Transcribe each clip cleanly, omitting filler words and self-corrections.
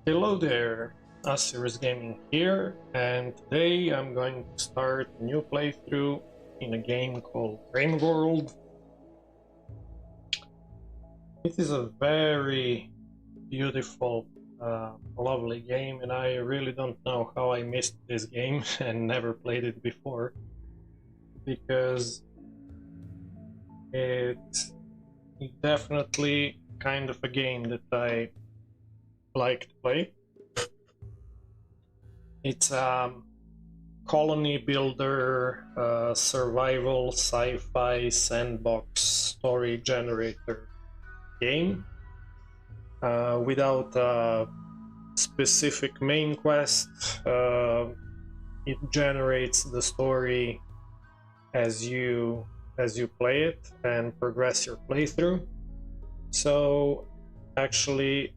Hello there, Asir's Gaming here, and today I'm going to start a new playthrough in a game called Rimworld. It is a very beautiful, lovely game, and I really don't know how I missed this game and never played it before, because it's definitely kind of a game that I like to play. It's colony builder, survival, sci-fi, sandbox, story generator game without a specific main quest. It generates the story as you play it and progress your playthrough. So actually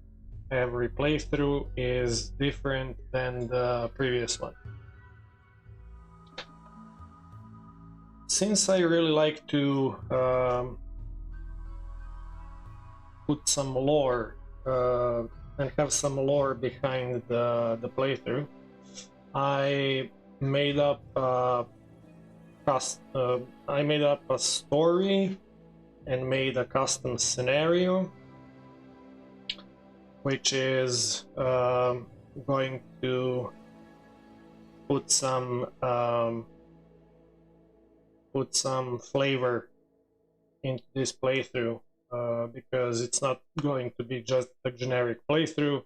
every playthrough is different than the previous one. Since I really like to put some lore and have some lore behind the playthrough, I made up a story and made a custom scenario, which is going to put some flavor into this playthrough, because it's not going to be just a generic playthrough.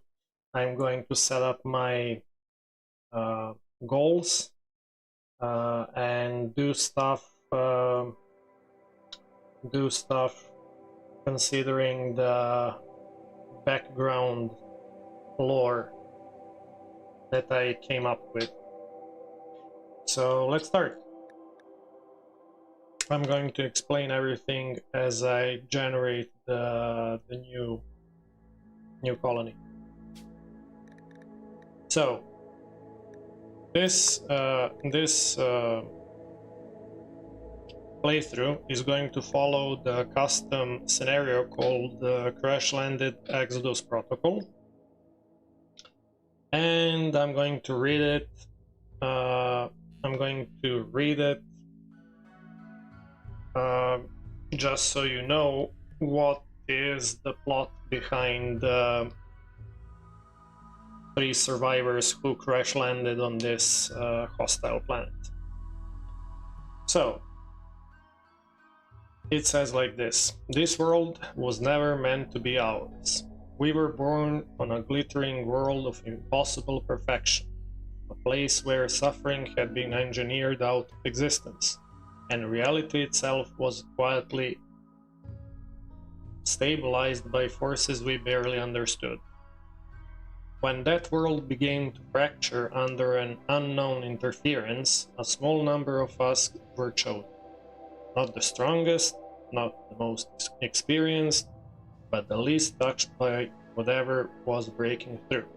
I'm going to set up my goals and do stuff considering the background lore that I came up with. So let's start. I'm going to explain everything as I generate the new colony. So this playthrough is going to follow the custom scenario called the Crash Landed Exodus Protocol, and I'm going to read it. Just so you know what is the plot behind the 3 survivors who crash landed on this hostile planet. So it says like this: this world was never meant to be ours. We were born on a glittering world of impossible perfection, a place where suffering had been engineered out of existence, and reality itself was quietly stabilized by forces we barely understood. When that world began to fracture under an unknown interference, a small number of us were chosen. Not the strongest, not the most experienced, but the least touched by whatever was breaking through.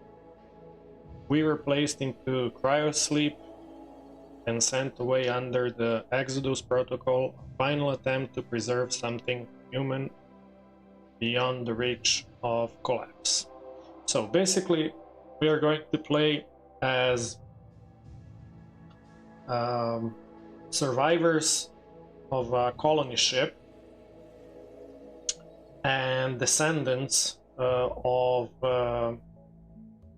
We were placed into cryosleep and sent away under the Exodus Protocol, a final attempt to preserve something human beyond the reach of collapse. So basically, we are going to play as survivors of a colony ship and descendants of a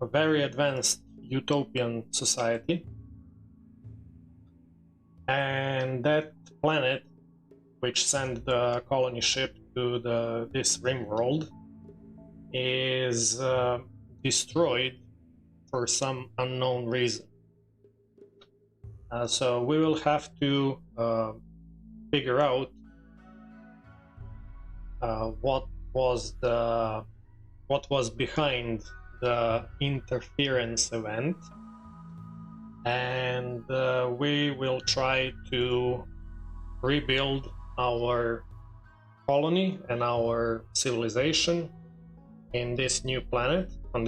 very advanced utopian society. And that planet, which sent the colony ship to this Rimworld, is destroyed for some unknown reason. So we will have to figure out what was behind the interference event, and we will try to rebuild our colony and our civilization in this new planet, and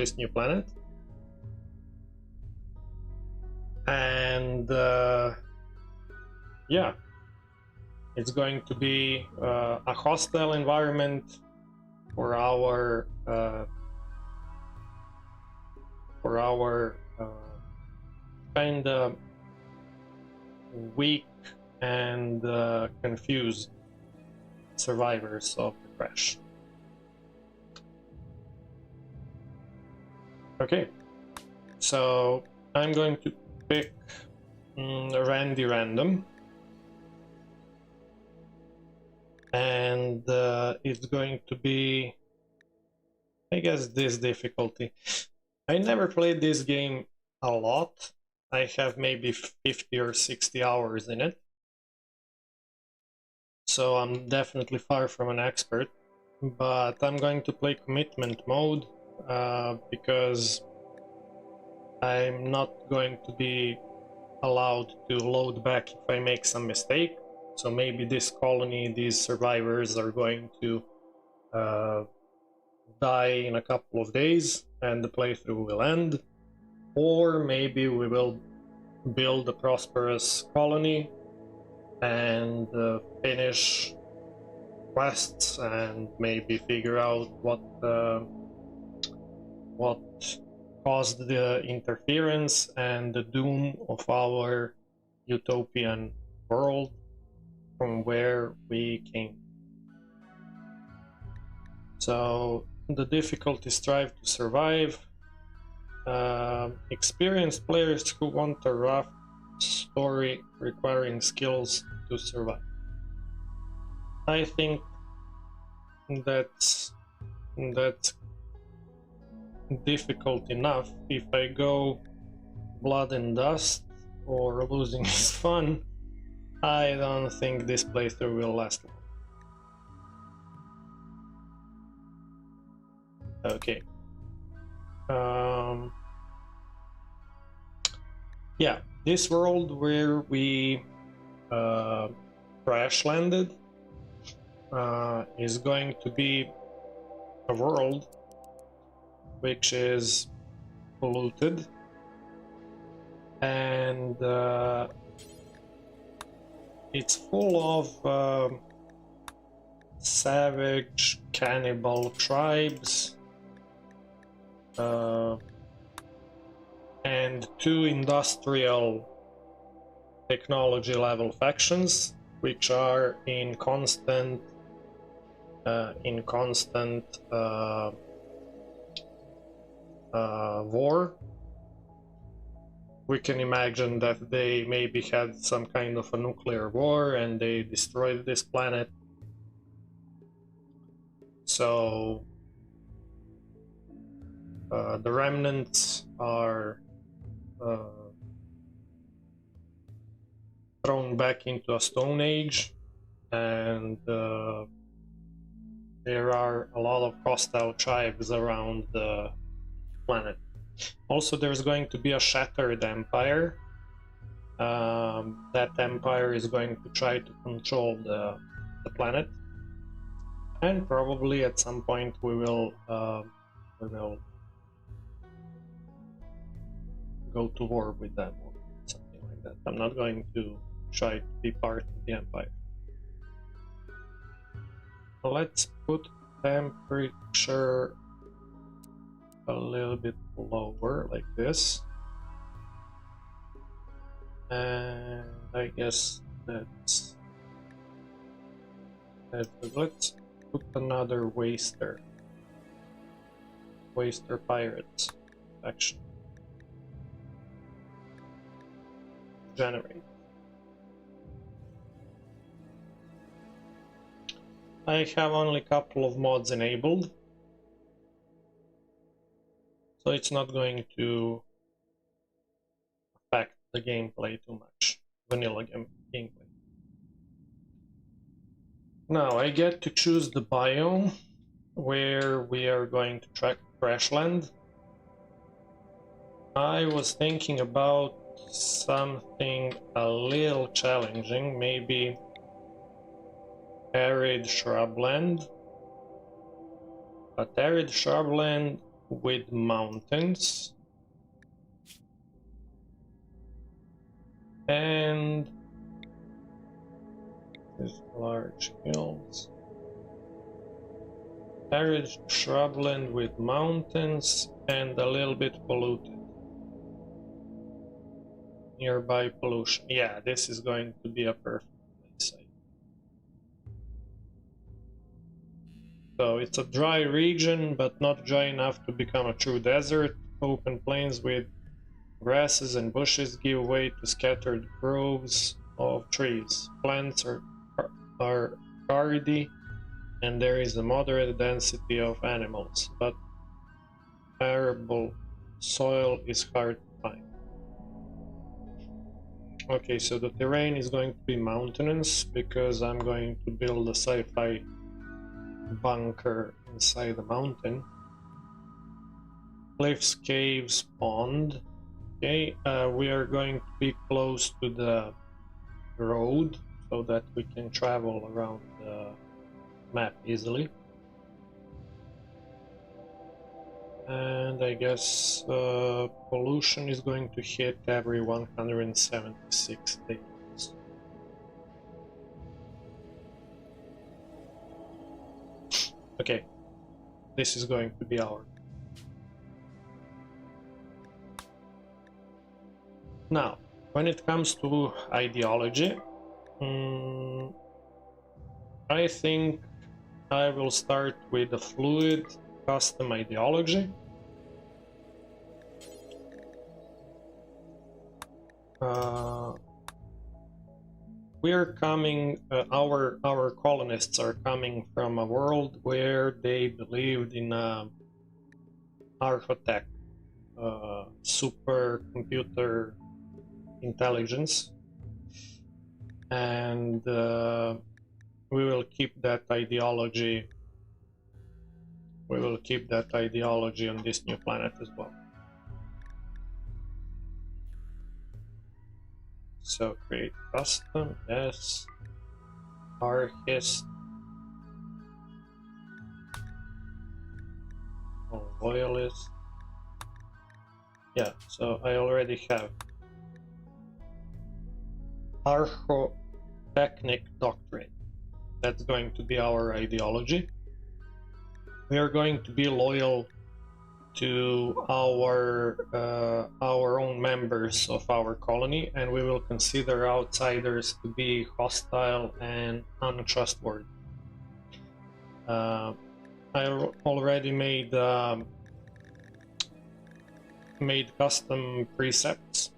yeah, it's going to be a hostile environment for our for our kinda weak and confused survivors of the crash. Okay, so I'm going to pick Randy Random, and it's going to be, I guess, this difficulty. I never played this game a lot. I have maybe 50 or 60 hours in it, so I'm definitely far from an expert, but I'm going to play commitment mode because I'm not going to be allowed to load back if I make some mistake. So maybe this colony, these survivors are going to die in a couple of days and the playthrough will end, or maybe we will build a prosperous colony and finish quests and maybe figure out what caused the interference and the doom of our utopian world from where we came. So the difficulty: strive to survive. Experienced players who want a rough story requiring skills to survive. I think that's difficult enough. If I go blood and dust or losing is fun, I don't think this playthrough will last long. Okay. Yeah, this world where we crash landed is going to be a world which is polluted and it's full of savage cannibal tribes and two industrial technology level factions which are in constant war. We can imagine that they maybe had some kind of a nuclear war and they destroyed this planet. So the remnants are thrown back into a stone age, and there are a lot of hostile tribes around the planet. Also, there's going to be a shattered empire. That empire is going to try to control the planet, and probably at some point we will go to war with them or something like that. I'm not going to try to be part of the empire. Let's put temperature a little bit lower, like this, and I guess that's good. Let's put another waster pirates action. Generate. I have only a couple of mods enabled, so it's not going to affect the gameplay too much, vanilla gameplay. Now I get to choose the biome where we are going to crash land. I was thinking about something a little challenging, maybe arid shrubland, but arid shrubland with mountains and there's large hills. Arid shrubland with mountains and a little bit polluted. nearby pollution. Yeah, this is going to be a perfect place. So it's a dry region, but not dry enough to become a true desert. Open plains with grasses and bushes give way to scattered groves of trees. Plants are hardy, and there is a moderate density of animals, but arable soil is hard to find. Okay, so the terrain is going to be mountainous because I'm going to build a sci-fi bunker inside the mountain. Cliffs, caves, pond. Okay, we are going to be close to the road so that we can travel around the map easily. And I guess pollution is going to hit every 176 days. Okay, this is going to be our. Now, when it comes to ideology, I think I will start with the fluid custom ideology. We are coming, our colonists are coming from a world where they believed in architect, supercomputer intelligence, and we will keep that ideology. We will keep that ideology on this new planet as well. So create custom, yes. Archist. Oh, loyalist. Yeah, so I already have Archotechnic Doctrine. That's going to be our ideology. We are going to be loyal to our own members of our colony, and we will consider outsiders to be hostile and untrustworthy. I already made custom precepts.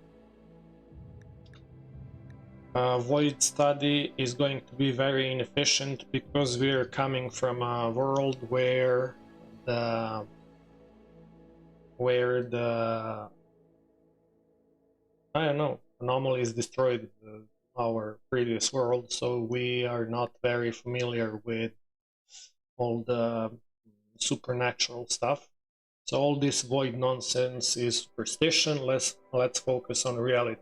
Void study is going to be very inefficient because we are coming from a world where the I don't know, anomalies destroyed our previous world, so we are not very familiar with all the supernatural stuff. So all this void nonsense is superstition. Let's focus on reality.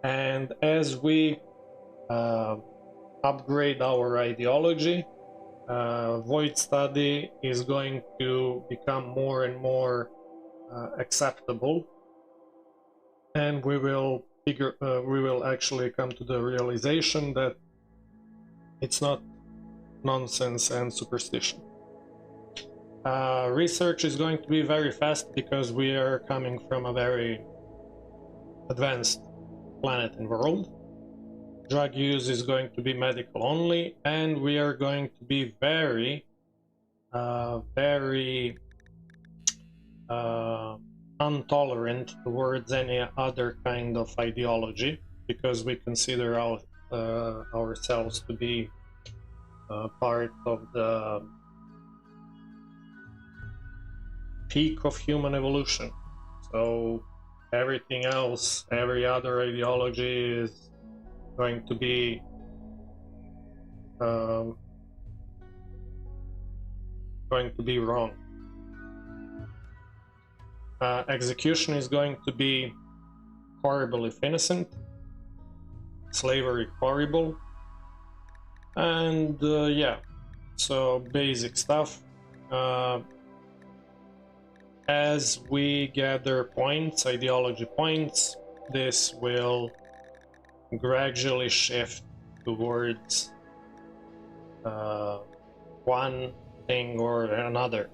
And as we upgrade our ideology, void study is going to become more and more acceptable, and we will actually come to the realization that it's not nonsense and superstition. Research is going to be very fast because we are coming from a very advanced planet and world. Drug use is going to be medical only, and we are going to be very intolerant towards any other kind of ideology, because we consider ourselves to be part of the peak of human evolution. So everything else, every other ideology is going to be wrong. Execution is going to be horrible if innocent, slavery horrible, and yeah, so basic stuff. As we gather points, ideology points, this will gradually shift towards one thing or another.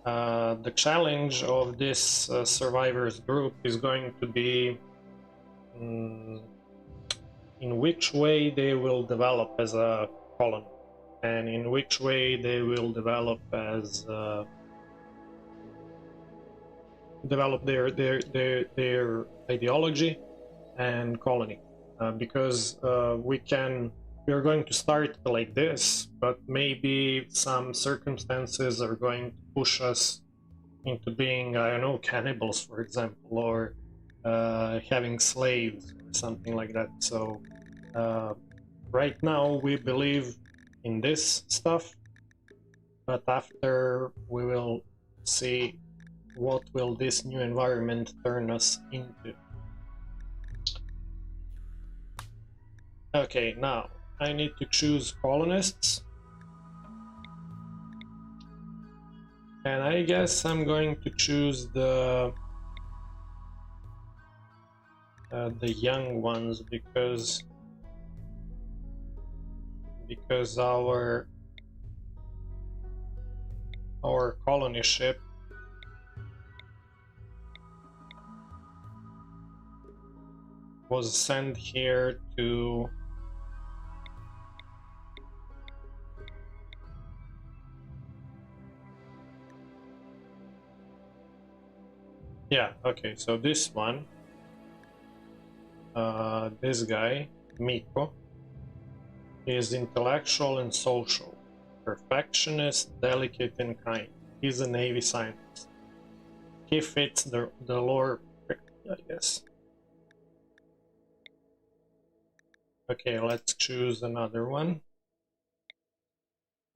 The challenge of this survivors group is going to be in which way they will develop as a colony, and in which way they will develop as develop their ideology and colony, because we are going to start like this, but maybe some circumstances are going to push us into being, I don't know, cannibals, for example, or having slaves or something like that. So right now we believe in this stuff, but after we will see what will this new environment turn us into. Okay, now I need to choose colonists, and I guess I'm going to choose the young ones because our colony ship was sent here to okay, so this one, this guy, Miko, is intellectual and social, perfectionist, delicate and kind. He's a Navy scientist. He fits the lore, I guess. Okay, let's choose another one.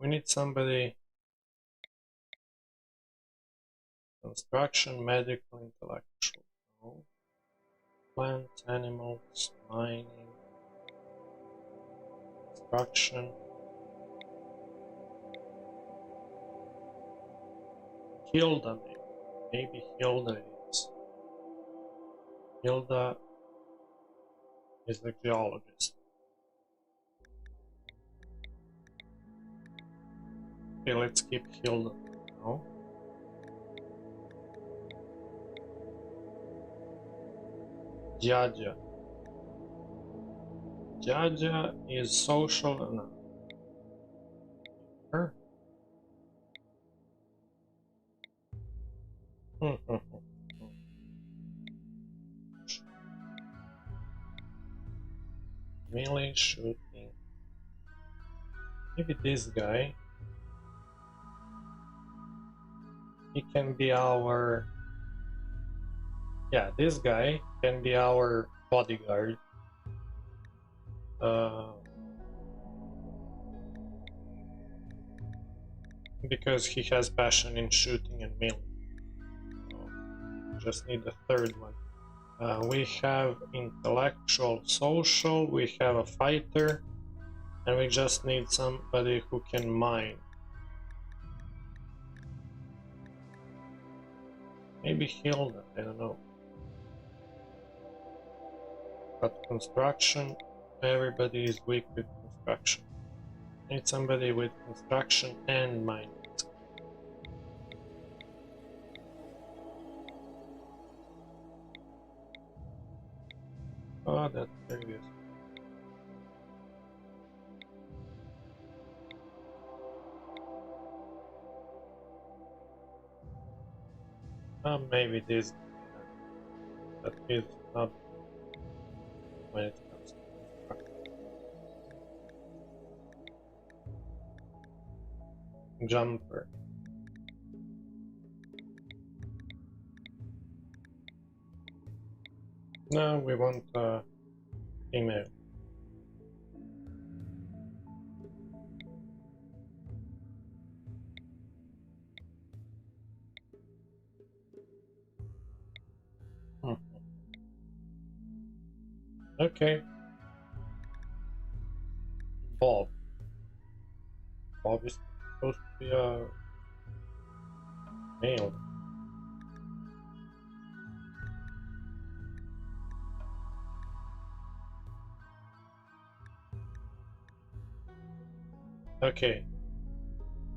We need somebody. Construction, medical, intellectual. No. Plants, animals, mining, construction. Hilda, maybe Hilda is. Hilda is a geologist. Okay, let's keep Hilda now. Jaja. Jaja is social. No. Her. Melee shooting. Maybe this guy. He can be our. Yeah, this guy can be our bodyguard. Because he has passion in shooting and melee. So just need a third one. We have intellectual, social, we have a fighter, and we just need somebody who can mine. Maybe Hilda, I don't know. But construction, everybody is weak with construction. Need somebody with construction and mining. Oh, that's very good. Maybe this, but is not when it comes to construction. Jumper. No, we want female. Okay. Bob. Bob is supposed to be a male. Okay.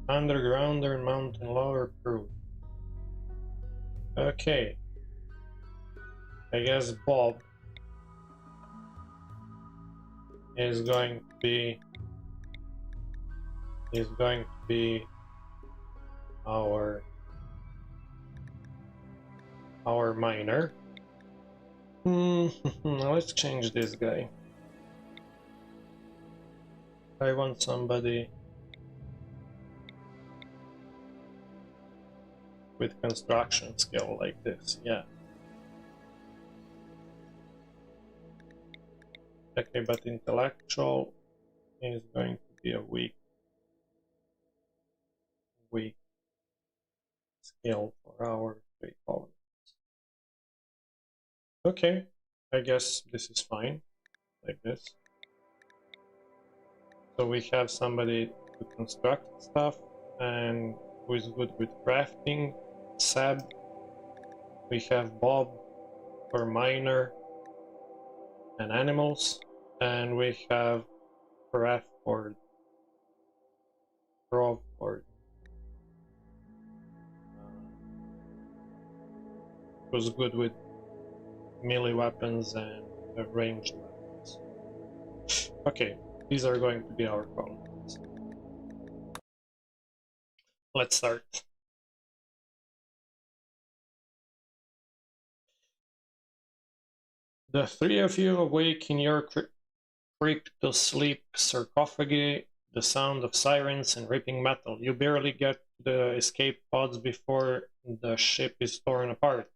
Undergrounder, mountain lower, approved. Okay. I guess Bob is going to be our miner. Let's change this guy. I want somebody with construction skill like this, yeah. Okay, but intellectual is going to be a weak skill for our 3 colonists. Okay, I guess this is fine, like this. So we have somebody to construct stuff and who is good with crafting, Seb. We have Bob for miner and animals, and we have Crawford who's good with melee weapons and ranged weapons. Okay, these are going to be our colonists. Let's start. The 3 of you awake in your crypto-sleep sarcophagi, the sound of sirens and ripping metal. You barely get the escape pods before the ship is torn apart.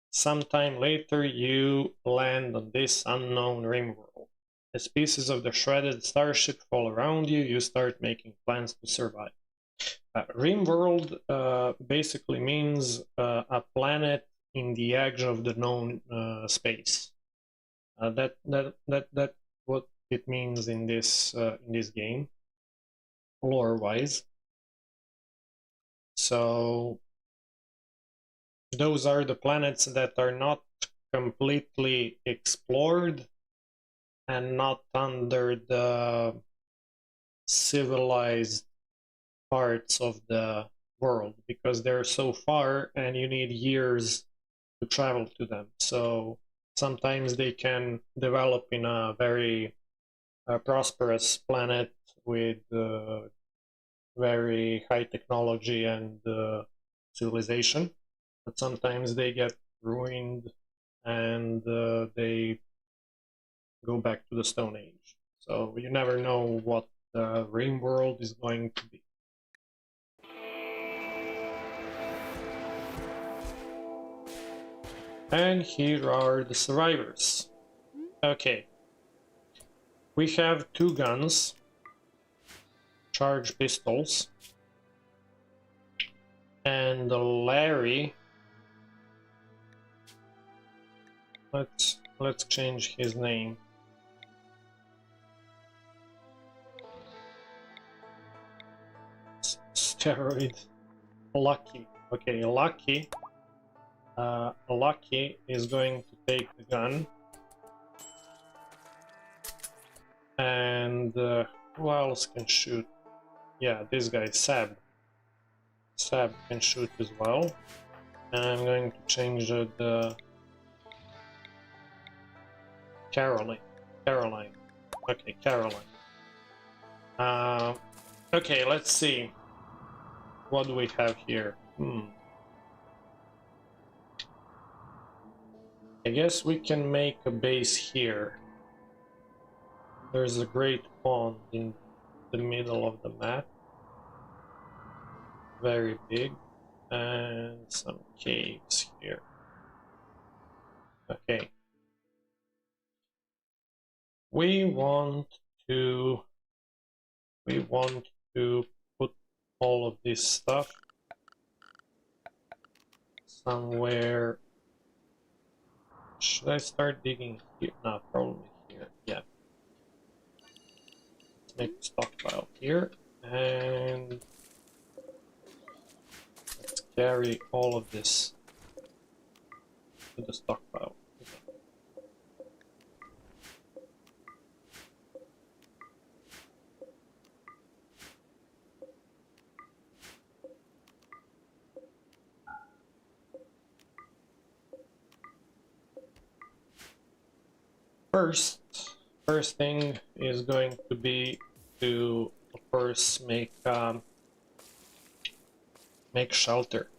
Sometime later, you land on this unknown Rimworld. As pieces of the shredded starship fall around you, you start making plans to survive. Rimworld basically means a planet in the edge of the known space. That what it means in this game, lore-wise. So those are the planets that are not completely explored and not under the civilized parts of the world, because they're so far and you need years to travel to them. So sometimes they can develop in a very prosperous planet with very high technology and civilization, but sometimes they get ruined and they go back to the Stone Age. So you never know what the Rimworld is going to be. And here are the survivors. Okay. We have 2 guns, charged pistols, and Larry. Let's change his name. Steroid. Lucky. Okay, Lucky. Lucky is going to take the gun. And who else can shoot? Yeah, this guy, Seb. Seb can shoot as well. And I'm going to change the Caroline. Okay, Caroline. Okay, let's see. What do we have here? I guess we can make a base here. There's a great pond in the middle of the map. Very big. And some caves here. Okay. We want to put all of this stuff somewhere. Should I start digging here? No, probably here. Yeah. Let's make a stockpile here, and let's carry all of this to the stockpile. First thing is going to be to, of course, make shelter.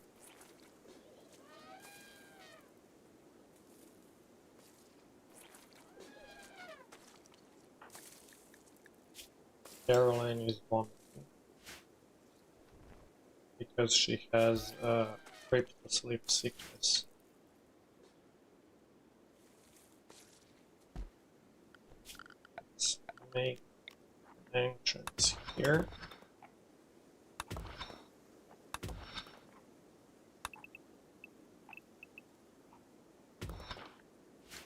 Caroline is one because she has cryptosleep sickness. Let's make an entrance here.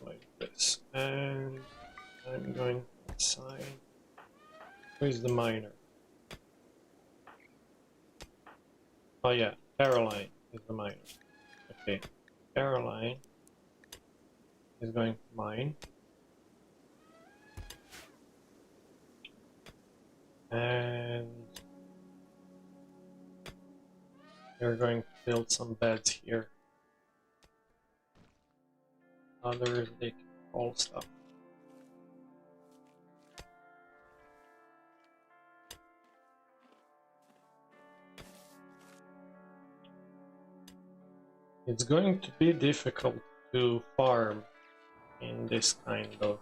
Like this. And I'm going to assign. Who is the miner? Oh yeah, Caroline is the miner. Okay, Caroline is going to mine. And we're going to build some beds here. Others, they can haul stuff. It's going to be difficult to farm in this kind of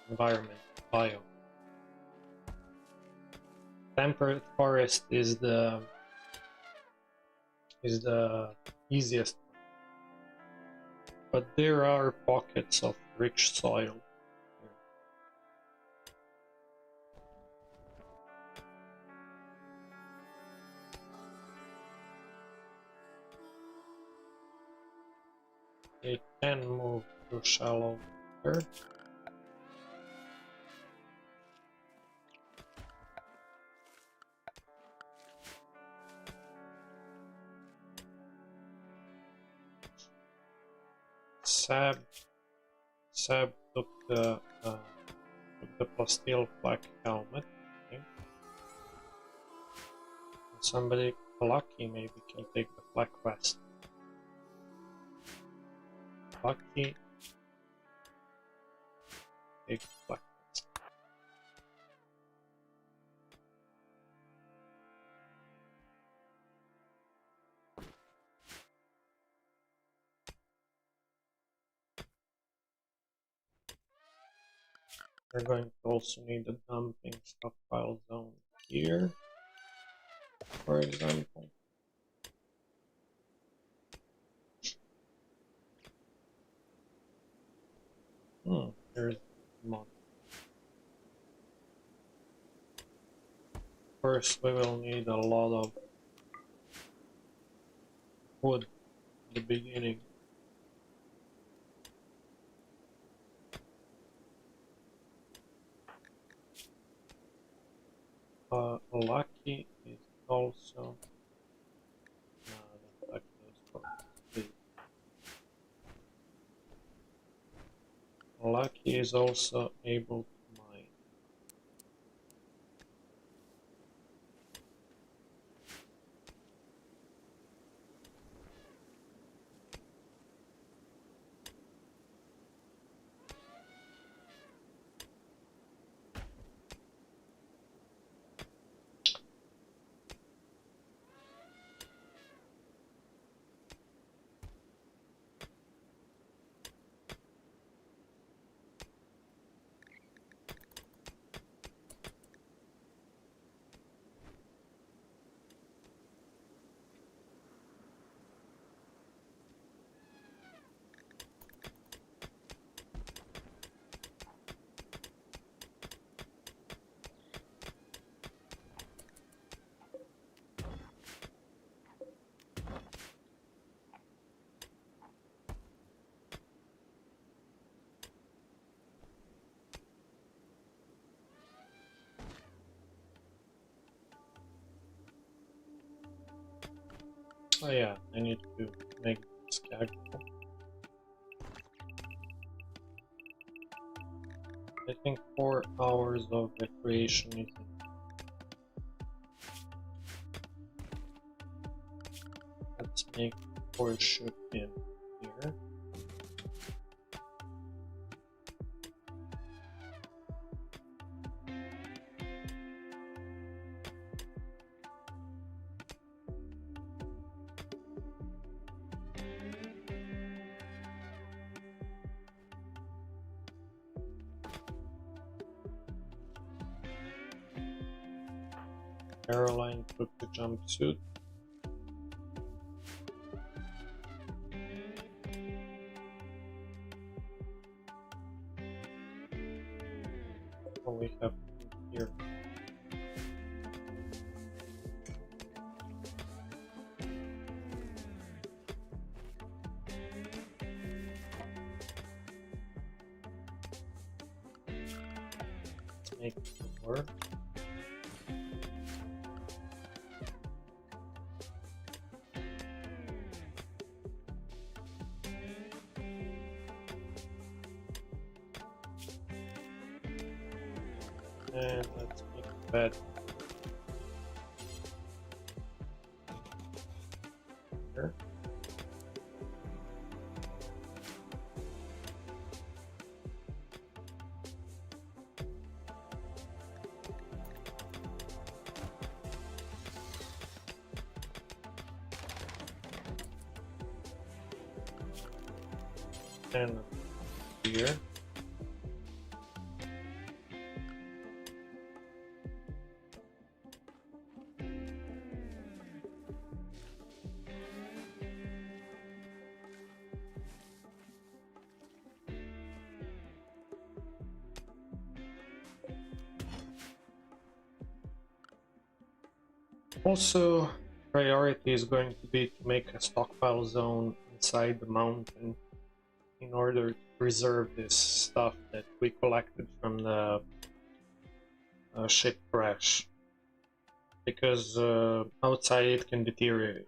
environment, biome. Temperate forest is the easiest, but there are pockets of rich soil. It can move to shallow water. Sab took the plasteel black helmet. Okay. Somebody lucky maybe can take the black vest. Lucky, take the black vest. We're going to also need a dumping stockpile zone here, for example. Here's mod. First, we will need a lot of wood at the beginning. Lucky is also Lucky is also able to mine. Oh yeah, I need to make the schedule. I think 4 hours of recreation is enough. make horseshoe in here. Caroline took the jumpsuit. What we have here. Let's make it work. And let's make a bed. Here. And here. Also, priority is going to be to make a stockpile zone inside the mountain in order to preserve this stuff that we collected from the ship crash, because outside it can deteriorate.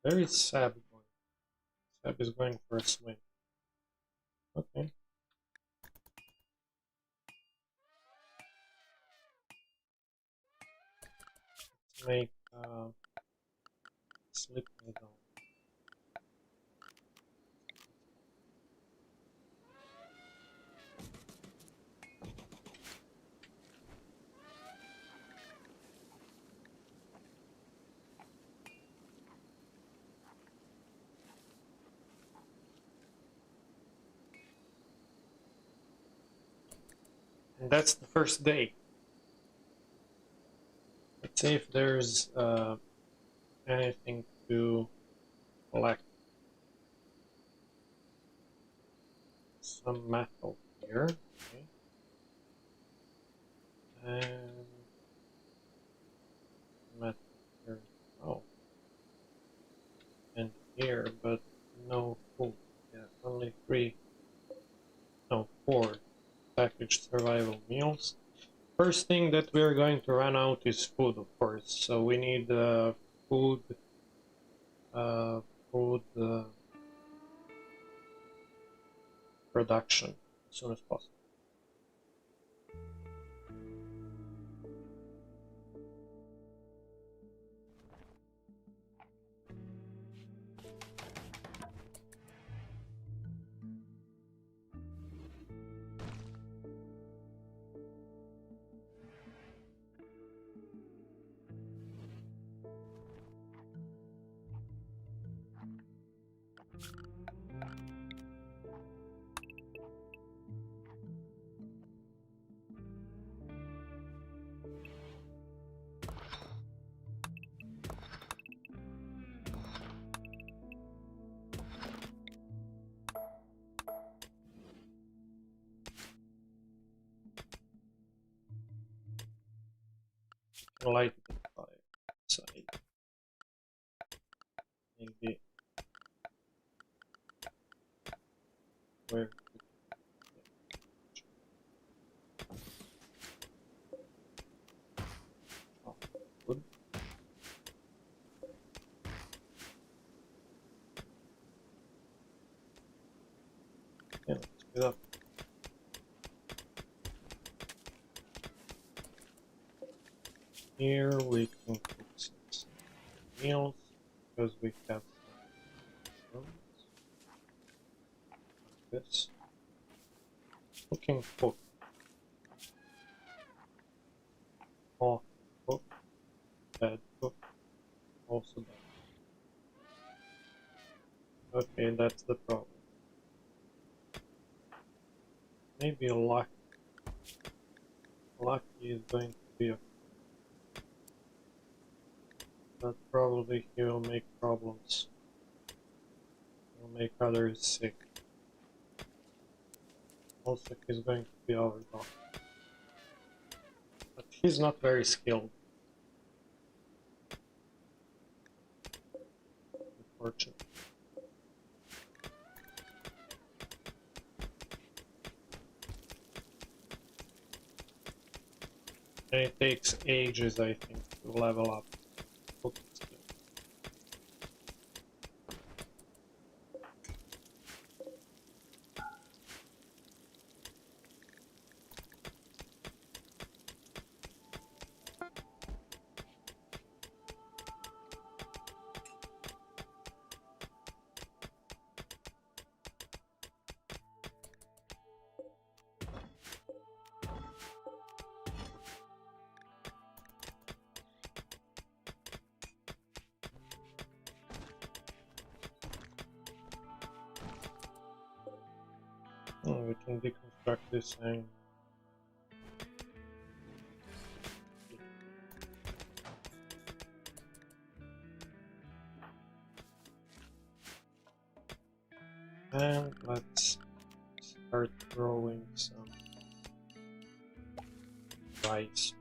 Where is Sab going? Sab is going for a swim. Okay. Let's make sleeping zone. And that's the first day. Let's see if there's anything to collect. Some metal here. Okay. And metal here. Oh. And here, but no food. Yeah, only 4 packaged survival meals. First thing that we're going to run out is food, of course. So we need food production as soon as possible. Light the fire outside. Maybe where good. it up. Here we can cook some meals because we have some rooms like this. Cooking cook. Hot cook. Bad cook. Also bad. Okay, that's the problem. Maybe lucky. Lucky is going to be a... But probably he will make problems. He'll make others sick. Also, he's going to be our dog. But he's not very skilled. Unfortunately. And it takes ages, I think, to level up cooking skill. Oh, we can deconstruct this thing. And let's start growing some rice.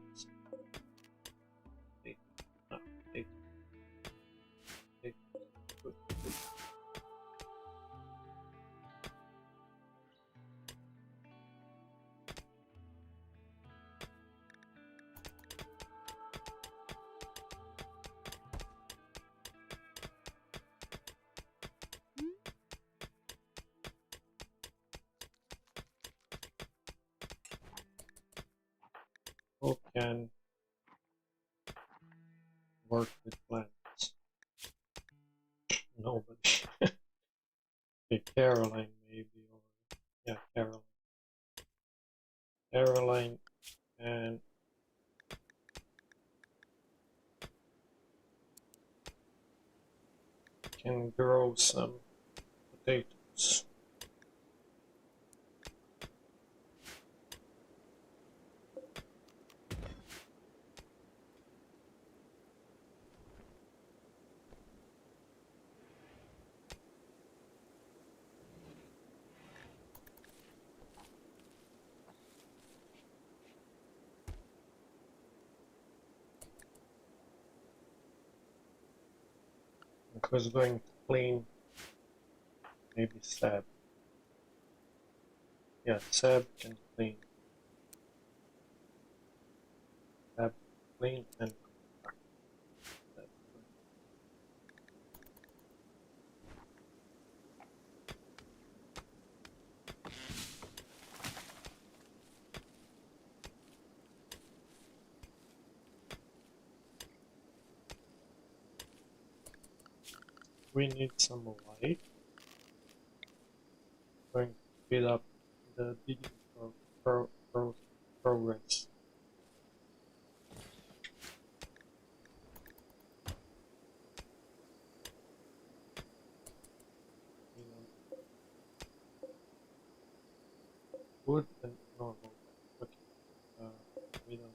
Who can work with plants? Nobody. Okay, Caroline maybe, or yeah, Caroline. Caroline and can grow some potatoes. Who's going to clean? Maybe Seb. Yeah, Seb can clean. Seb clean and construct. We need some light. Going to speed up the digging progress. Wood and normal. Okay. We don't.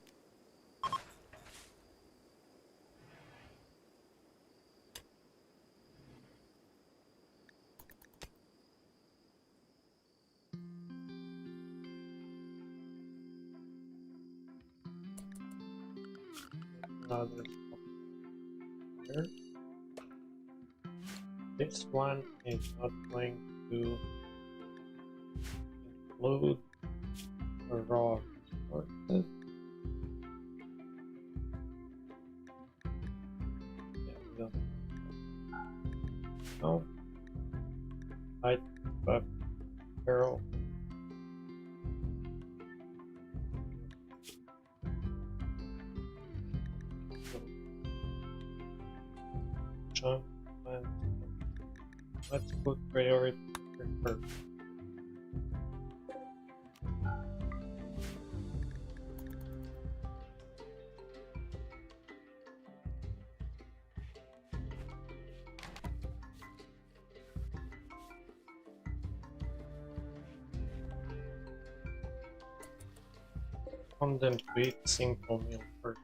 Another here. This one is not going to include raw resources. Yeah, we don't. No. I but Carol junk plant. Let's put priority first. Want them to eat simple meal first.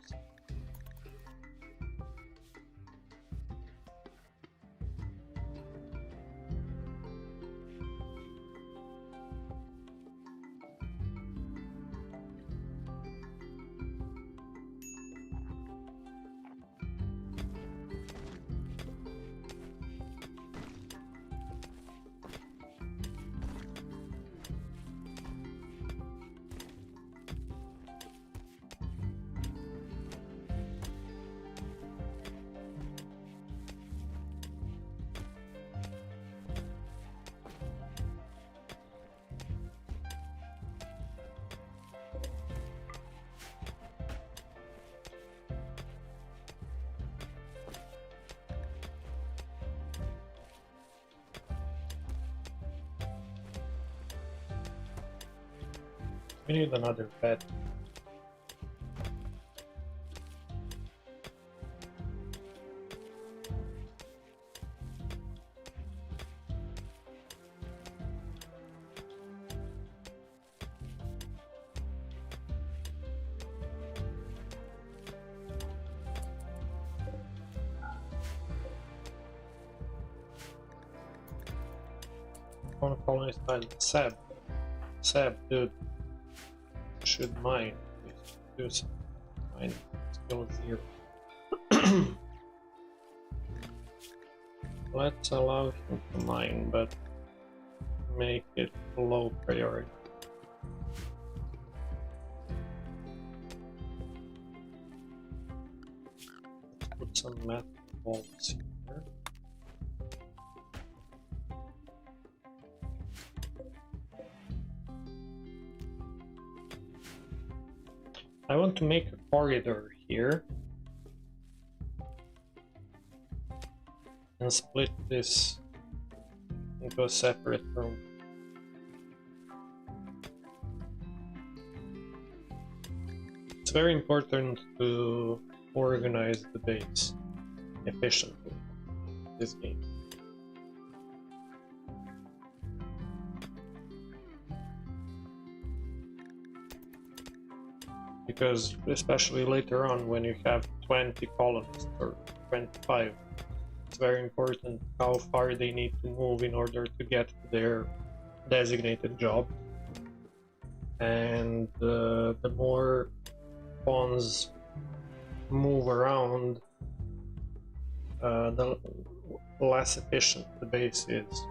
We need another pet. One colonist by Seb. Seb, dude. Should mine. Please do some. Mine skill 0. Let's allow him to mine, but make it low priority. Let's put some metal bolts here. I want to make a corridor here and split this into a separate room. It's very important to organize the base efficiently in this game. Because especially later on when you have 20 colonists or 25, it's very important how far they need to move in order to get to their designated job. And the more pawns move around, the less efficient the base is.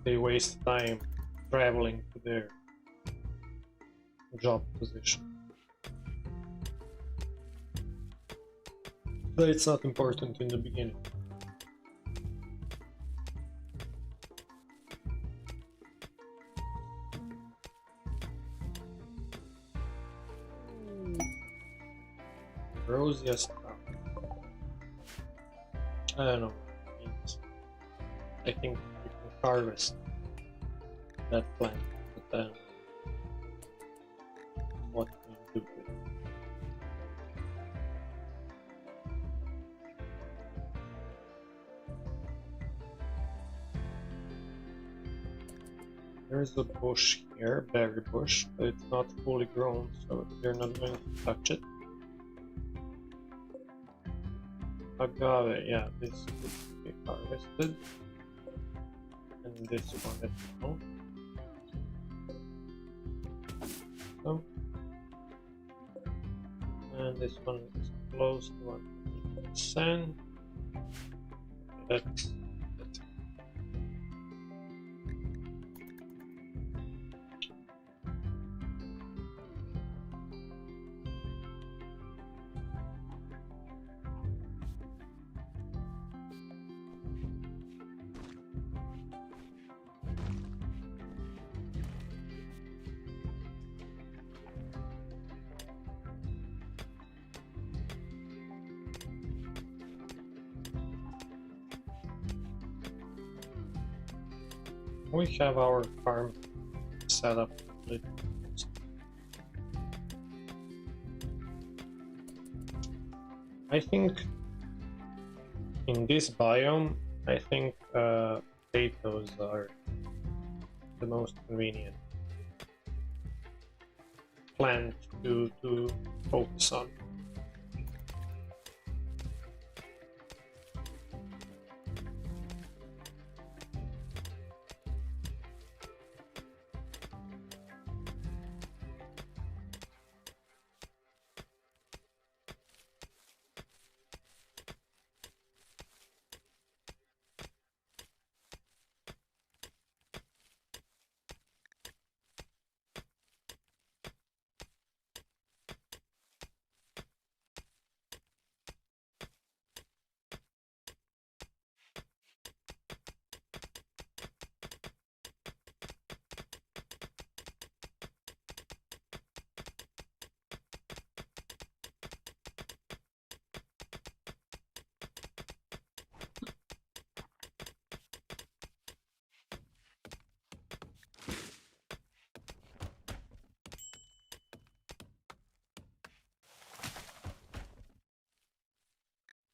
They waste time traveling to their job position. But it's not important in the beginning. Rosiest. I don't know what it means. I think you can harvest that plant, but then what can you do with it? There's a bush here, berry bush, but it's not fully grown, so you're not going to touch it. Agave, yeah, this could be harvested. And this one as well. So, and this one is close to 100%. That's it. We have our farm set up. I think in this biome, I think potatoes are the most convenient plant to focus on.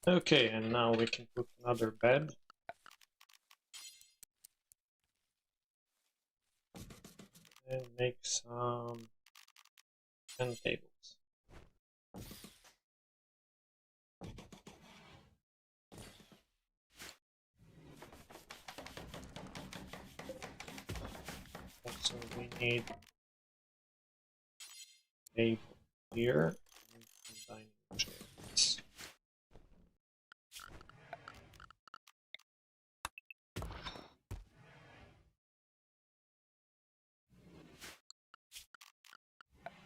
Okay, and now we can put another bed. And make some 10 tables. Also, we need a table here and some dining chairs.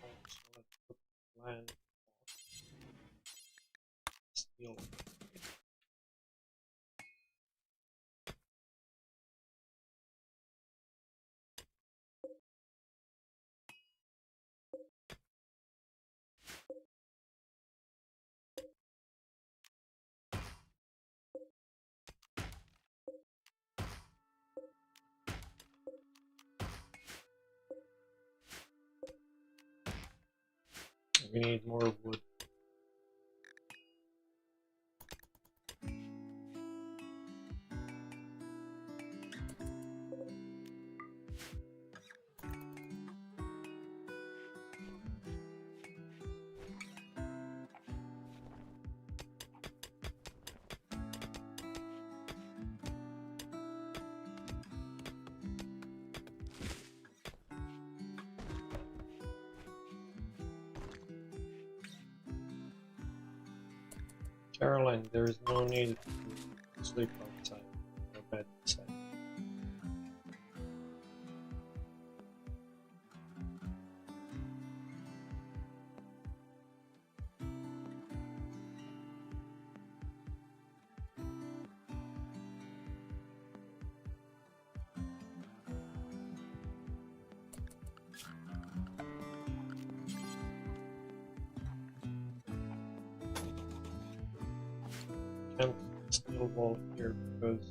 Also, let's put land steel. We need more wood. Caroline, there is no need to sleep outside or bed inside. Can't steel wall here because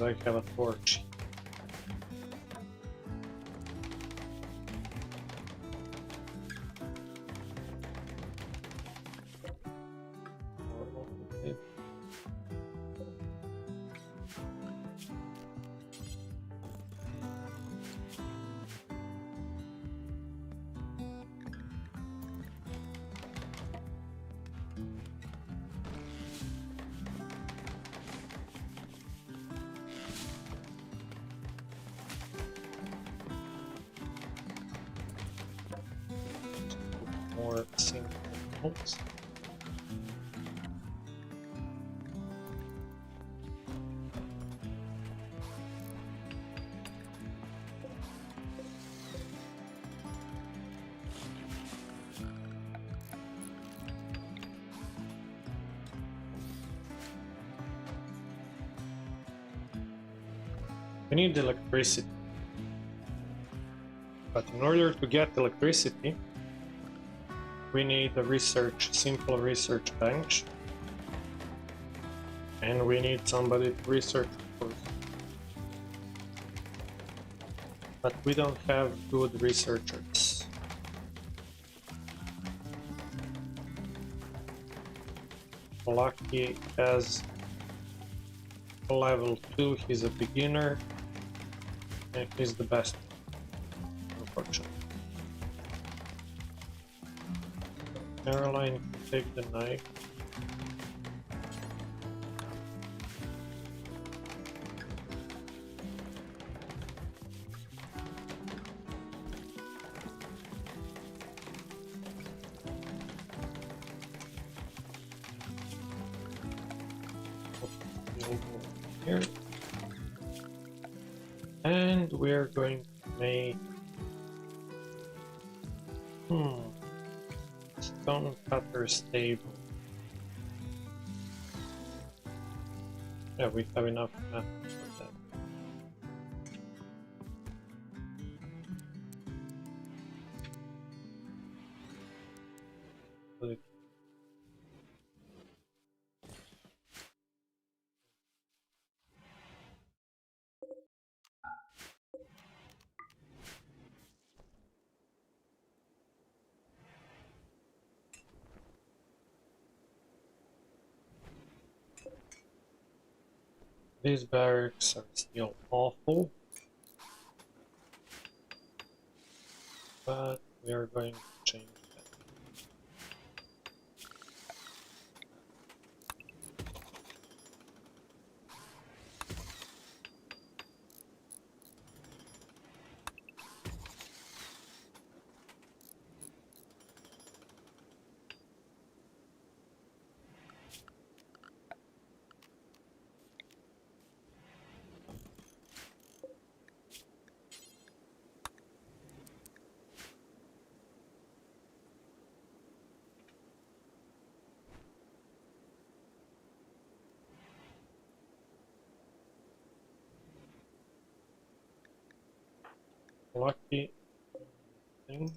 I have a torch. More single homes. We need electricity, but in order to get electricity, we need a simple research bench And we need somebody to research, of course. But we don't have good researchers. Lucky has level 2, he's a beginner, and he's the best, unfortunately. Caroline can take the knife. Here. And we're going to make stone cutter stable. Yeah, we have enough metals for that. These barracks are still awful, but we are going to change that. Lucky thing.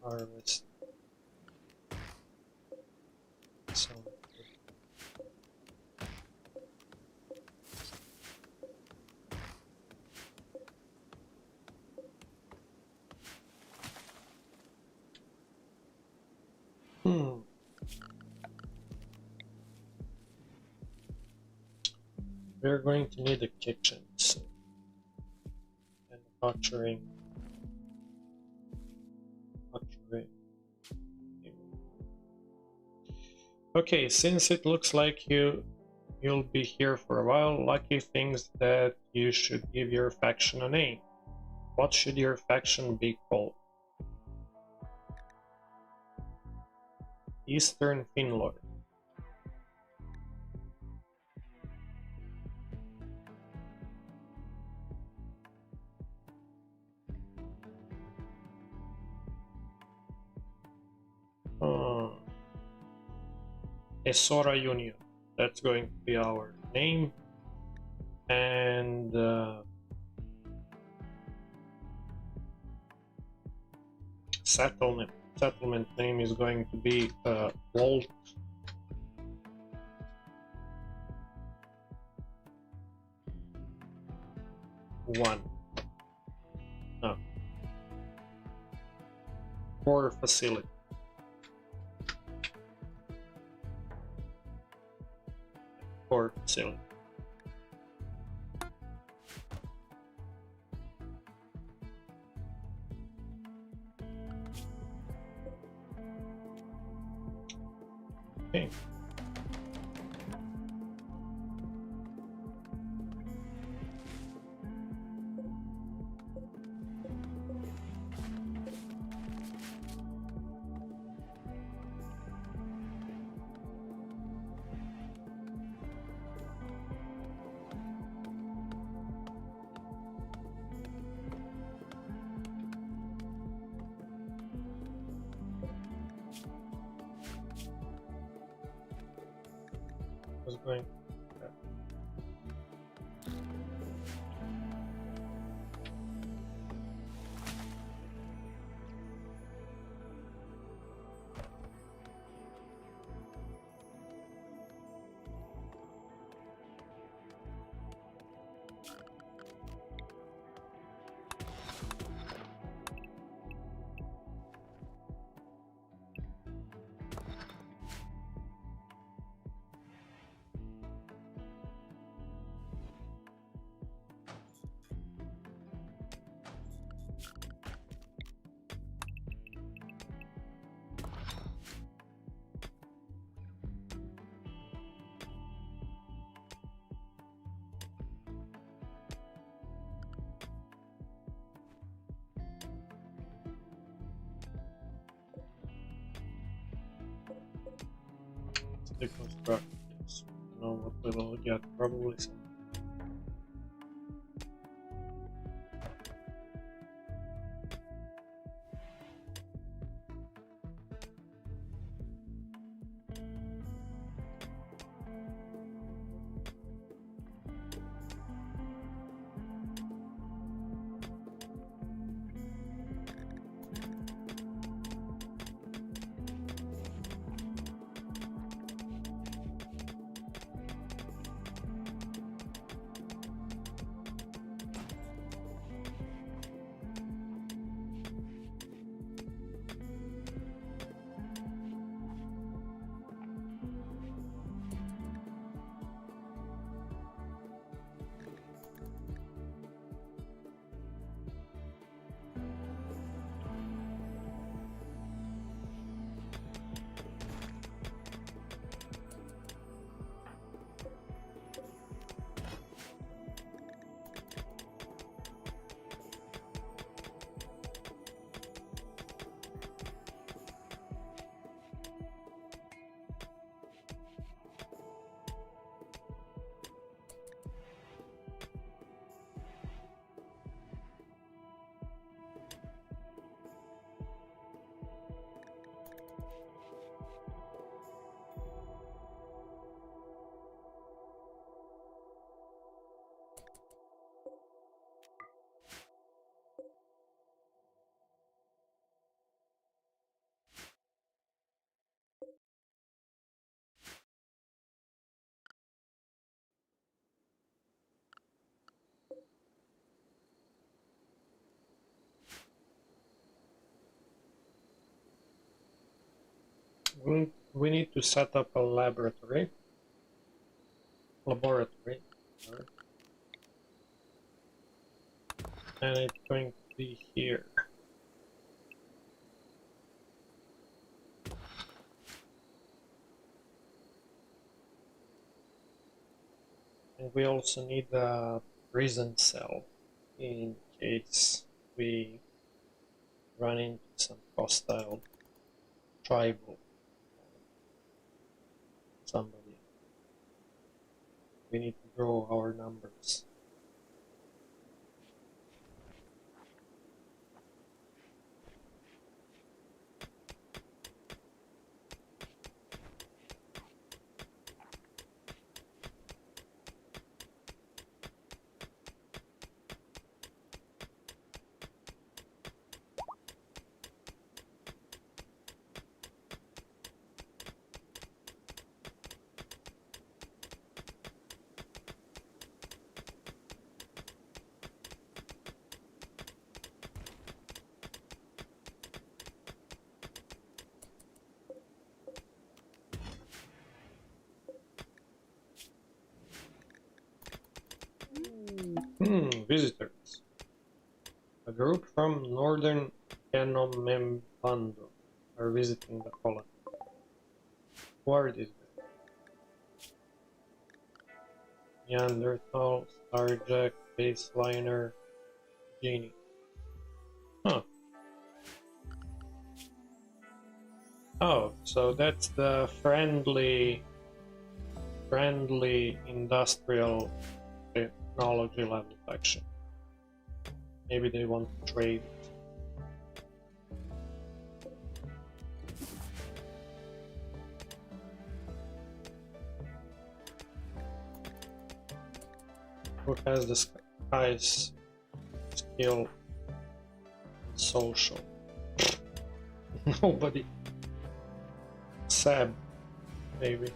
Harvest. So we're going to need a kitchen soon. Manufacturing. Okay, since it looks like you'll be here for a while, Lucky thinks that you should give your faction a name. What should your faction be called? Eastern Finlord. Esora Union. That's going to be our name. And settlement name is going to be Vault 1. No. Core facility. Core facility. Okay. Was going. deconstruct this. You know what we will get? Probably some. We need to set up a laboratory. Sorry. And it's going to be here. And we also need a prison cell in case we run into some hostile tribal somebody. We need to grow our numbers. Visitors. A group from northern Kenomembando are visiting the colony. Who are these guys? Neanderthal, Starjack, Baseliner, Genie. Huh. Oh, so that's the friendly industrial technology level section. Maybe they want to trade. Who has the highest skill and social? Nobody. Sab, maybe.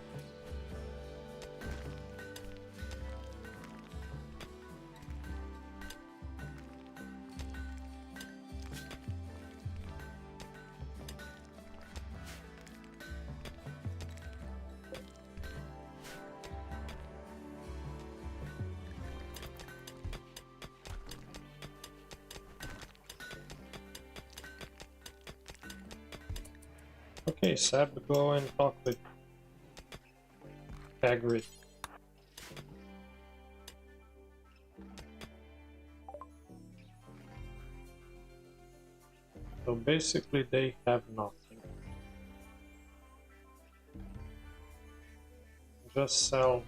Okay, Sab, go and talk with Hagrid. So basically they have nothing. just sell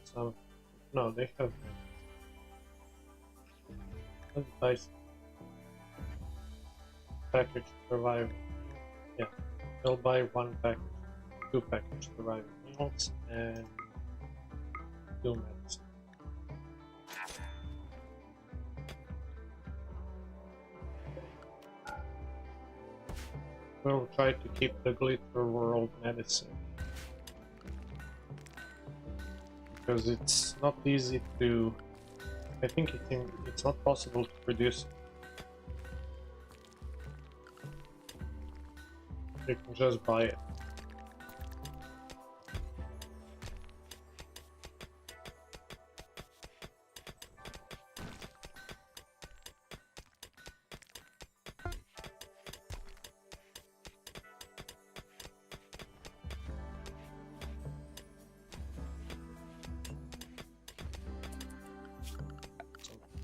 some. No, they have. Let's buy some package survival. Yeah, they'll buy two package survival meals and 2 medicine. We'll try to keep the glitter world medicine because it's not easy to. I think it's not possible to produce it. You can just buy it.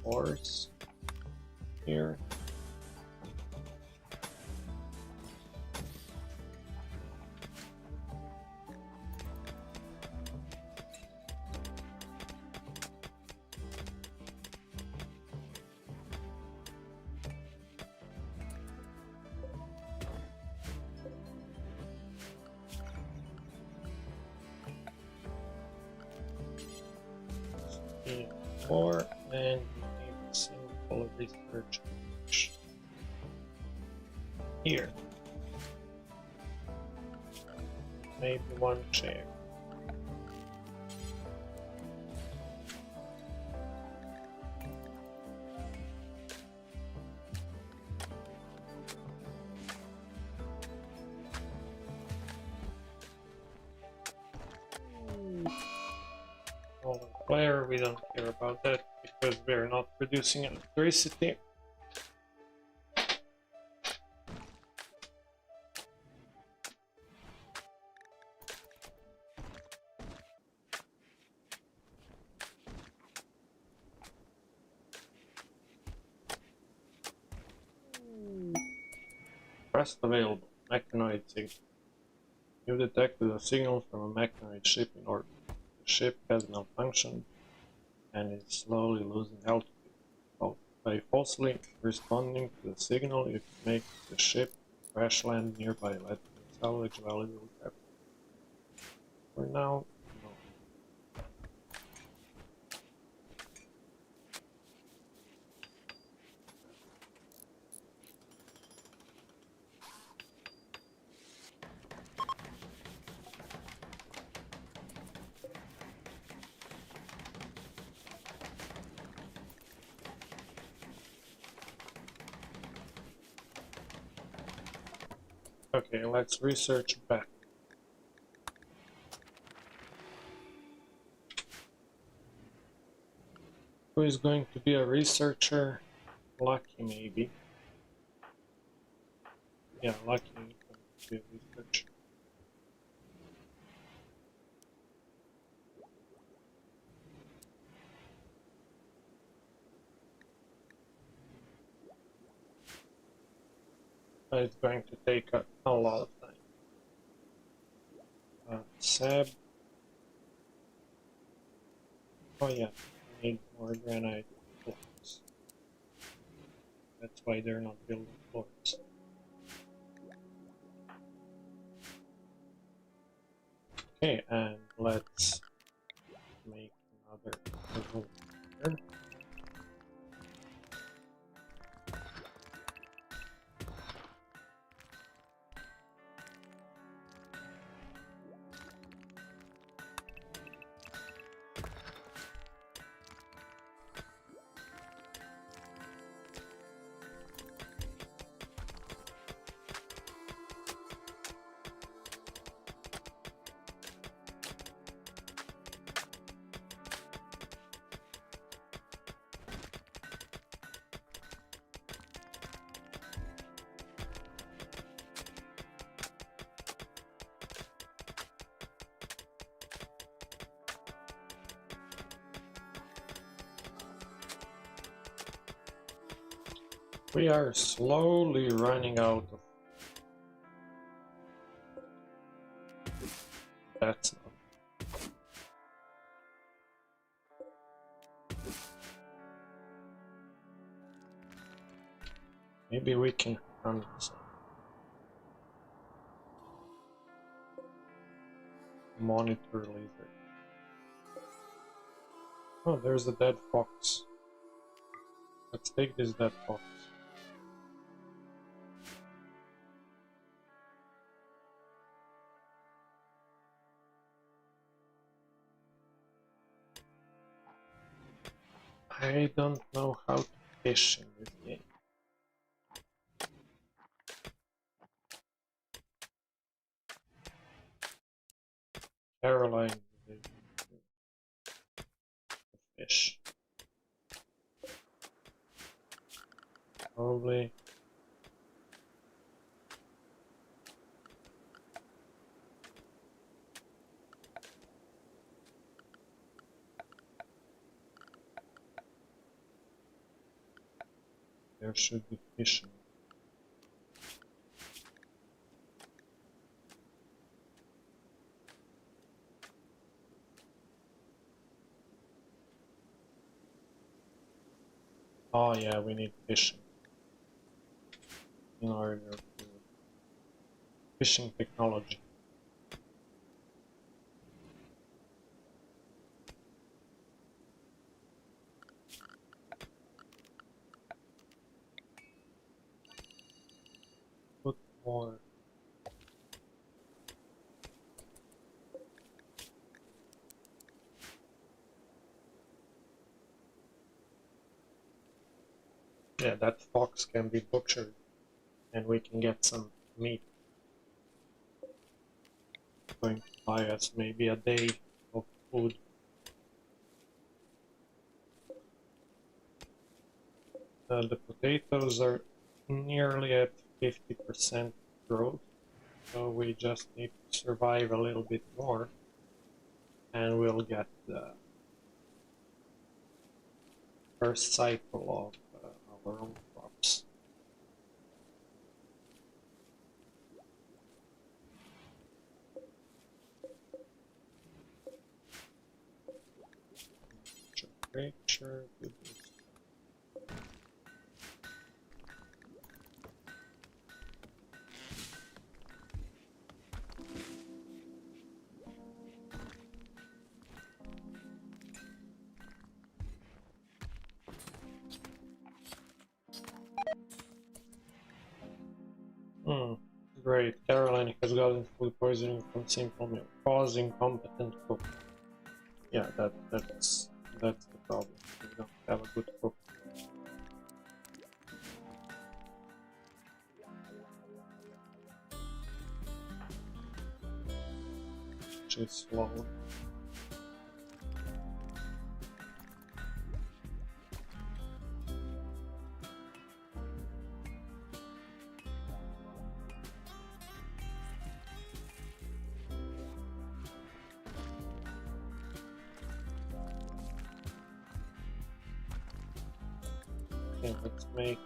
Horse here. Four and simple research here. Maybe 1 chair. Flare, we don't care about that because we're not producing electricity. Rest available. Mechanoid signal. You detected a signal from a mechanoid ship in orbit. The ship has malfunctioned and is slowly losing altitude. By falsely responding to the signal, you can make the ship crash land nearby, letting you salvage valuable capital. For now, no. Okay, let's research back. Who is going to be a researcher? Lucky, maybe. Yeah, Lucky is going to be a researcher. But it's going to take a lot of time. Seb. Oh yeah, I need more granite blocks. That's why they're not building floors. Okay, and let's make another room here. We are slowly running out of that's not. Maybe we can hunt some monitor lizard. Oh, there's a dead fox. Let's take this dead fox. I don't know how to fish in this game. Caroline is a fish. Probably. There should be fishing. Oh yeah, we need fishing in order to fishing technology. Put more. Yeah, that fox can be butchered and we can get some meat. Going to buy us maybe a day of food. The potatoes are nearly at 50% growth, so we just need to survive a little bit more and we'll get the first cycle of our own crops. Creature, do this. Great. Caroline has gotten food poisoning from simple milk, causing incompetent cook. Yeah, that's the problem. We don't have a good cook. She's slow. Okay, let's make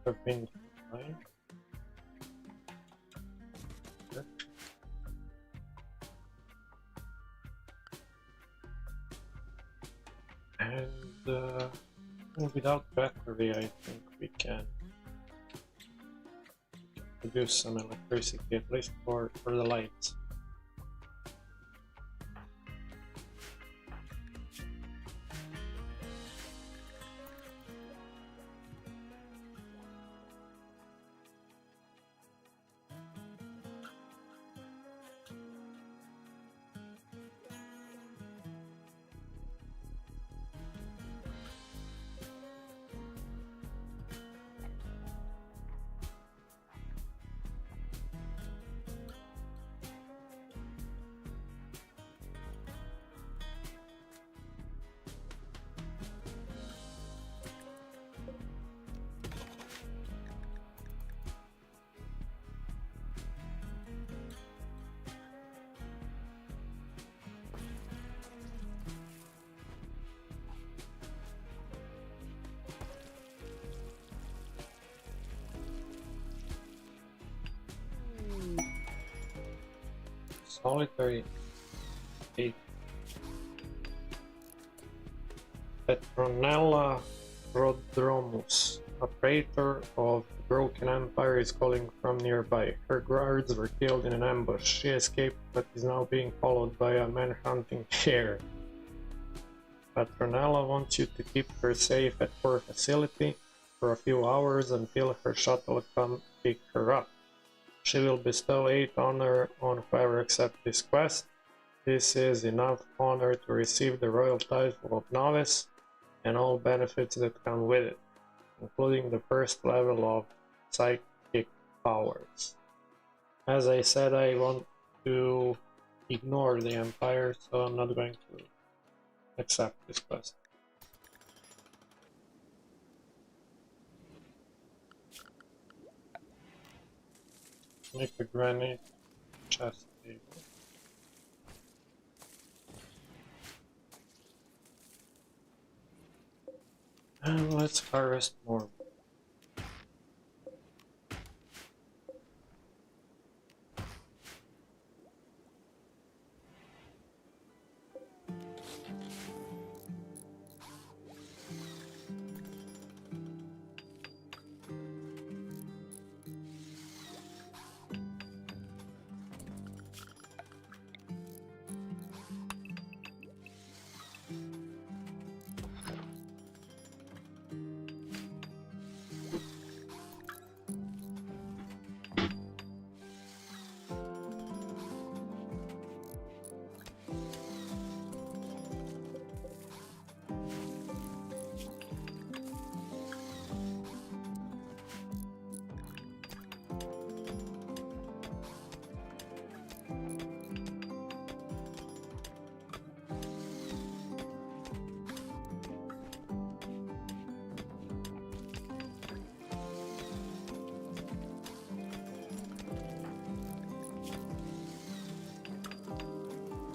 a wind turbine. And without battery, I think we can produce some electricity, at least for the lights. solitary 8. Petronella Prodromus, a praetor of the Broken Empire, is calling from nearby. Her guards were killed in an ambush. She escaped but is now being followed by a man-hunting pair. Petronella wants you to keep her safe at her facility for a few hours until her shuttle comes pick her up. She will bestow 8 honor on whoever accepts this quest. This is enough honor to receive the royal title of novice and all benefits that come with it, including the first level of psychic powers. As I said, I want to ignore the Empire, so I'm not going to accept this quest. Make a granite chest table. And let's harvest more.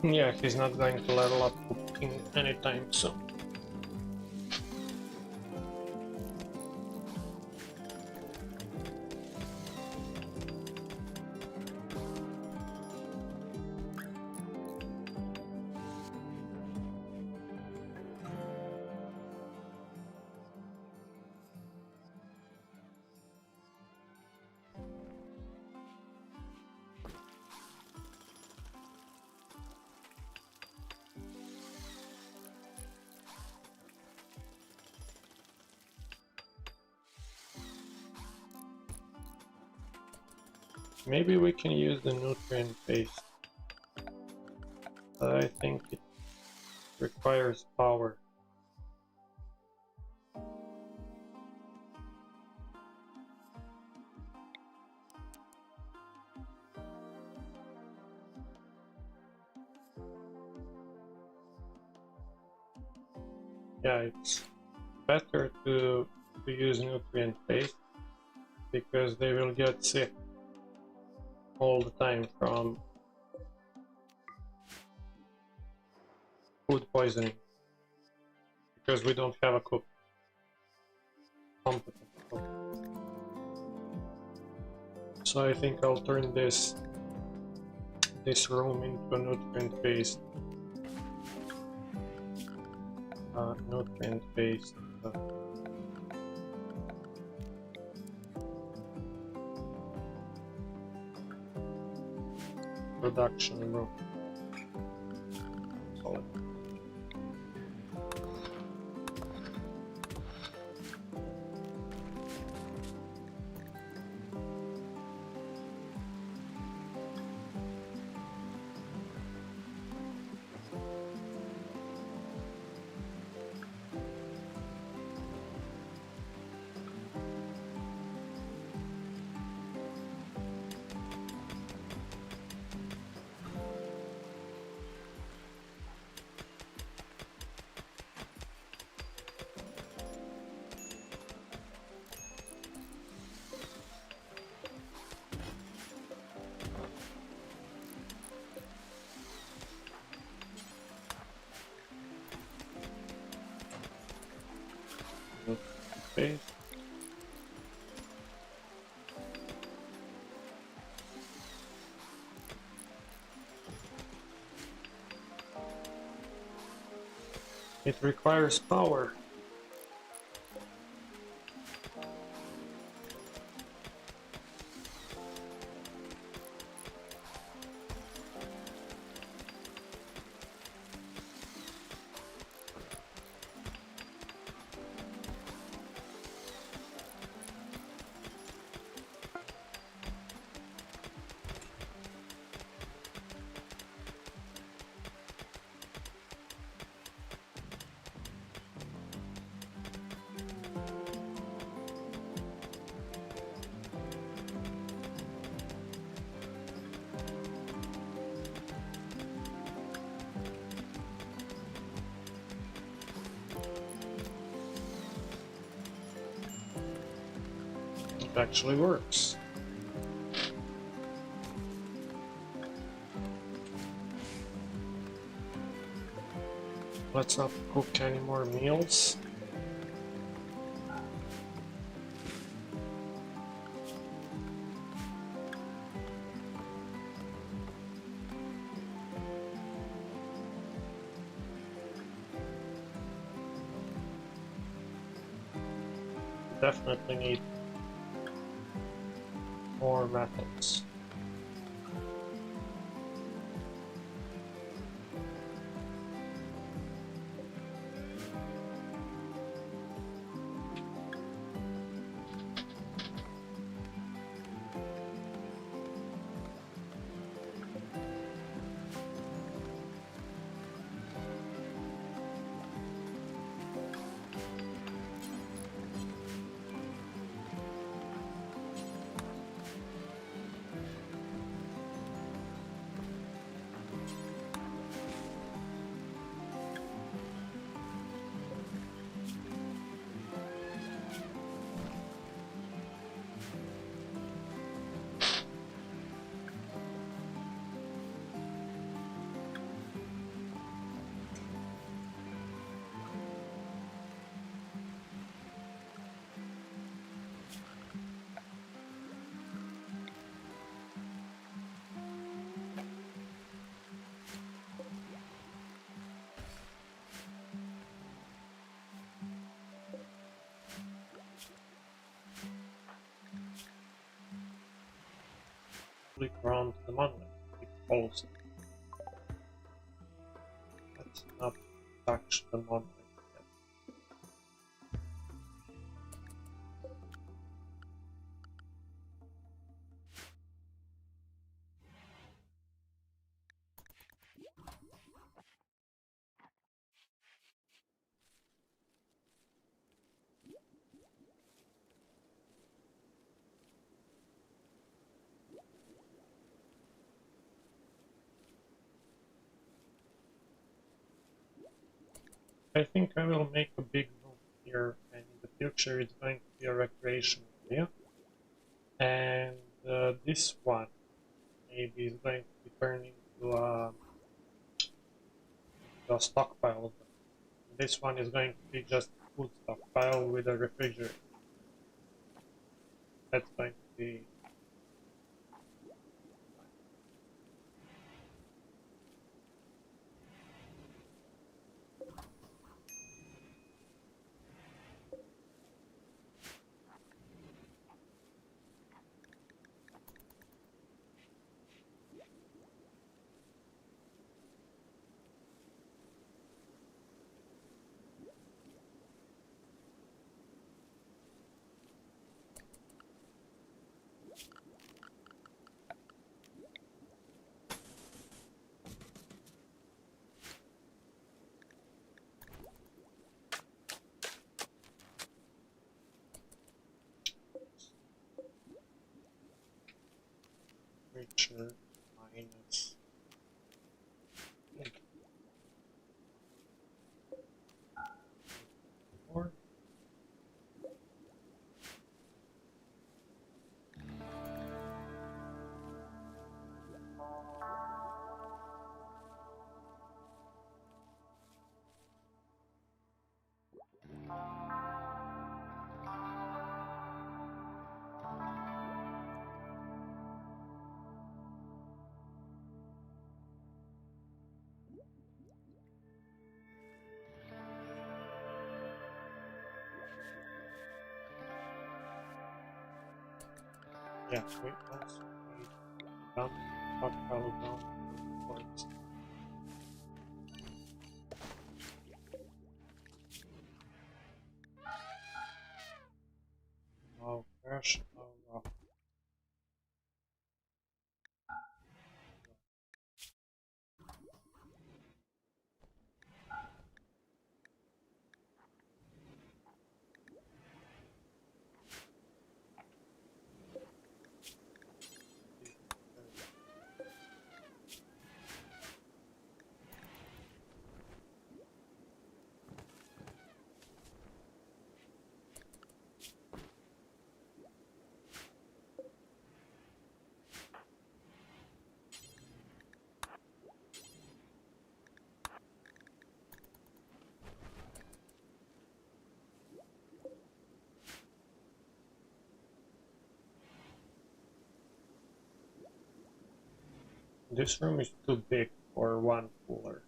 Yeah, he's not going to level up cooking anytime soon. Maybe we can use the nutrient paste, but I think it requires power. Yeah, it's better to use nutrient paste because they will get sick all the time from food poisoning because we don't have a cook, competent cook. So I think I'll turn this room into a nutrient based production room. Solid. Okay. It requires power. It actually works. Let's not cook any more meals. Definitely need more metals. Click around the monolith. It falls. Let's not touch the monolith yet. I think I will make a big room here, and in the future it's going to be a recreation area. And this one maybe is going to be turned into a stockpile. This one is going to be just a food stockpile with a refrigerator. That's going to be Yeah, we also need gun, stockpile gun forest. No crash, no rock. This room is too big for one cooler.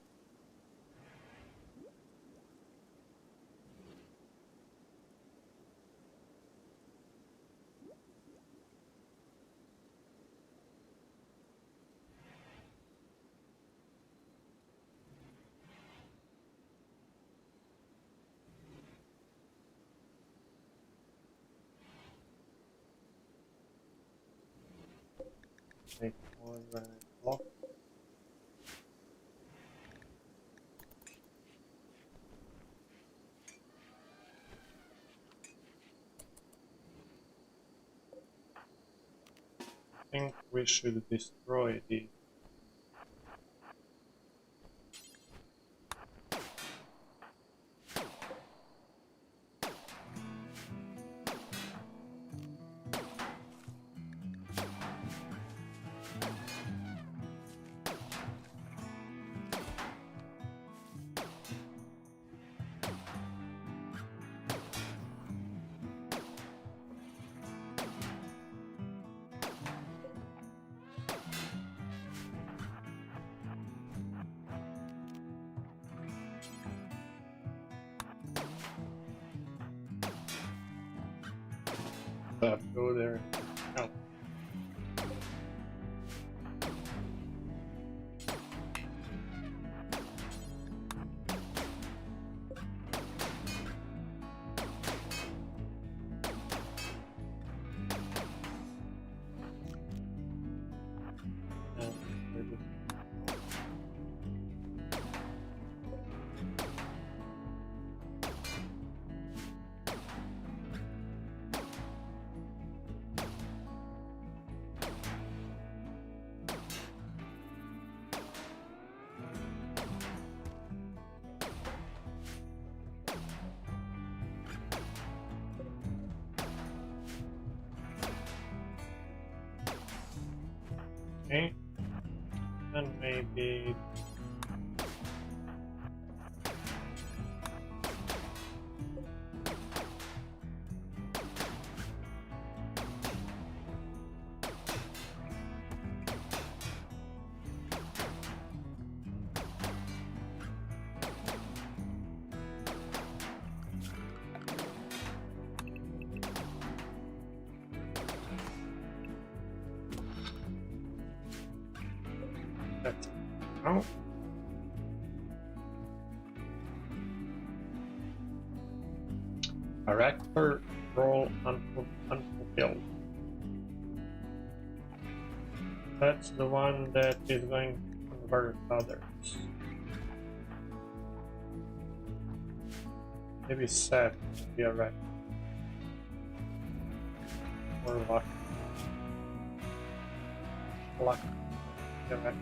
Make more than a block. I think we should destroy these. Go there. No. Okay. And maybe that's out. Character role unfulfilled. That's the one that is going to convert others. Maybe sad would be alright. Or luck. Luck. Alright.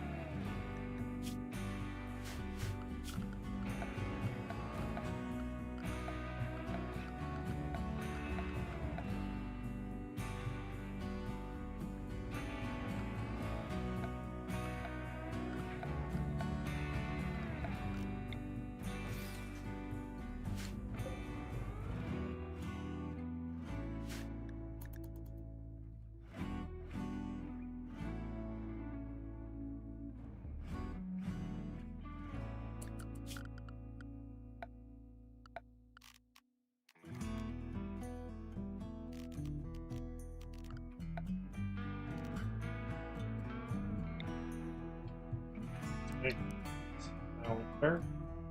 there,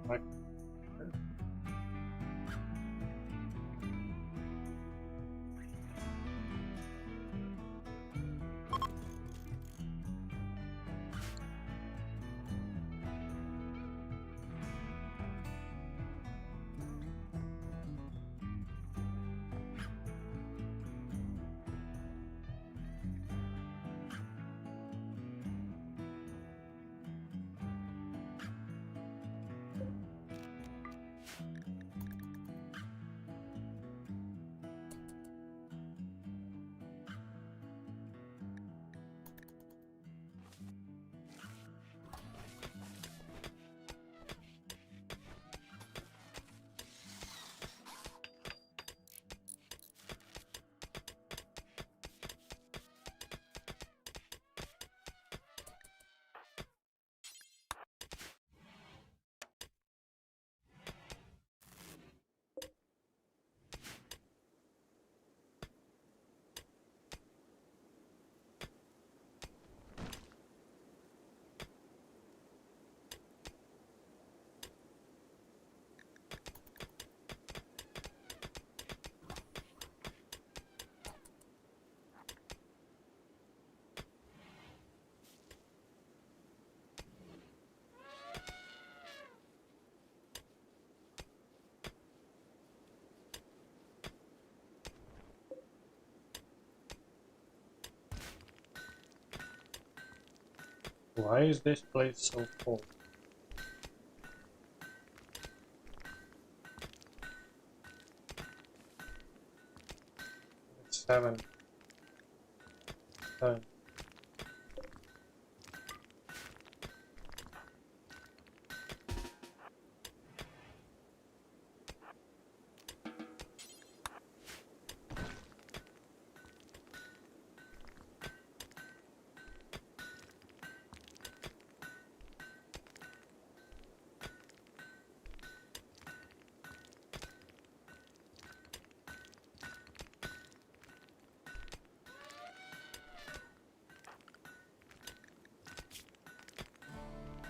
like there. Why is this place so full? It's 7.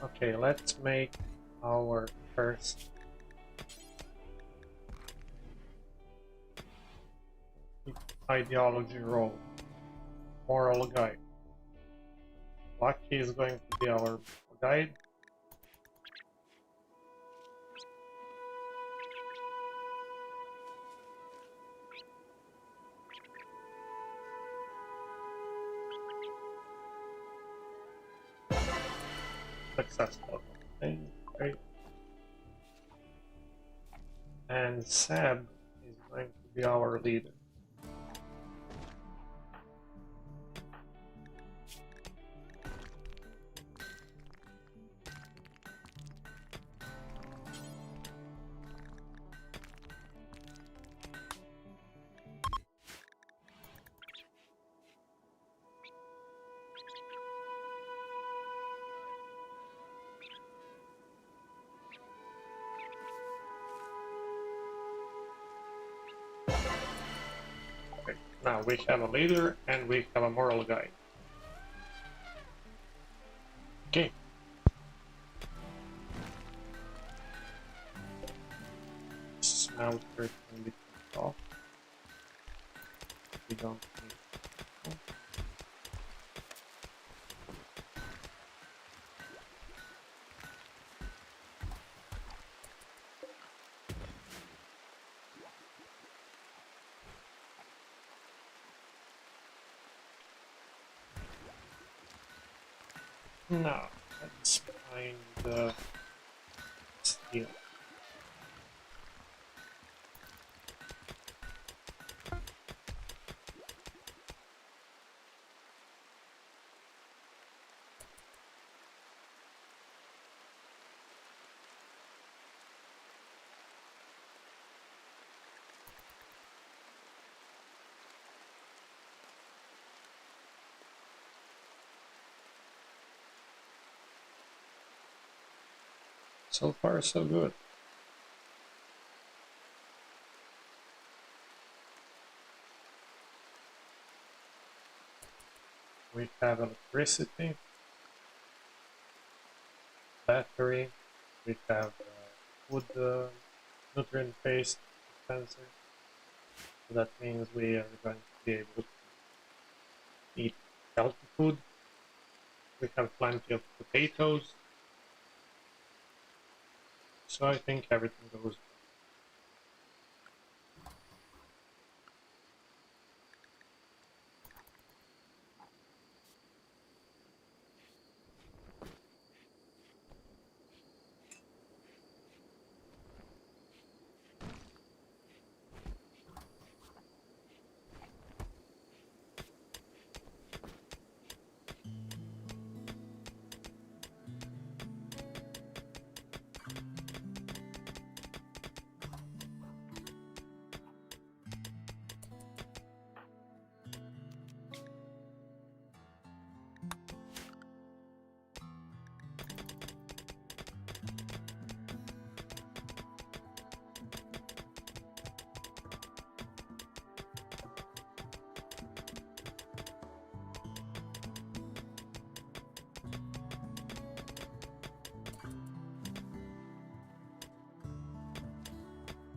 Okay, let's make our first ideology roll. Moral guide. Lucky is going to be our guide. Successful. Okay, great. And Seb is going to be our leader. Okay, now we have a leader and we have a moral guide. Okay. Smelter can be turned off. We don't need. Now, let's find the steel. So far, so good. We have electricity, battery, We have food nutrient-based dispenser. So that means we are going to be able to eat healthy food. We have plenty of potatoes. So I think everything goes well.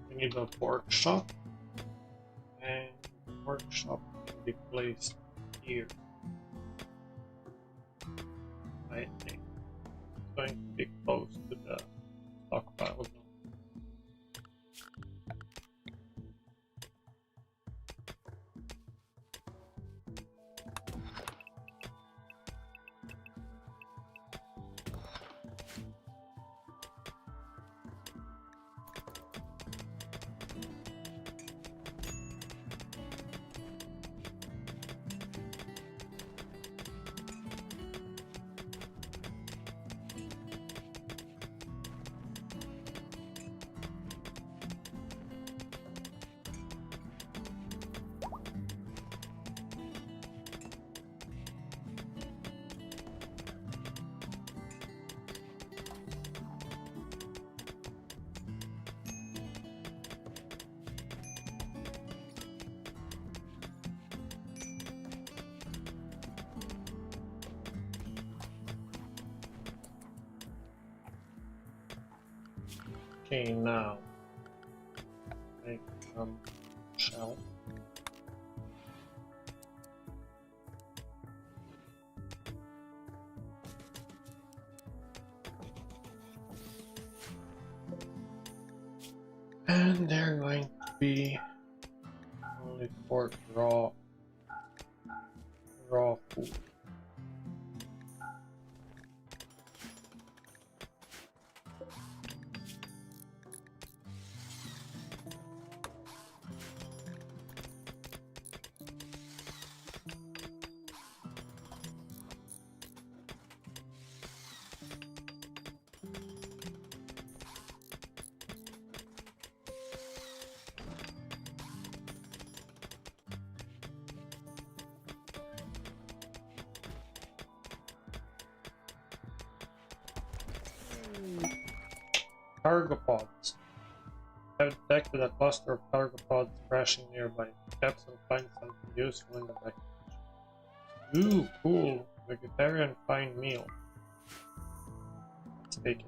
We need a workshop, and the workshop can be placed here. I think it's going to be close to the stockpile zone. Okay, now make some shell. And they're going to be only for raw food. Cargo pods. I've detected a cluster of cargo pods crashing nearby. Perhaps I'll find something useful in the package. Ooh, cool. Vegetarian fine meal. Let's take it.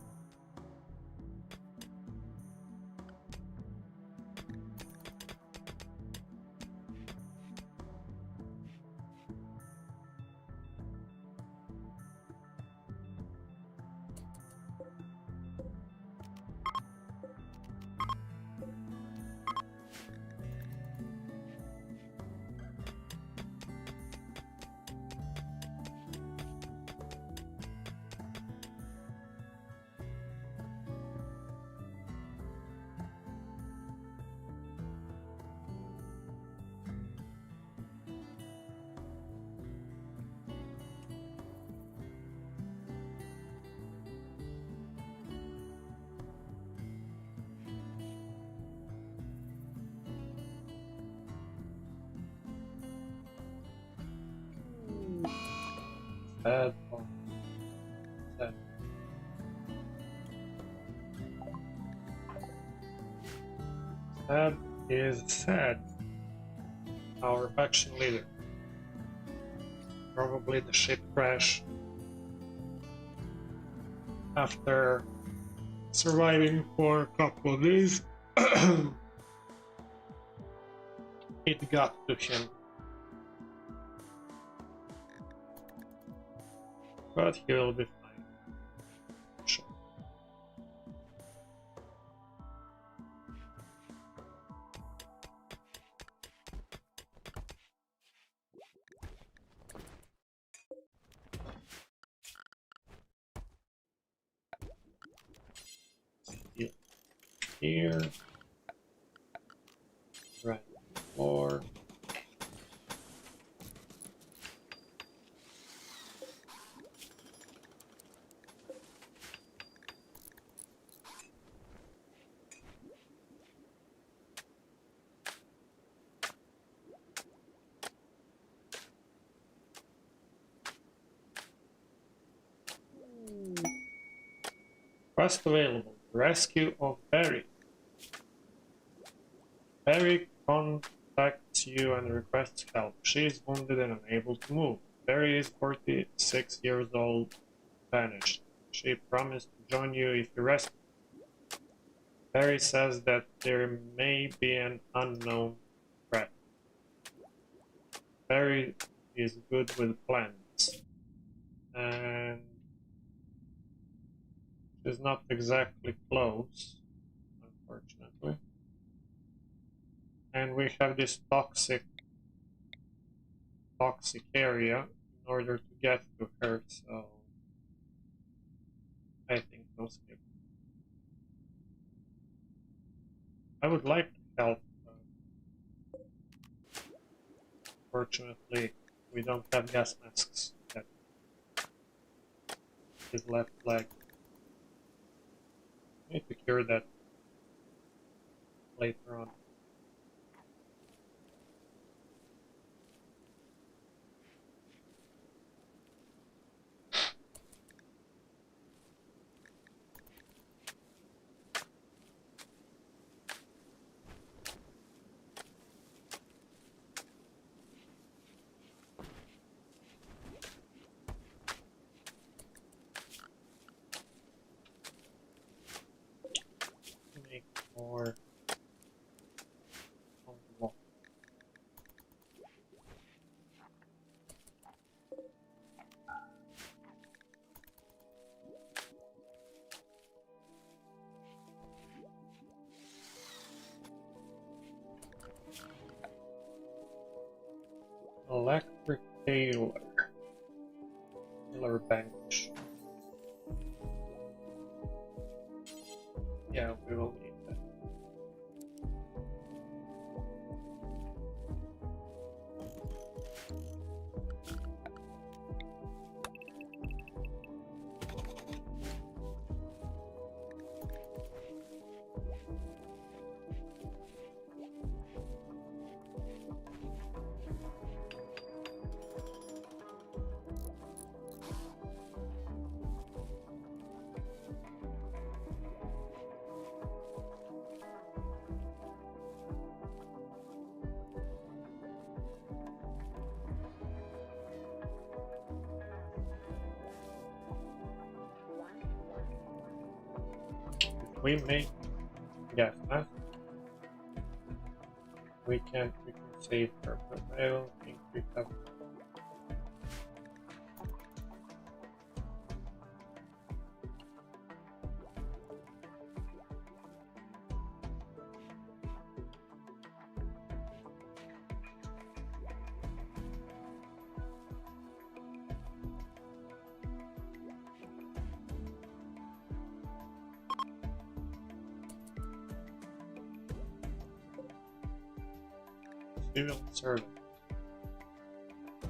Bad one. Sad. Sad is sad. Our faction leader. Probably the ship crash after surviving for a couple of days. It got to him. But he'll be fine. Sure. Here. Right. Floor. Quest available. Rescue of Barry. Barry contacts you and requests help. She is wounded and unable to move. Barry is 46 years old, vanished. She promised to join you if you rescue. Barry says that there may be an unknown threat. Barry is good with plans. And she's not exactly close, unfortunately. And we have this toxic area in order to get to her, so I think no skip. I would like to help. Fortunately, we don't have gas masks yet. His left leg. I need to cure that later on. Make more on the wall. Electric tailor bench. Yeah, we will need that. We make gas mask. We can save her, but I don't think we have. Civil servant.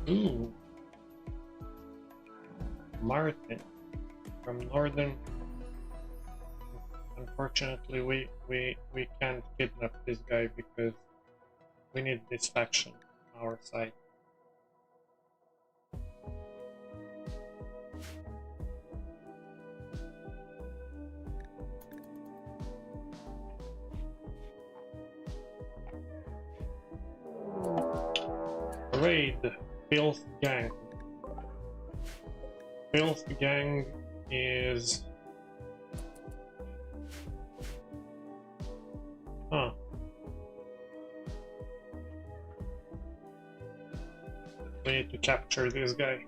Ooh. Martin from Northern. Unfortunately, we can't kidnap this guy because we need this faction on our side. Raid Filth Gang. Filth Gang is We need to capture this guy.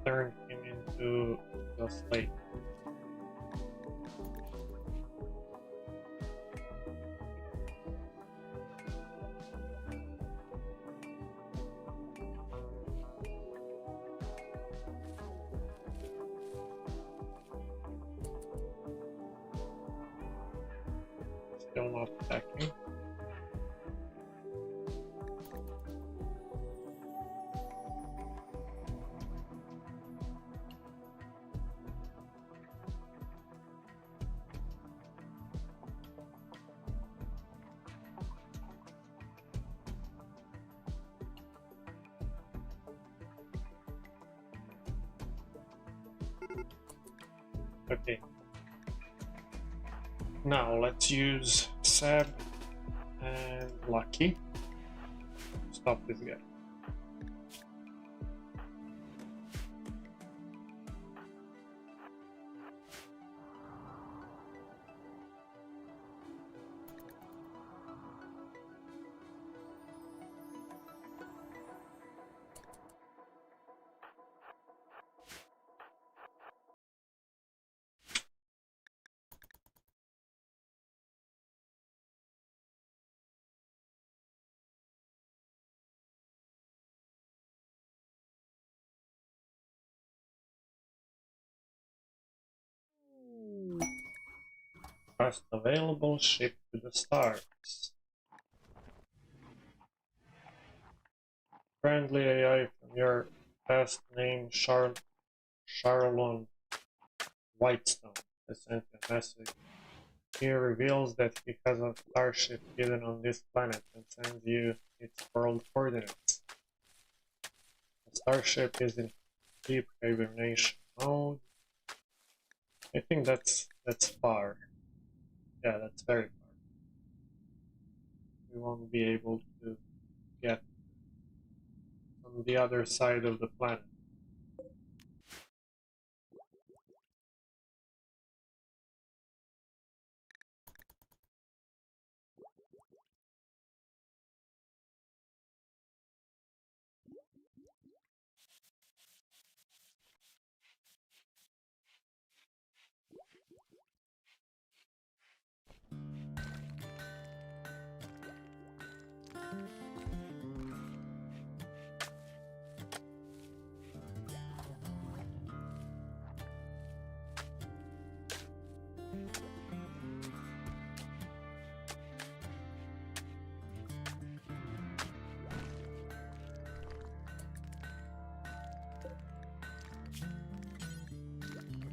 Turn him into a slave. Still not attacking. Okay. Now let's use Seb and Lucky to stop this guy. First available ship to the stars. Friendly AI from your past name Charlon Whitestone has sent a message. He reveals that he has a starship hidden on this planet and sends you its world coordinates. The starship is in deep hibernation mode. I think that's far. Yeah, that's very far. We won't be able to get on the other side of the planet.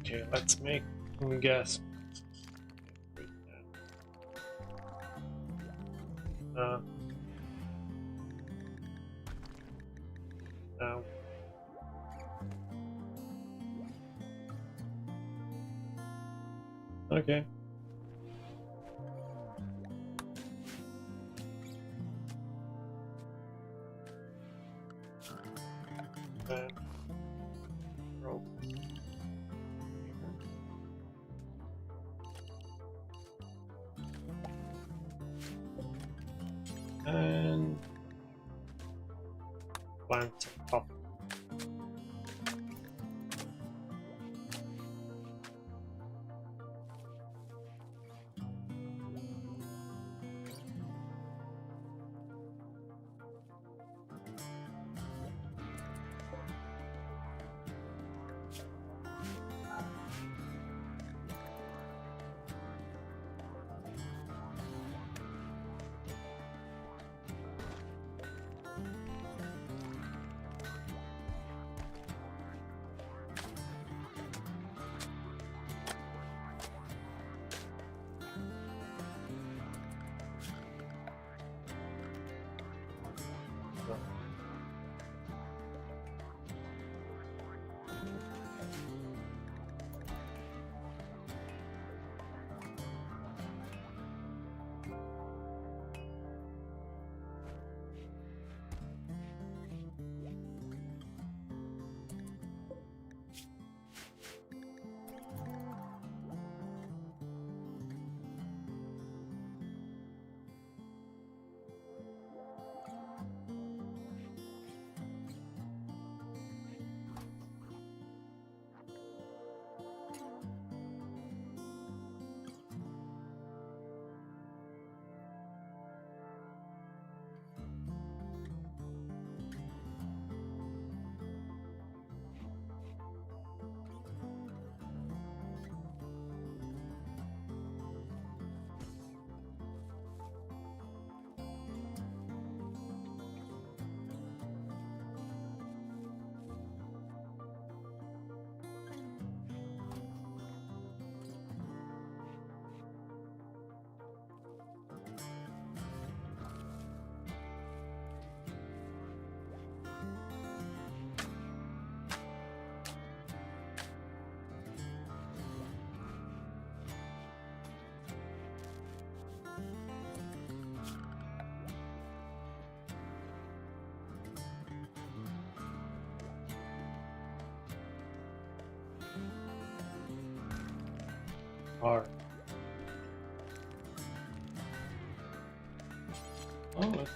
Okay, let's make him guess. No. Okay. Then roll. And plant up. hard. Oh, let's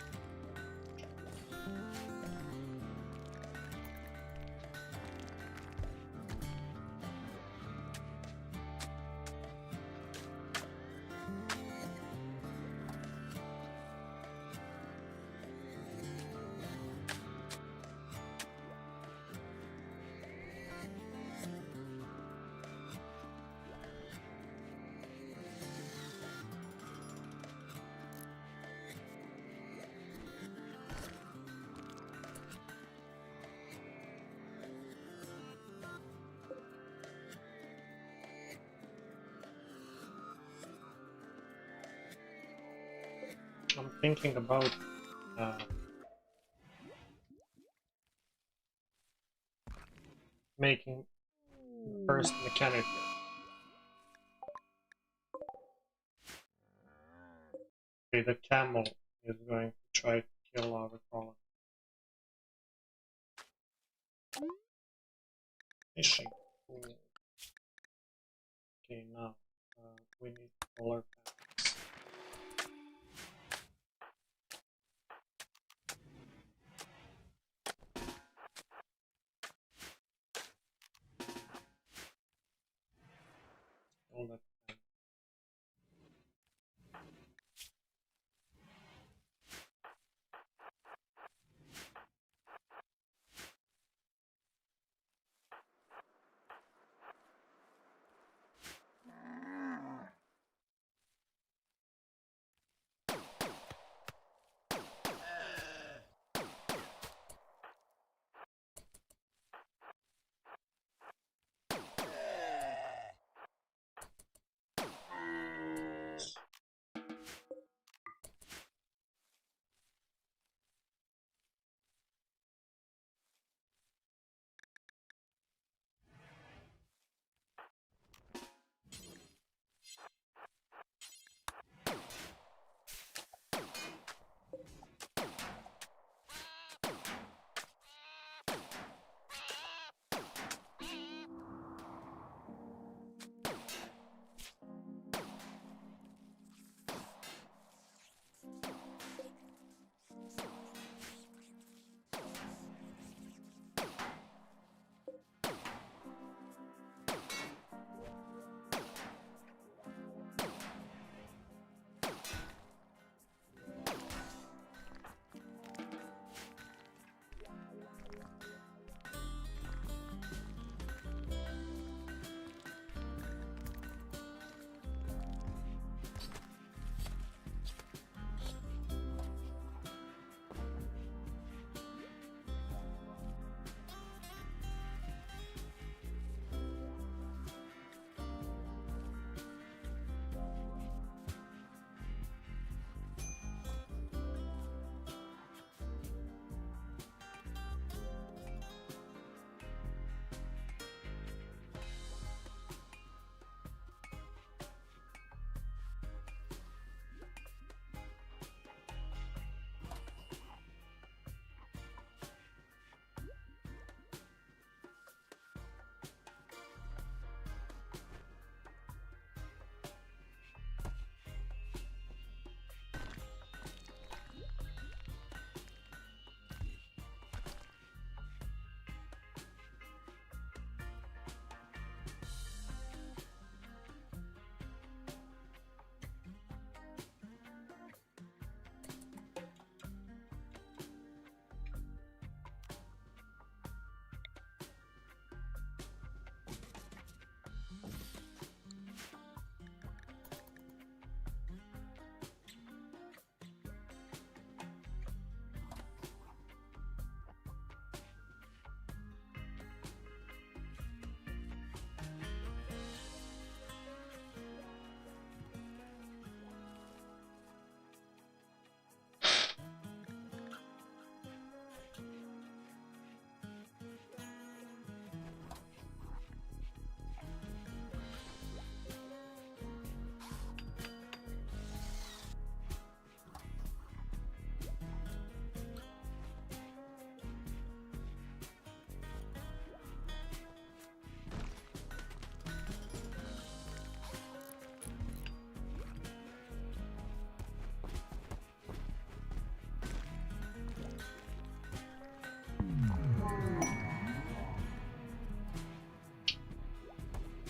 I'm thinking about making the first mechanic. Okay, the camel is going to try to kill our colony. Fishing. Ooh. Okay, now we need solar panels. All that.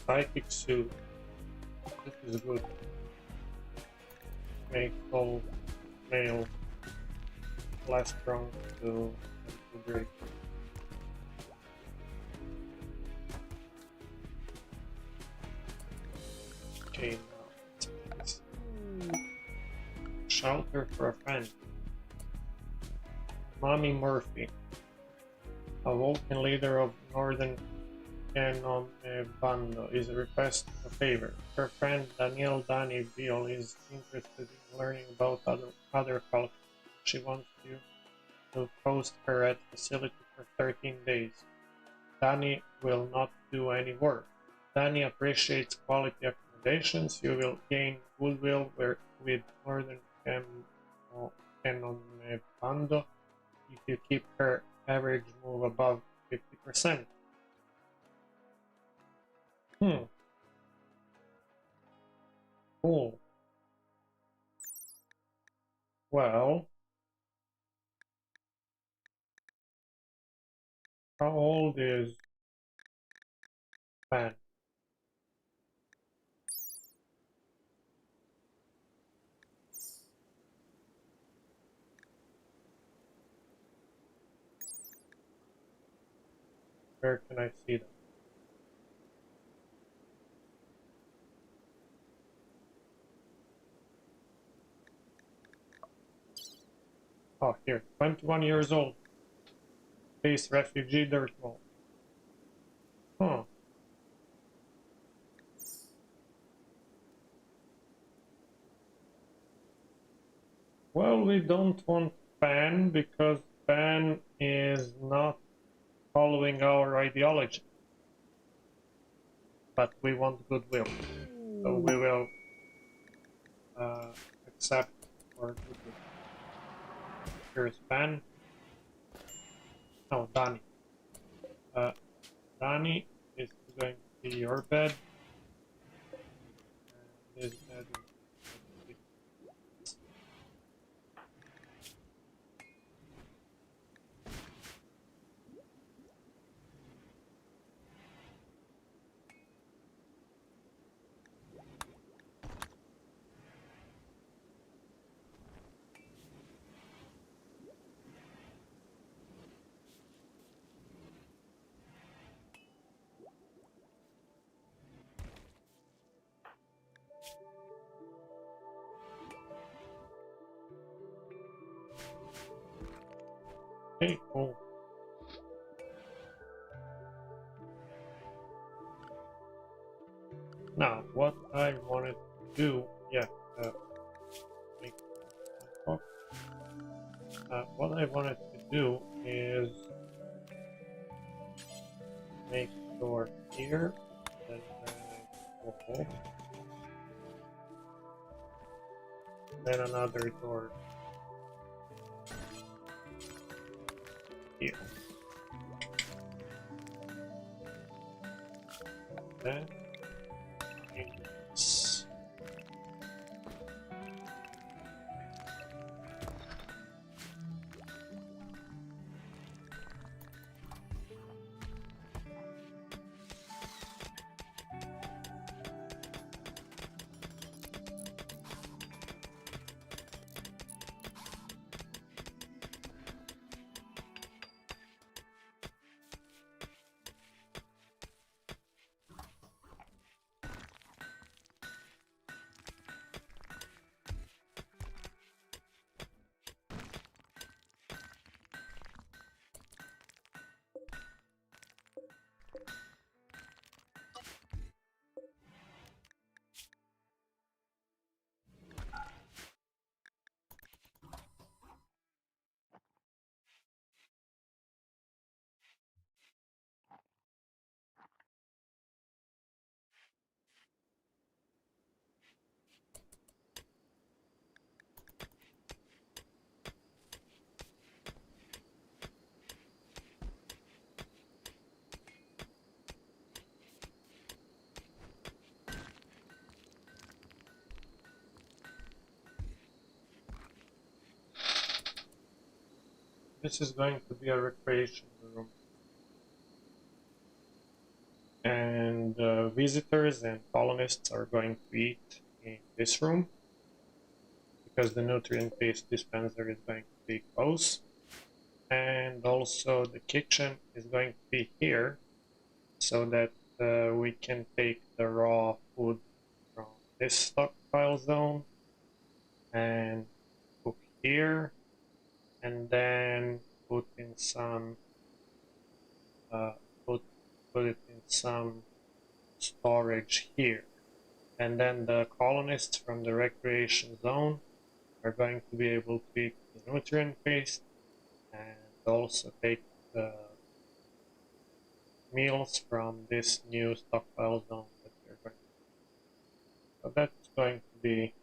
Psychic suit. This is good. Make all male less prone to break. Okay, now shelter for a friend. Mommy Murphy, a Vulcan leader of Northern Canon Bando, is requesting a favor. Her friend Danielle Dani Beale is interested in learning about other cultures. She wants you to host her at the facility for 13 days. Dani will not do any work. Dani appreciates quality accommodations. You will gain goodwill with Northern Canon Bando if you keep her average move above 50%. Cool. Well, how old is Ben? Where can I see that? Oh, here, 21 years old. Space refugee dirt wall. Huh. Well, we don't want Ban because Ban is not following our ideology. But we want goodwill. So we will accept our goodwill. Here's Ban. No, Dani. Dani, this is going to be your bed. And this bed is okay, cool. Now, what I wanted to do, make what I wanted to do is make a door here, and then another door here. Then this is going to be a recreation room. And visitors and colonists are going to eat in this room, because the nutrient paste dispenser is going to be close. And also the kitchen is going to be here, so that we can take the raw food from this stockpile zone and cook here, and then put in some put it in some storage here. And then the colonists from the recreation zone are going to be able to eat the nutrient paste and also take the meals from this new stockpile zone that we're going to. So that's going to be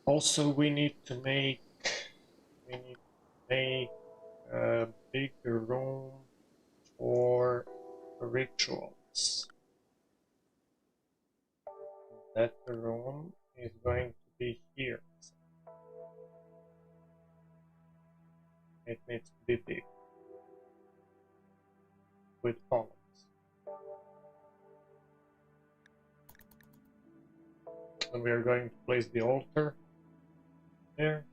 also we need to make a bigger room for rituals. That room is going to be here. It needs to be big with columns. And we are going to place the altar there.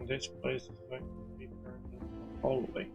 This place is going to be turned into a hallway.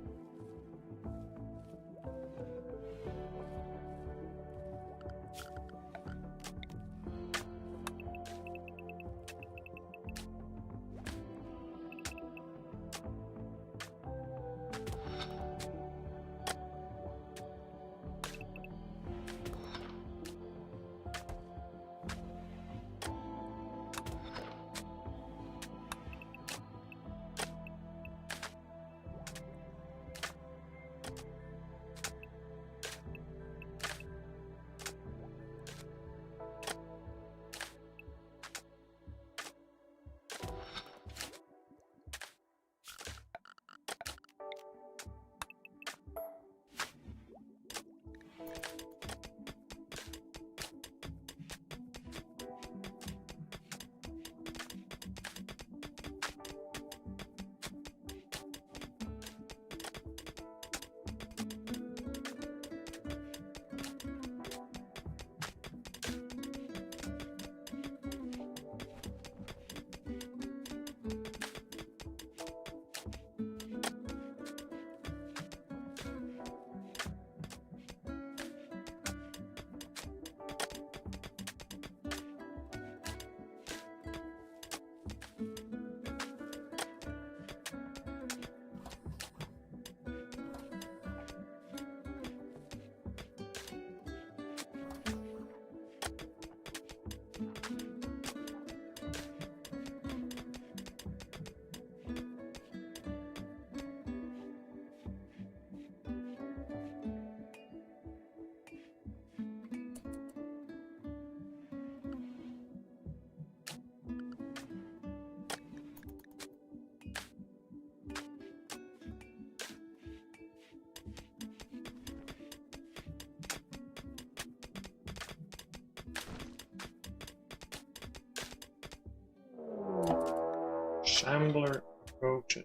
Shambler approaches.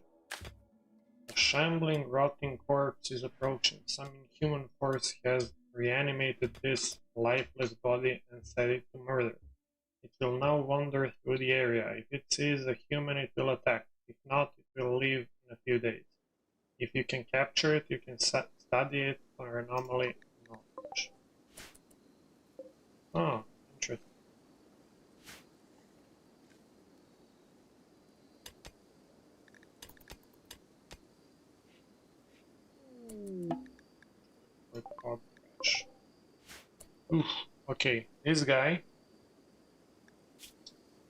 A shambling, rotting corpse is approaching. Some inhuman force has reanimated this lifeless body and set it to murder. It will now wander through the area. If it sees a human, it will attack. If not, it will leave in a few days. If you can capture it, you can study it for anomaly knowledge. Oh, interesting. Oof. Okay, this guy,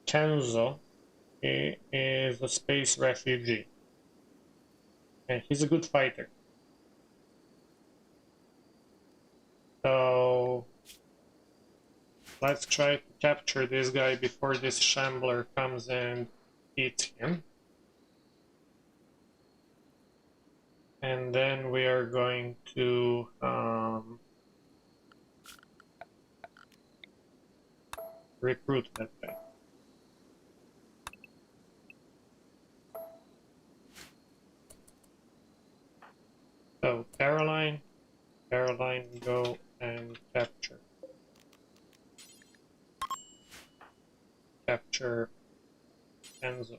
Kenzo, he is a space refugee. And he's a good fighter. So let's try to capture this guy before this shambler comes and eats him. And then we are going to recruit that guy. So Caroline, go and capture Enzo.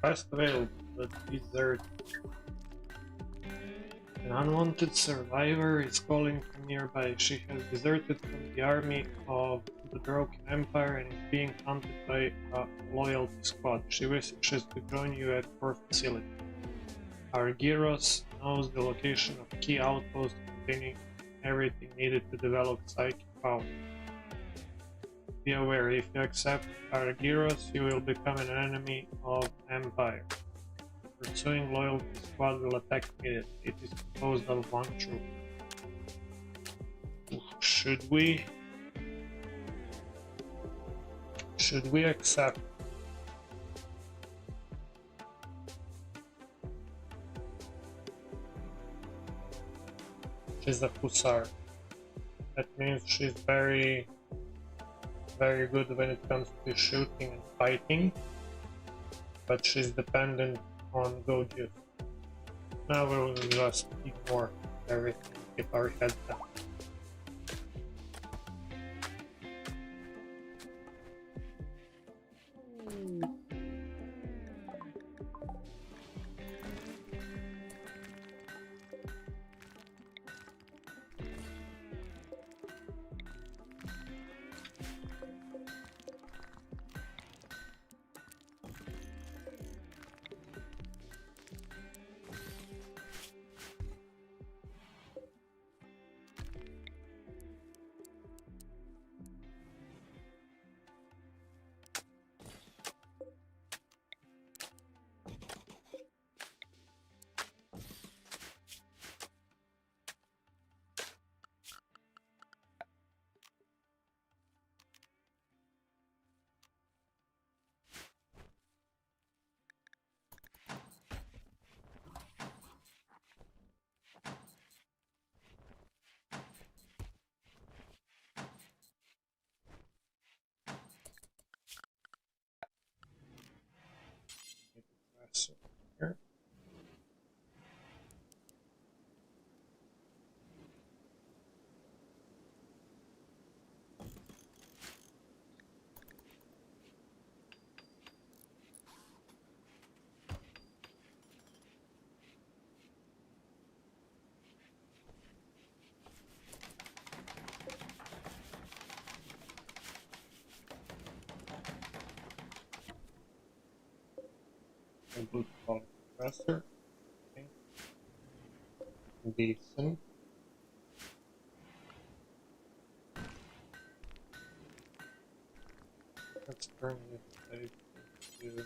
Quest available, but desert. An unwanted survivor is calling from nearby. She has deserted from the army of the Broken Empire and is being hunted by a loyalty squad. She wishes to join you at your facility. Argyros knows the location of key outposts containing everything needed to develop psychic power. Be aware, if you accept Argyros, you will become an enemy of Empire. Pursuing loyalty squad will attack immediately. It is proposal 1 true. Should we accept? She's a hussar. That means she's very good when it comes to shooting and fighting, but she's dependent on Goju. Now we will just ignore everything, keep our head down. A blue color compressor. Okay. Decent. Let's turn this place into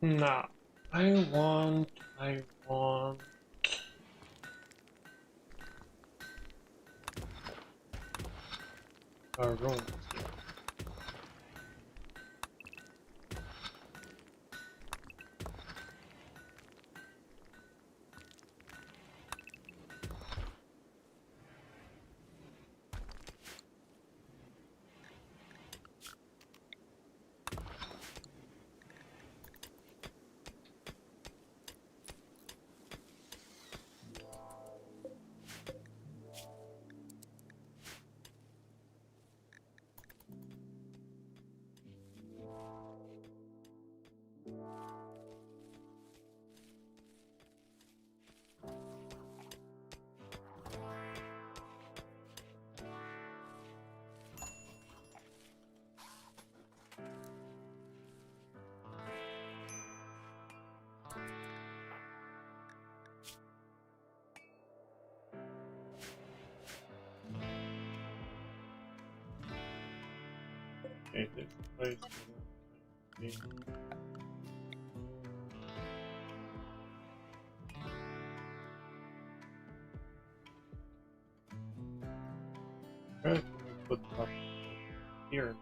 now. I want a room. Okay, this place is okay. Put up here.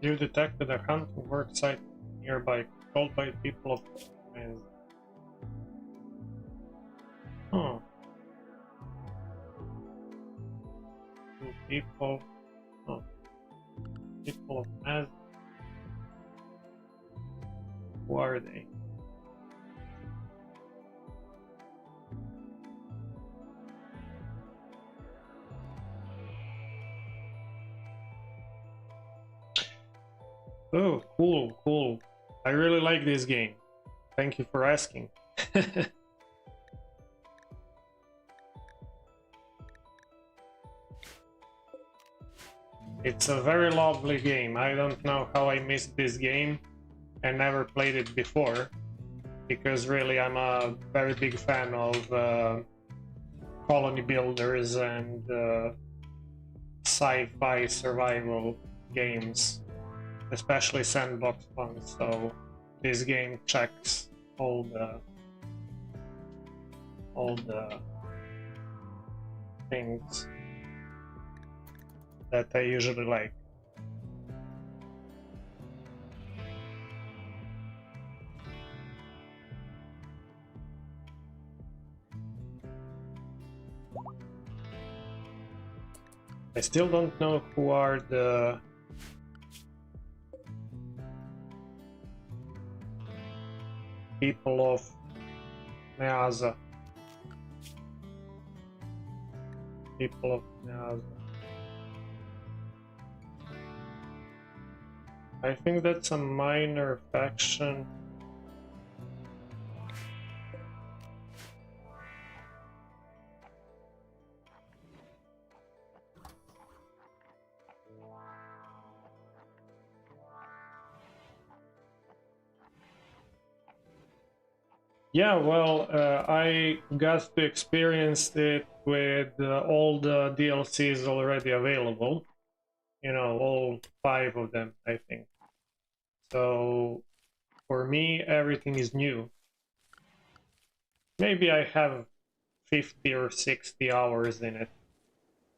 You detected a hunting work site nearby, controlled by people of and oh, two people. Oh, people of Maz. Who are they? Oh, cool, cool. I really like this game. Thank you for asking. It's a very lovely game. I don't know how I missed this game and never played it before, because really I'm a very big fan of colony builders and sci-fi survival games, especially sandbox ones. So this game checks all the things that I usually like. I still don't know who are the people of Meaza. People of Meaza. I think that's a minor faction. Yeah, well, I got to experience it with all the DLCs already available. You know, all 5 of them, I think. So for me, everything is new. Maybe I have 50 or 60 hours in it.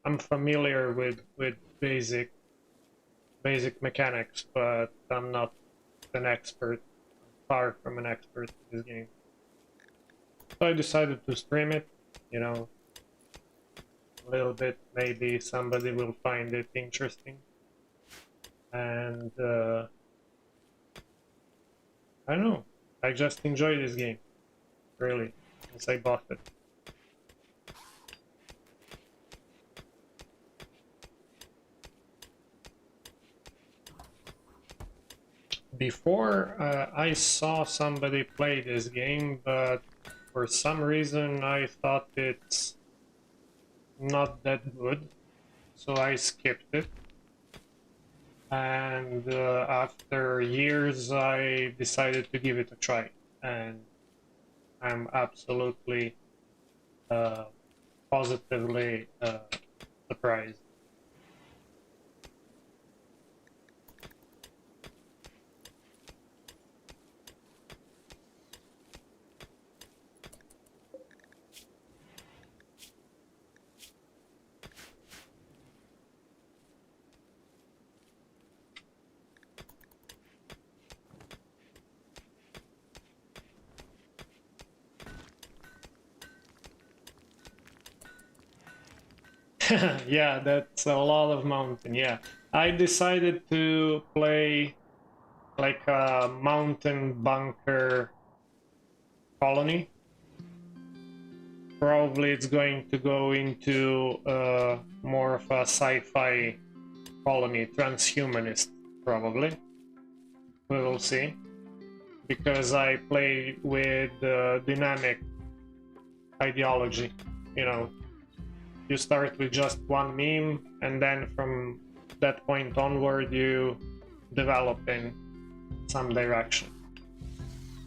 I'm familiar with basic mechanics, but I'm not an expert. Far from an expert in this game. So I decided to stream it, you know, a little bit. Maybe somebody will find it interesting. And I don't know. I just enjoy this game, really, since I bought it. Before, I saw somebody play this game, but for some reason I thought it's not that good, so I skipped it. And after years, I decided to give it a try, and I'm absolutely positively surprised. Yeah, that's a lot of mountain. Yeah, I decided to play like a mountain bunker colony. Probably it's going to go into more of a sci-fi colony, transhumanist, probably. We will see. Because I play with dynamic ideology. You know, you start with just one meme, and then from that point onward, you develop in some direction.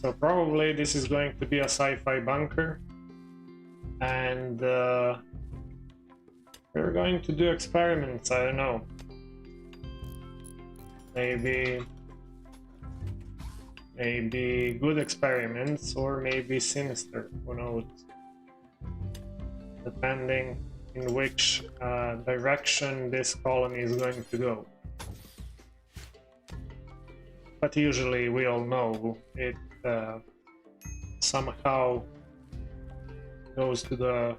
So probably this is going to be a sci-fi bunker, and we're going to do experiments. I don't know. Maybe good experiments, or maybe sinister. Who knows? Depending in which direction this colony is going to go. But usually we all know it somehow goes to the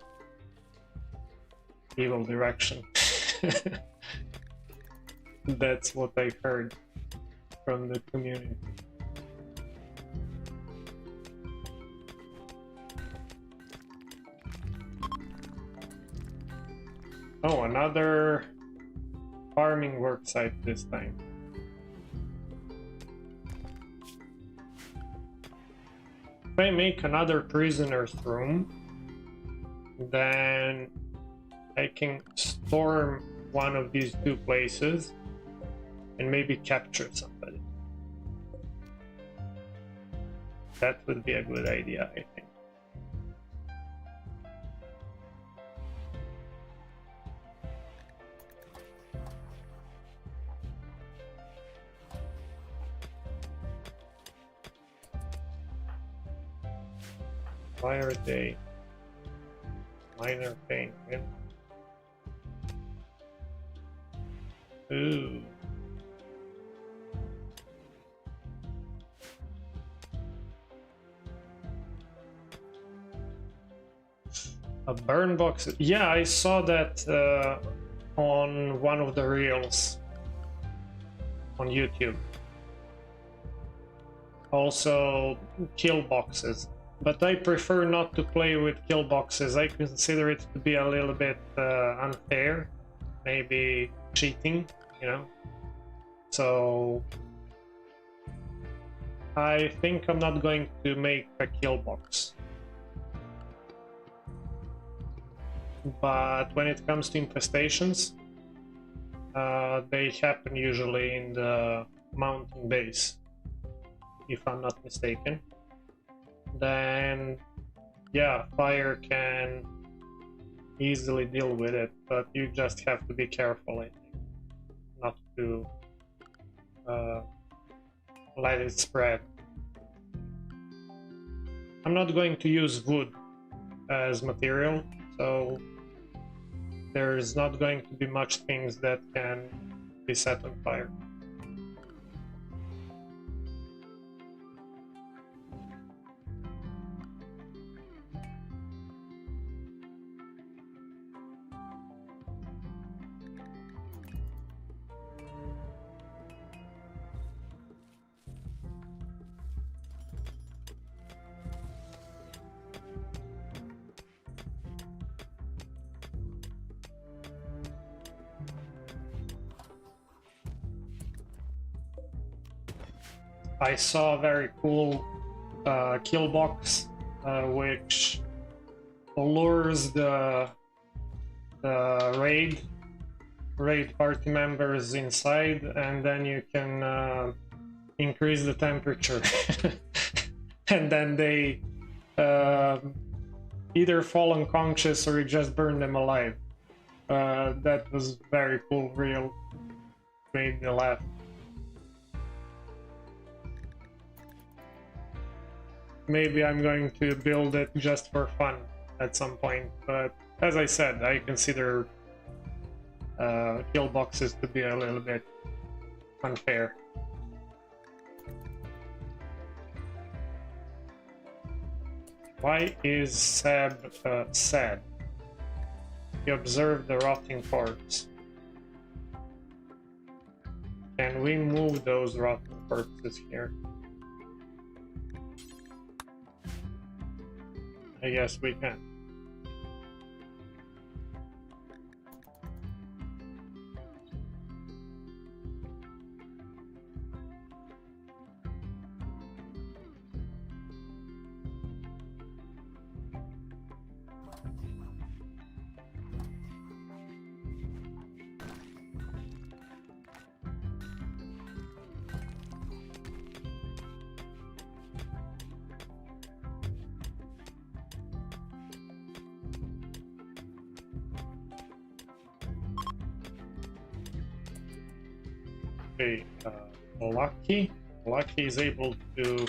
evil direction. That's what I heard from the community. Oh, another farming worksite this time. If I make another prisoner's room, then I can storm one of these 2 places and maybe capture somebody. That would be a good idea, I think. Why are they minor pain? Ooh. A burn box. Yeah, I saw that on one of the reels on YouTube. Also, kill boxes. But I prefer not to play with kill boxes. I consider it to be a little bit unfair, maybe cheating, you know. So I think I'm not going to make a kill box. But when it comes to infestations, they happen usually in the mountain base, if I'm not mistaken. then yeah, fire can easily deal with it, but you just have to be careful, I think, not to let it spread. I'm not going to use wood as material, so there's not going to be much things that can be set on fire. I saw a very cool kill box which lures the raid party members inside, and then you can increase the temperature and then they either fall unconscious or you just burn them alive. That was very cool, real, made me laugh. Maybe I'm going to build it just for fun at some point, but as I said, I consider kill boxes to be a little bit unfair. Why is Seb sad? He observed the rotting corpse. Can we move those rotting corpses here? I guess we can. Okay, Lucky is able to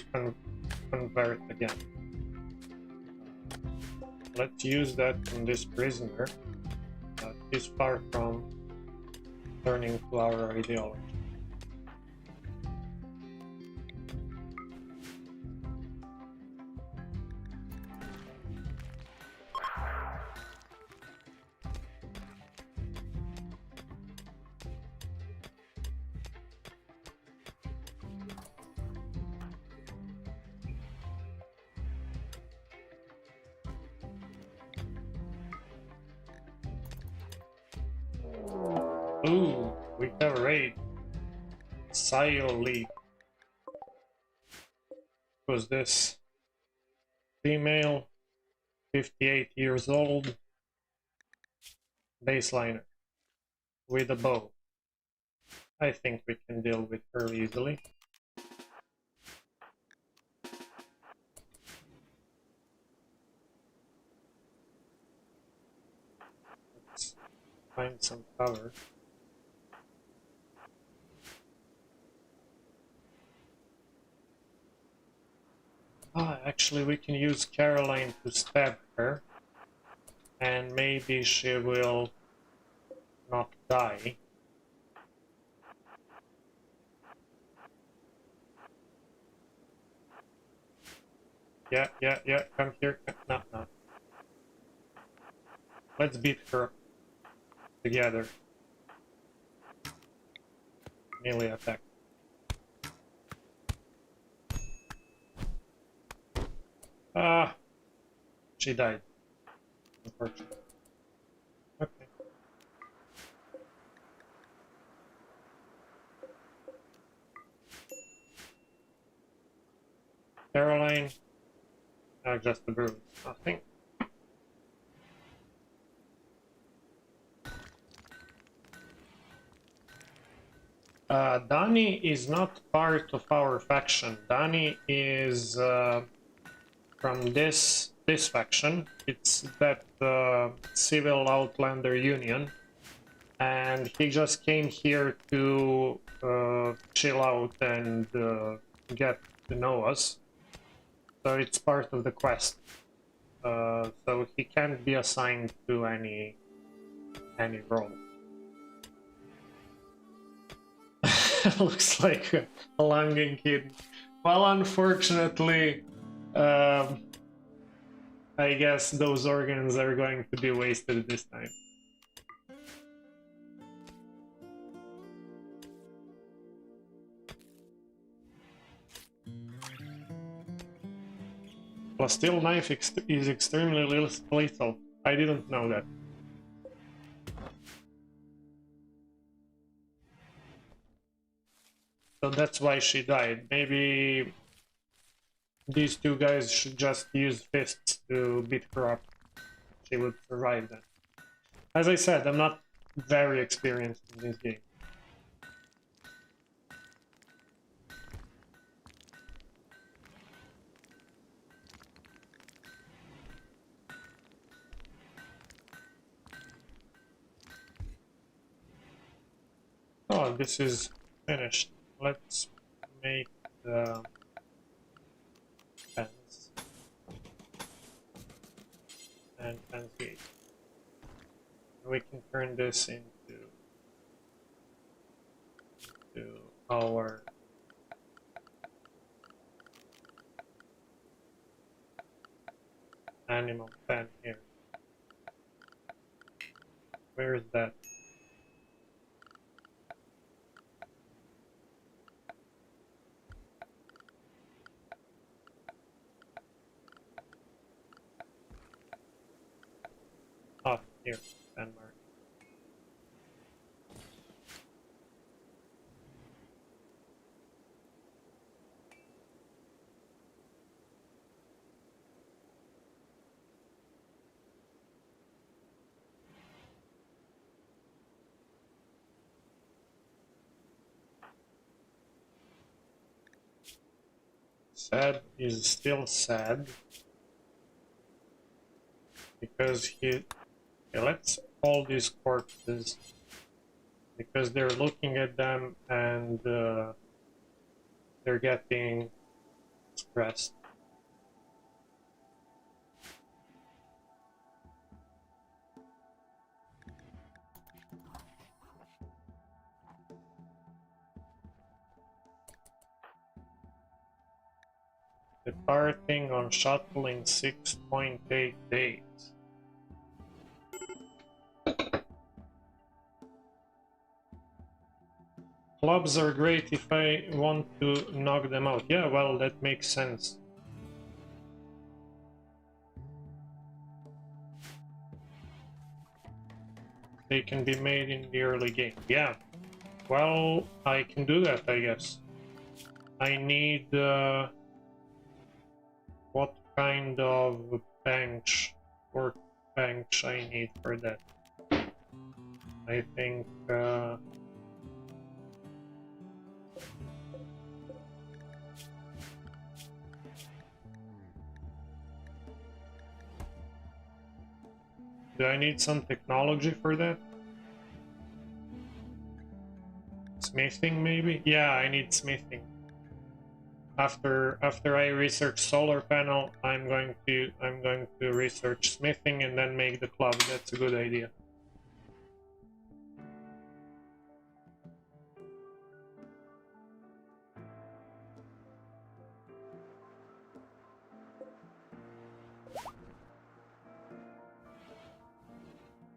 convert again. Let's use that on this prisoner. He's far from turning to our ideology. Ooh, we have a raid. Scio League. Who's this? Female, 58 years old, baseliner, with a bow. I think we can deal with her easily. Let's find some cover. Actually, we can use Caroline to stab her, and maybe she will not die. Yeah, come here. No. Let's beat her together. Melee attack. She died. Unfortunately. Okay. Caroline. Just the bruise. Nothing. Dani is not part of our faction. Dani is from this faction. It's that civil outlander union, and he just came here to chill out and get to know us. So it's part of the quest. So he can't be assigned to any role. Looks like a longing kid. Well, unfortunately, I guess those organs are going to be wasted this time. A steel knife is extremely lethal. I didn't know that. So that's why she died. Maybe these two guys should just use fists to beat her up. She would survive then. As I said, I'm not very experienced in this game. Oh, this is finished. Let's make the fence and fence gate. We can turn this into our animal pen here. Where is that? Oh, here, pen mark. Sad is still sad because he lets all these corpses because they're looking at them and they're getting stressed. Departing on shuttle in 6.8 days. Clubs are great if I want to knock them out. Yeah, well, that makes sense. They can be made in the early game. Yeah. Well, I can do that, I guess. I need... what kind of bench, workbench I need for that? I think... do I need some technology for that? Smithing, maybe? Yeah, I need smithing. After I research solar panel, I'm going to research smithing and then make the club. That's a good idea.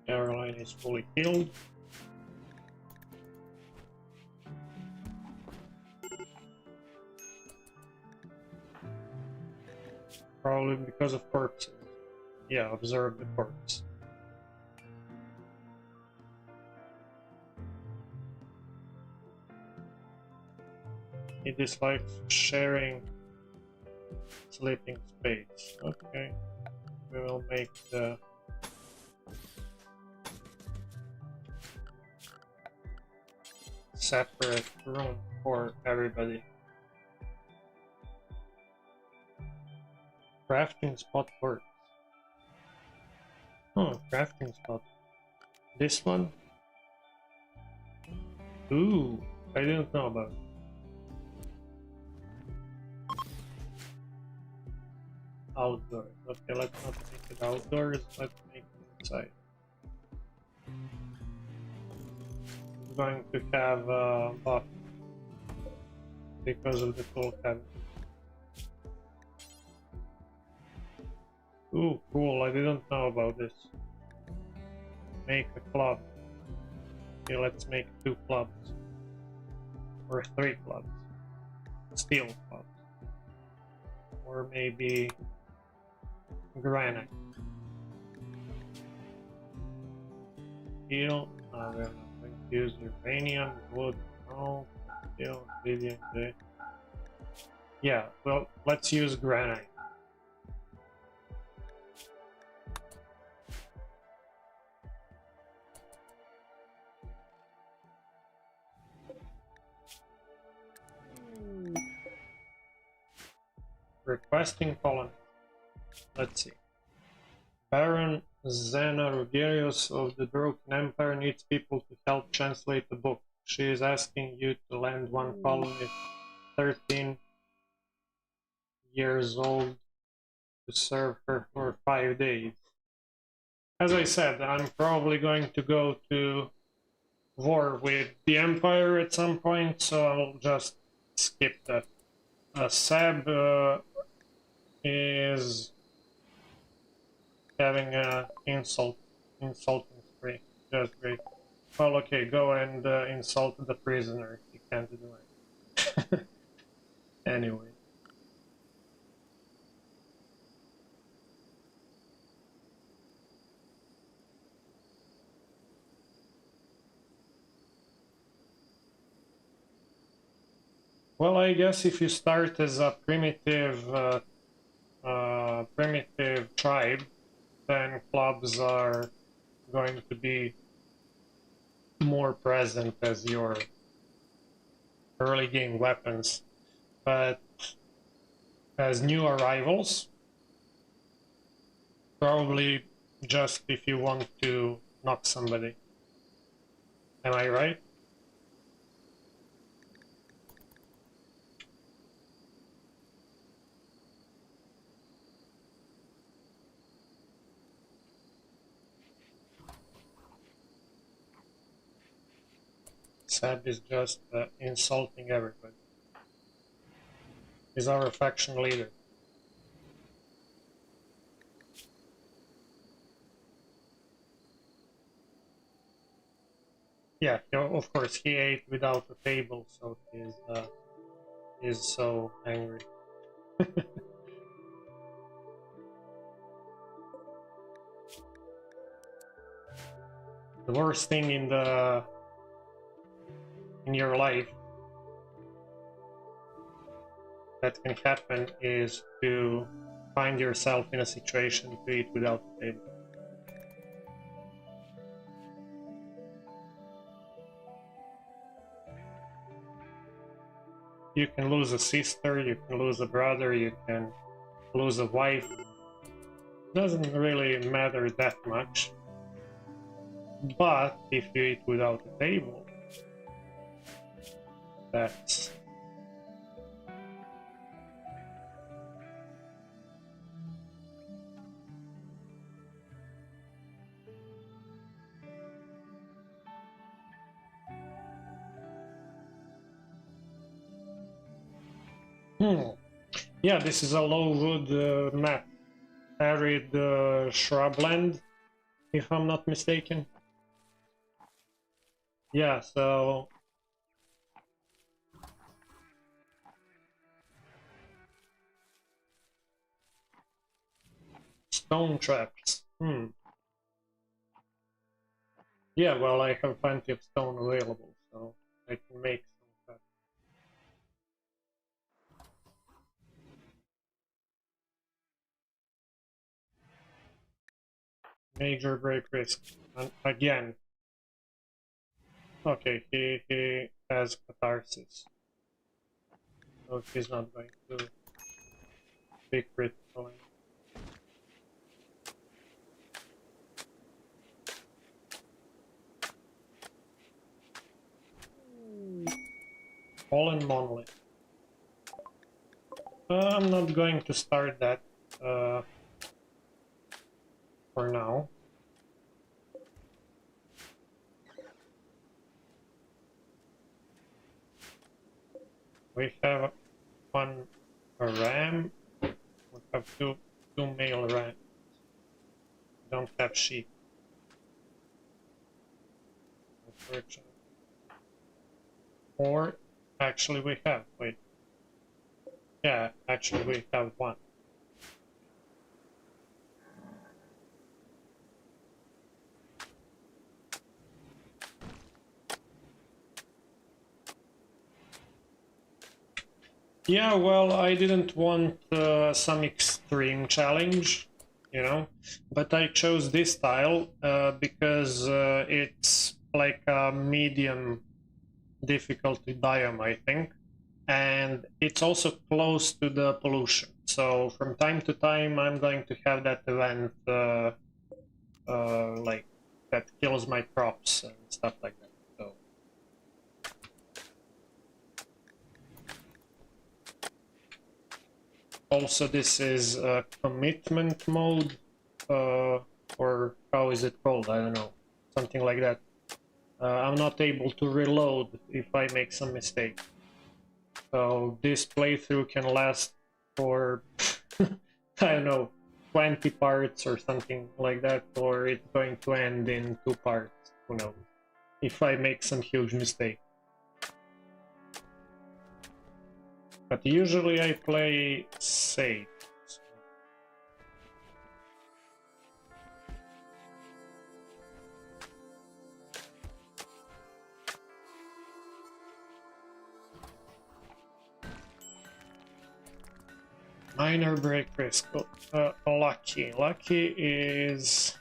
Airline is fully healed. Probably because of corpses. Yeah, observe the corpse. He dislikes sharing sleeping space. Okay. We will make the separate room for everybody. Crafting spot works. Oh, crafting spot. This one? Ooh, I didn't know about it. Outdoors. Okay, let's not make it outdoors, let's make it inside. I'm going to have a buff because of the tool cabinet. Ooh, cool, I didn't know about this. Make a club. Okay, let's make 2 clubs. Or 3 clubs. Steel clubs. Or maybe granite. Steel. We're not going to use uranium, wood, no, steel, obsidian, okay. Yeah, well, let's use granite. Requesting colony. Let's see. Baron Zena Rugerius of the Broken Empire needs people to help translate the book. She is asking you to lend 1 colony 13 years old to serve her for 5 days. As I said, I'm probably going to go to war with the Empire at some point, so I'll just skip that. Seb is having a insulting spree. Just great. Well, okay, go and insult the prisoner. You can't do it. Anyway. Well, I guess if you start as a primitive tribe, then clubs are going to be more present as your early game weapons. But as new arrivals, probably just if you want to knock somebody. Am I right? Seb is just insulting everybody. He's our faction leader. Yeah, of course, he ate without a table, so he's so angry. The worst thing in your life that can happen is to find yourself in a situation to eat without a table. You can lose a sister, you can lose a brother, you can lose a wife. Doesn't really matter that much. But if you eat without a table, that's... Yeah, this is a low wood map. Arid shrubland, if I'm not mistaken. Yeah, so... Stone traps. Yeah, well, I have plenty of stone available, so I can make stone traps. Major break risk. And again. Okay, he has catharsis. So he's not going to be critical. Fallen monolith. I'm not going to start that for now. We have one ram. We have two male rams. We don't have sheep. Or actually we have, wait. Yeah, actually we have one. Yeah, well, I didn't want some extreme challenge, you know, but I chose this tile because it's like a medium difficulty biome, I think, and it's also close to the pollution. So from time to time, I'm going to have that event like that kills my crops and stuff like that. So. Also, this is a commitment mode, or how is it called? I don't know, something like that. I'm not able to reload if I make some mistake. So this playthrough can last for, I don't know, 20 parts or something like that, or it's going to end in 2 parts, who knows, if I make some huge mistake. But usually I play safe. Minor break risk. Lucky. Lucky is...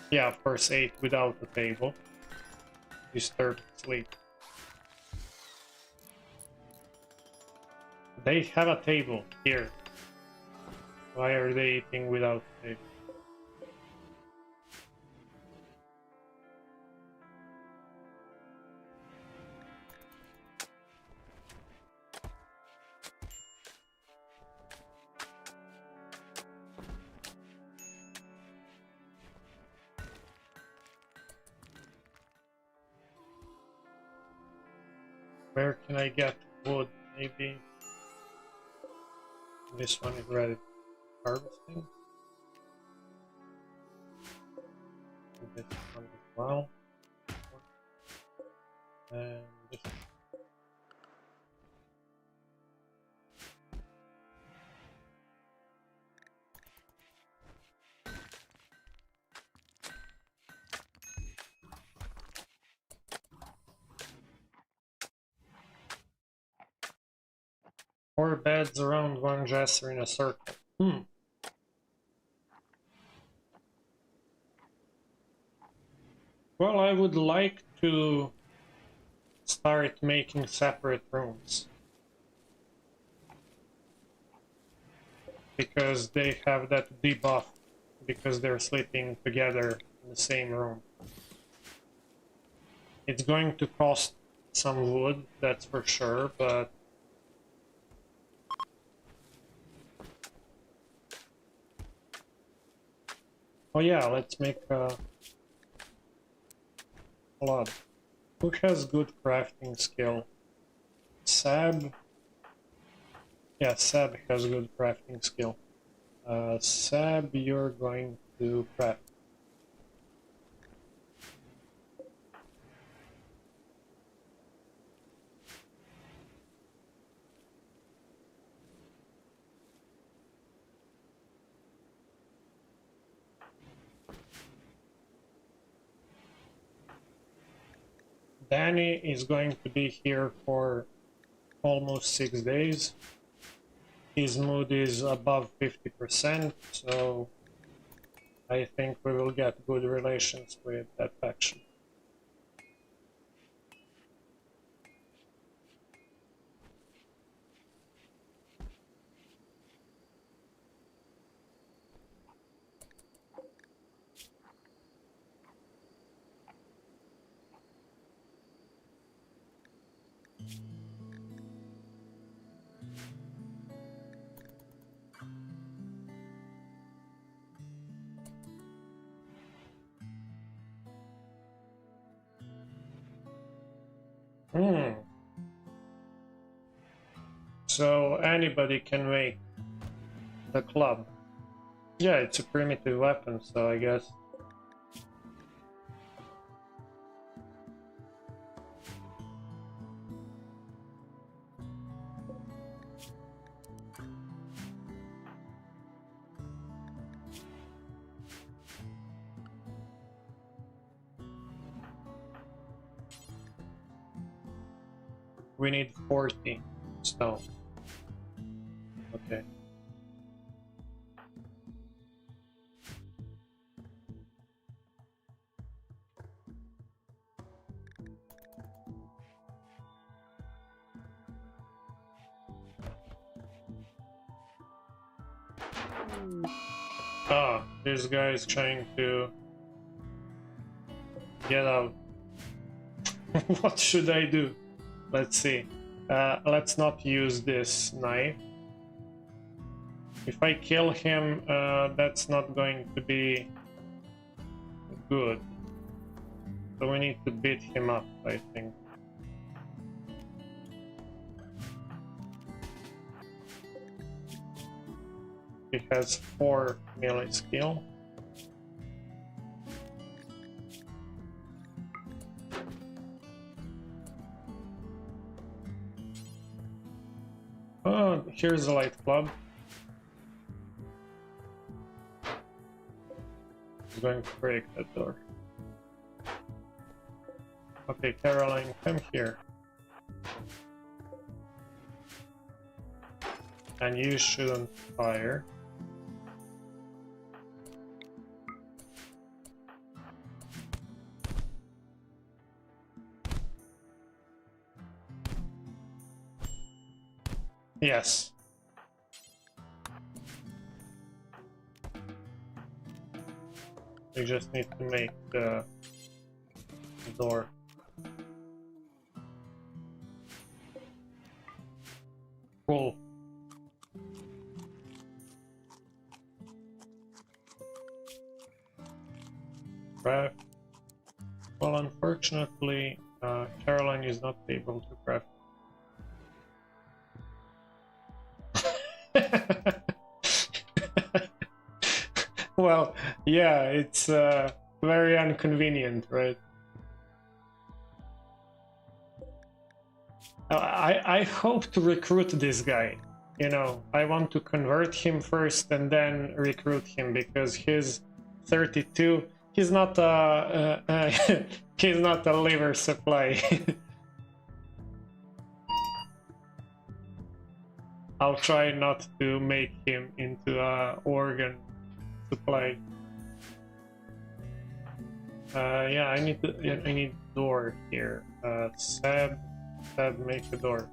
yeah, of course, 8 without a table. Disturbed sleep. They have a table here. Why are they eating without a table? Where can I get wood? Maybe this one is ready for harvesting. This one as well. And this one. Four beds around one dresser in a circle. Well, I would like to start making separate rooms. Because they have that debuff, because they're sleeping together in the same room. It's going to cost some wood, that's for sure, but... oh yeah, let's make a lot. Who has good crafting skill? Sab? Yeah, Sab has good crafting skill. Sab, you're going to craft. Danny is going to be here for almost 6 days. His mood is above 50%, so I think we will get good relations with that faction. Hmm. So anybody can make the club. Yeah, it's a primitive weapon, so I guess. We need 40 stone. Okay. Ah, this guy is trying to get out. What should I do? Let's see. Let's not use this knife. If I kill him, that's not going to be good. So we need to beat him up, I think. He has 4 melee skill. Oh, here's a light club. He's going to break that door. Okay, Caroline, come here. And you shouldn't fire. Yes. We just need to make the door. Cool. Craft. Well, unfortunately, Caroline is not able to craft. Well, yeah, it's very inconvenient, right? I hope to recruit this guy. You know, I want to convert him first and then recruit him because he's 32. He's not he's not a liver supply. I'll try not to make him into a organ supply. Yeah, I need door here. Sab, make a door.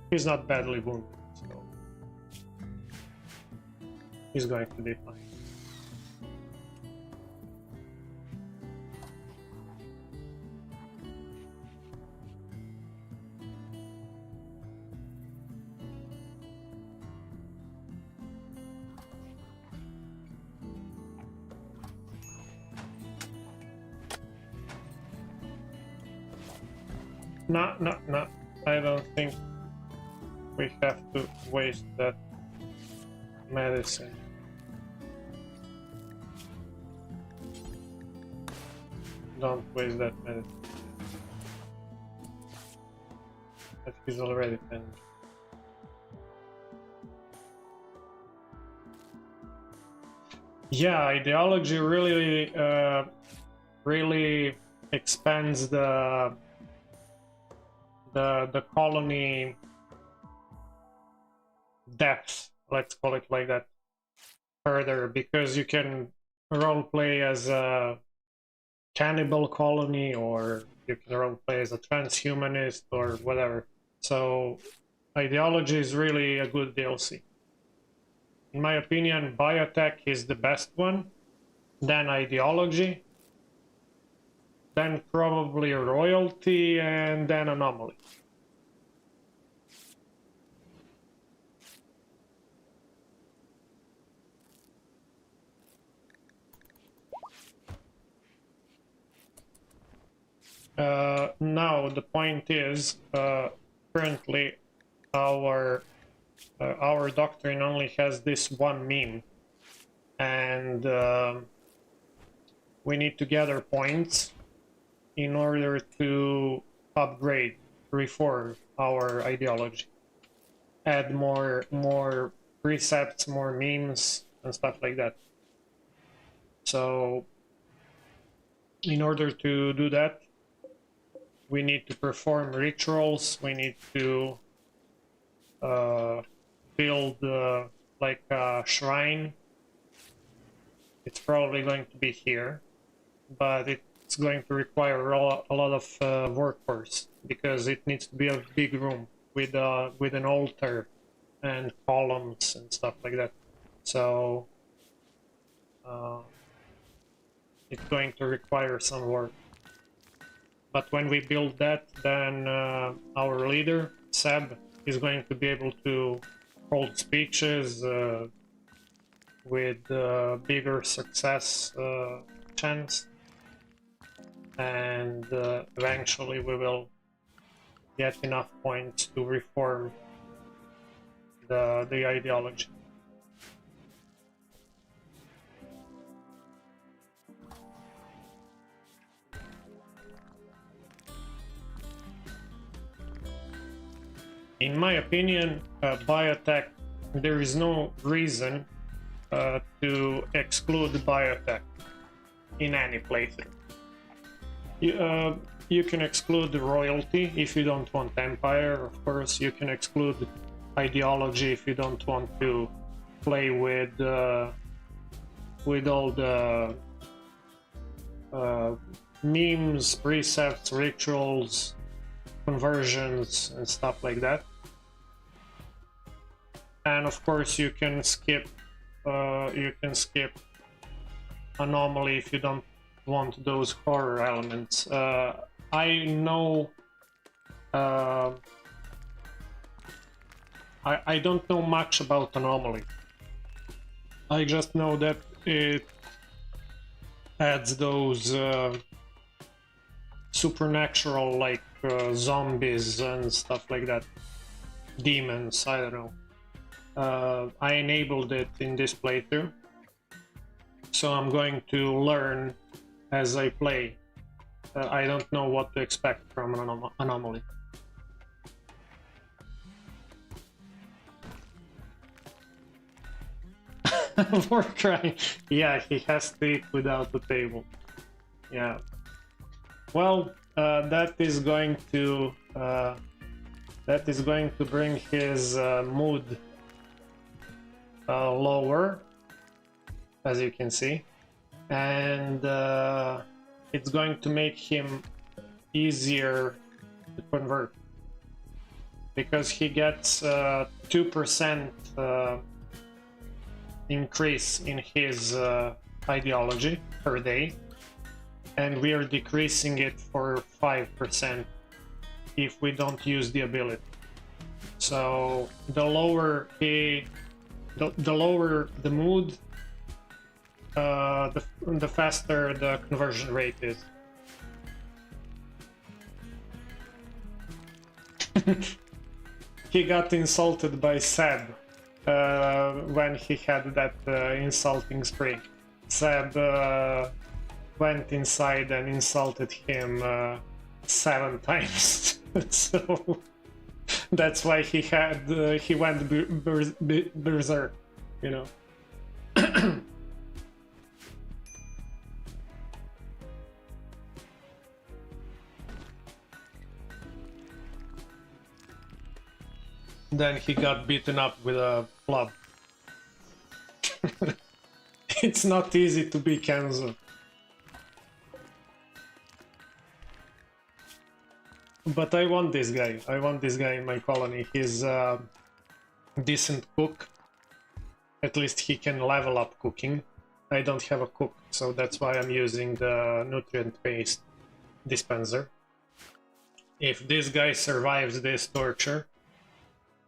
He's not badly wounded, so he's going to be fine. No, I don't think we have to waste that medicine. Don't waste that medicine. That is already finished. Yeah, ideology really expands the colony depth, let's call it like that, further, because you can role play as a cannibal colony, or you can role play as a transhumanist or whatever. So ideology is really a good DLC. In my opinion, biotech is the best one, then ideology, then probably royalty, and then anomaly. Now the point is, currently our doctrine only has this one meme, and we need to gather points in order to upgrade, reform our ideology, add more precepts, more memes, and stuff like that. So, in order to do that, we need to perform rituals. We need to build like a shrine. It's probably going to be here, but it's going to require a lot of workforce, because it needs to be a big room with an altar and columns and stuff like that. So it's going to require some work. But when we build that, then our leader, Seb, is going to be able to hold speeches with bigger success chance, and eventually we will get enough points to reform the ideology. In my opinion, biotech, there is no reason to exclude biotech in any playthrough. You can exclude royalty if you don't want empire, of course. You can exclude ideology if you don't want to play with all the memes, precepts, rituals, conversions, and stuff like that. And of course, you can skip anomaly if you don't want those horror elements. I know. I don't know much about anomaly. I just know that it adds those supernatural, like zombies and stuff like that. Demons, I don't know. I enabled it in this playthrough, so I'm going to learn as I play. I don't know what to expect from an anomaly. Warcry. Yeah, he has to eat without the table. Yeah. Well, that is going to bring his mood lower, as you can see, and it's going to make him easier to convert, because he gets 2% increase in his ideology per day, and we are decreasing it for 5% if we don't use the ability. So the lower the lower the mood, the faster the conversion rate is. He got insulted by Seb when he had that insulting spree. Seb went inside and insulted him 7 times. So that's why he went berserk, you know. Then he got beaten up with a club. It's not easy to be Kenzo. But I want this guy. I want this guy in my colony. He's a decent cook. At least he can level up cooking. I don't have a cook, so that's why I'm using the nutrient-based dispenser. If this guy survives this torture,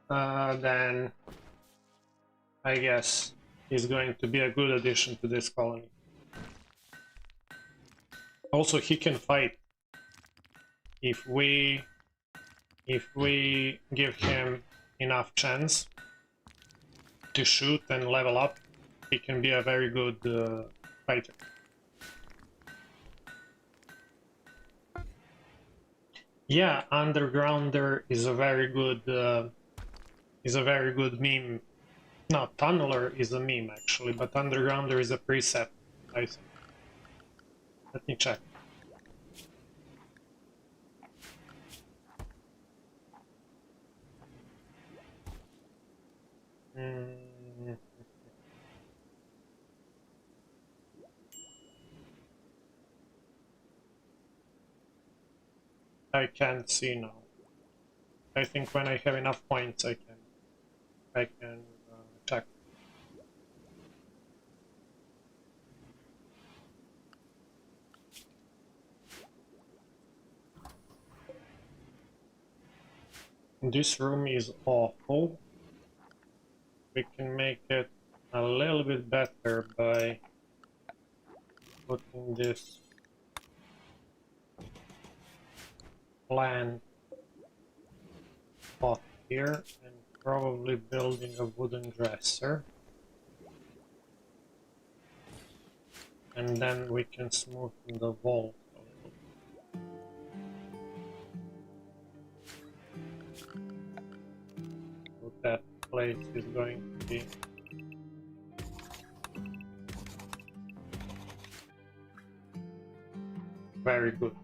then I guess he's going to be a good addition to this colony. Also, he can fight. if we give him enough chance to shoot and level up, he can be a very good fighter. Yeah, Undergrounder is a very good meme. No, Tunneler is a meme actually, but Undergrounder is a preset, I think. Let me check. I can't see now. I think when I have enough points, I can check. This room is awful. We can make it a little bit better by putting this plant pot here and probably building a wooden dresser. And then we can smoothen the walls a little. So that place is going to be very good.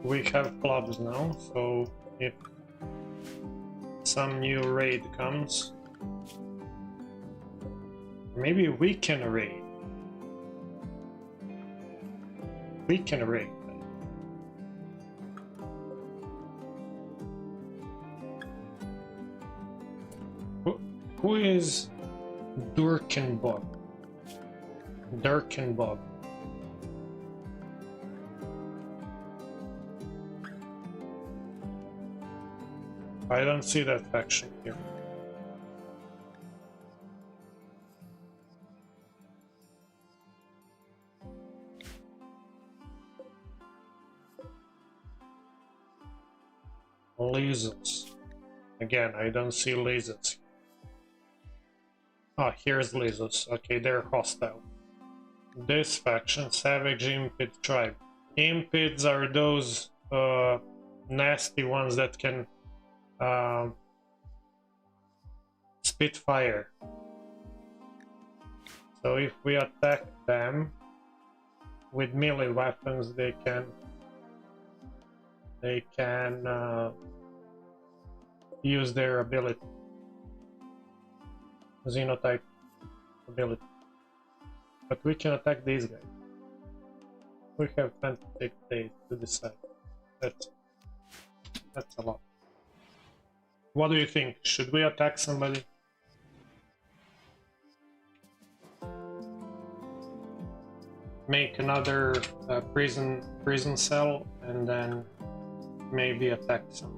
We have clubs now, so if some new raid comes, maybe we can raid. We can raid. Who is Durkenbog? Durkenbog. I don't see that faction here. Lasers. Again, I don't see lasers. Ah, here's lasers. Okay, they're hostile. This faction, Savage Impid Tribe. Impids are those nasty ones that can spit fire. So if we attack them with melee weapons, they can use their ability, Xenotype ability. But we can attack these guys. We have 26 days to decide. That's a lot. What do you think? Should we attack somebody? Make another prison cell and then maybe attack somebody.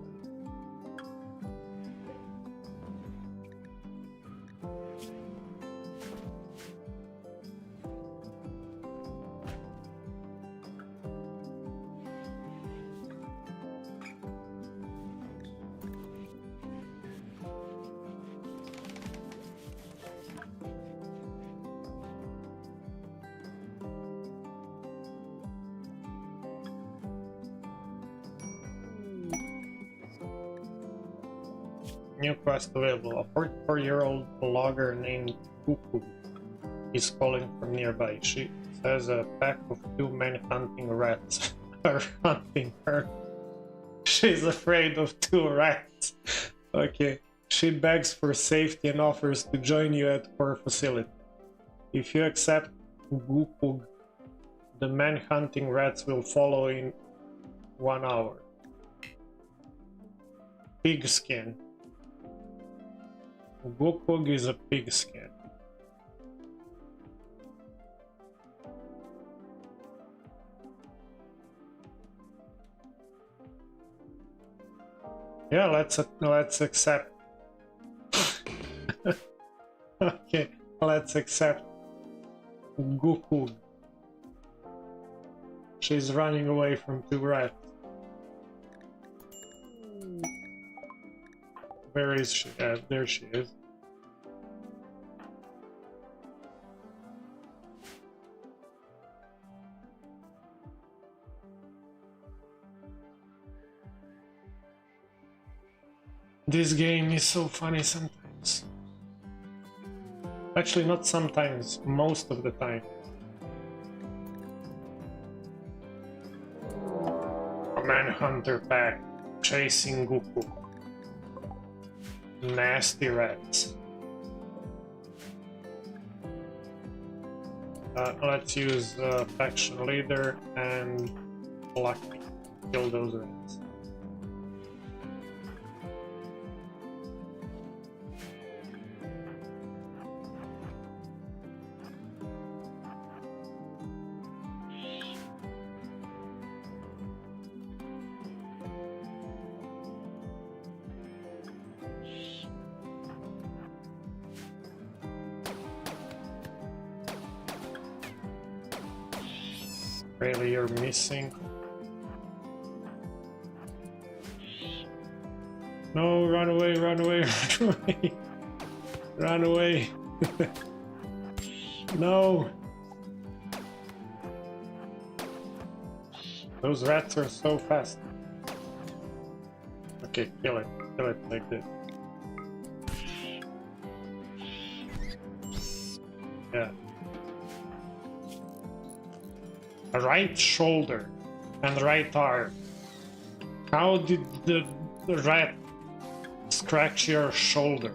New quest available. A 44-year-old blogger named Cuckoo is calling from nearby. She says a pack of 2 men hunting rats are hunting her. She's afraid of 2 rats. Okay. She begs for safety and offers to join you at her facility. If you accept Gupug, the men hunting rats will follow in 1 hour. Pigskin. Gupug is a pigskin. Yeah, let's accept. Okay, let's accept Gupug. She's running away from two rats. Where is she? There she is. This game is so funny sometimes. Actually, not sometimes, most of the time. A manhunter pack chasing Goku. Nasty rats. Let's use faction leader and lucky. Kill those rats. Really, you're missing. No, run away, run away, run away. Run away. No. Those rats are so fast. Okay, kill it like this. Yeah. Right shoulder and right arm. How did the rat scratch your shoulder?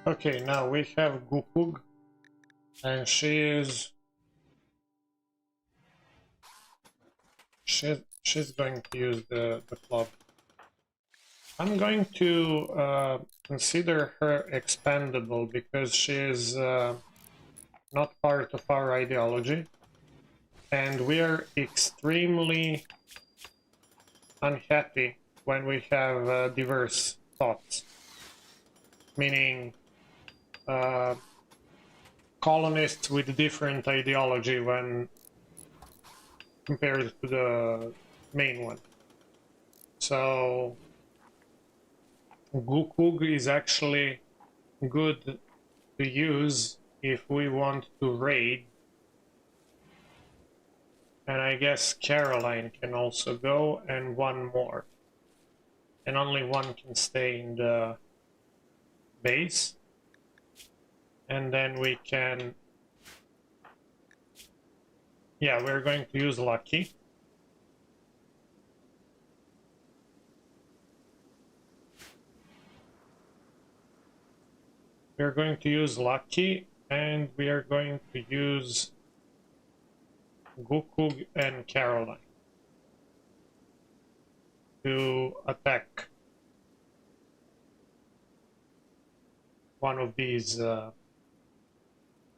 Okay, now we have Gupug, and she's going to use the club. I'm going to consider her expendable because she is not part of our ideology, and we are extremely unhappy when we have diverse thoughts, meaning colonists with different ideology when compared to the main one. So Gukug is actually good to use if we want to raid. And I guess Caroline can also go, and one more. And only one can stay in the base. And then we can... Yeah, we're going to use Lucky. We're going to use Lucky, and we are going to use Gukug and Caroline to attack one of these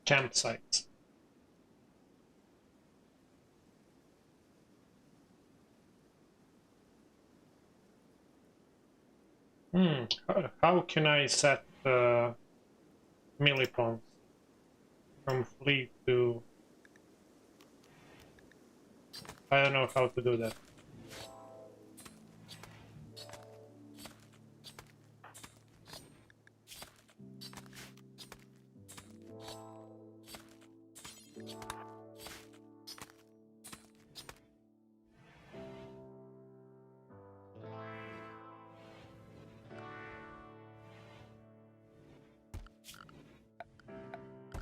campsites. How can I set millipons from fleet to... I don't know how to do that.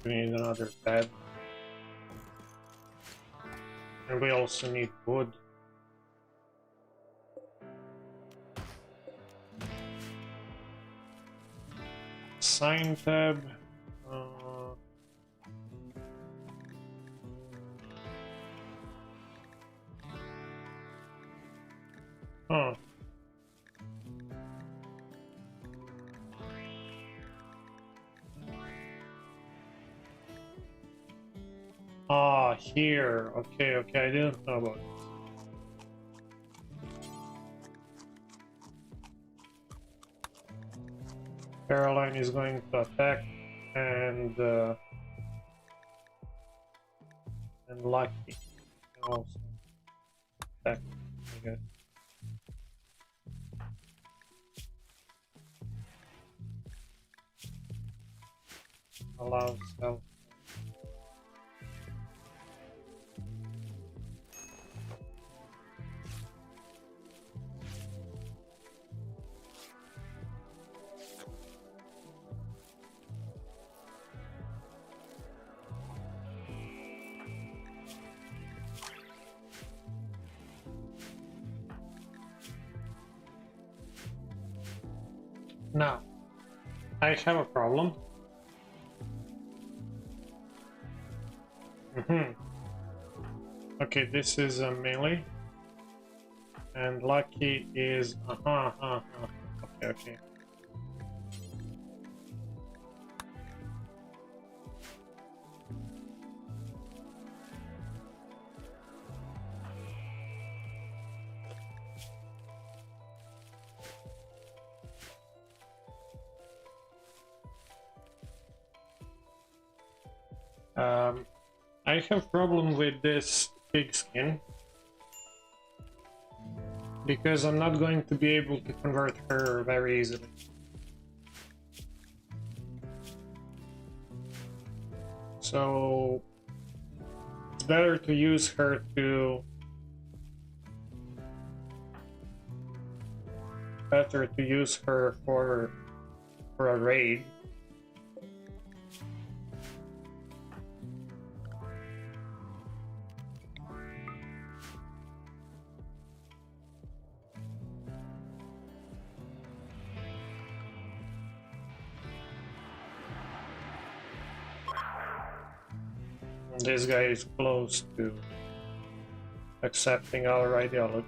We need another bed. And we also need wood. Sign tab. Huh. Ah, here. Okay, okay, I didn't know about this. Caroline is going to attack, and Lucky can also attack, I guess. Allow self. Now, I have a problem. Okay, this is a melee, and Lucky is okay, okay. I have problem with this pigskin because I'm not going to be able to convert her very easily. So it's better to use her for a raid. This guy is close to accepting our ideology.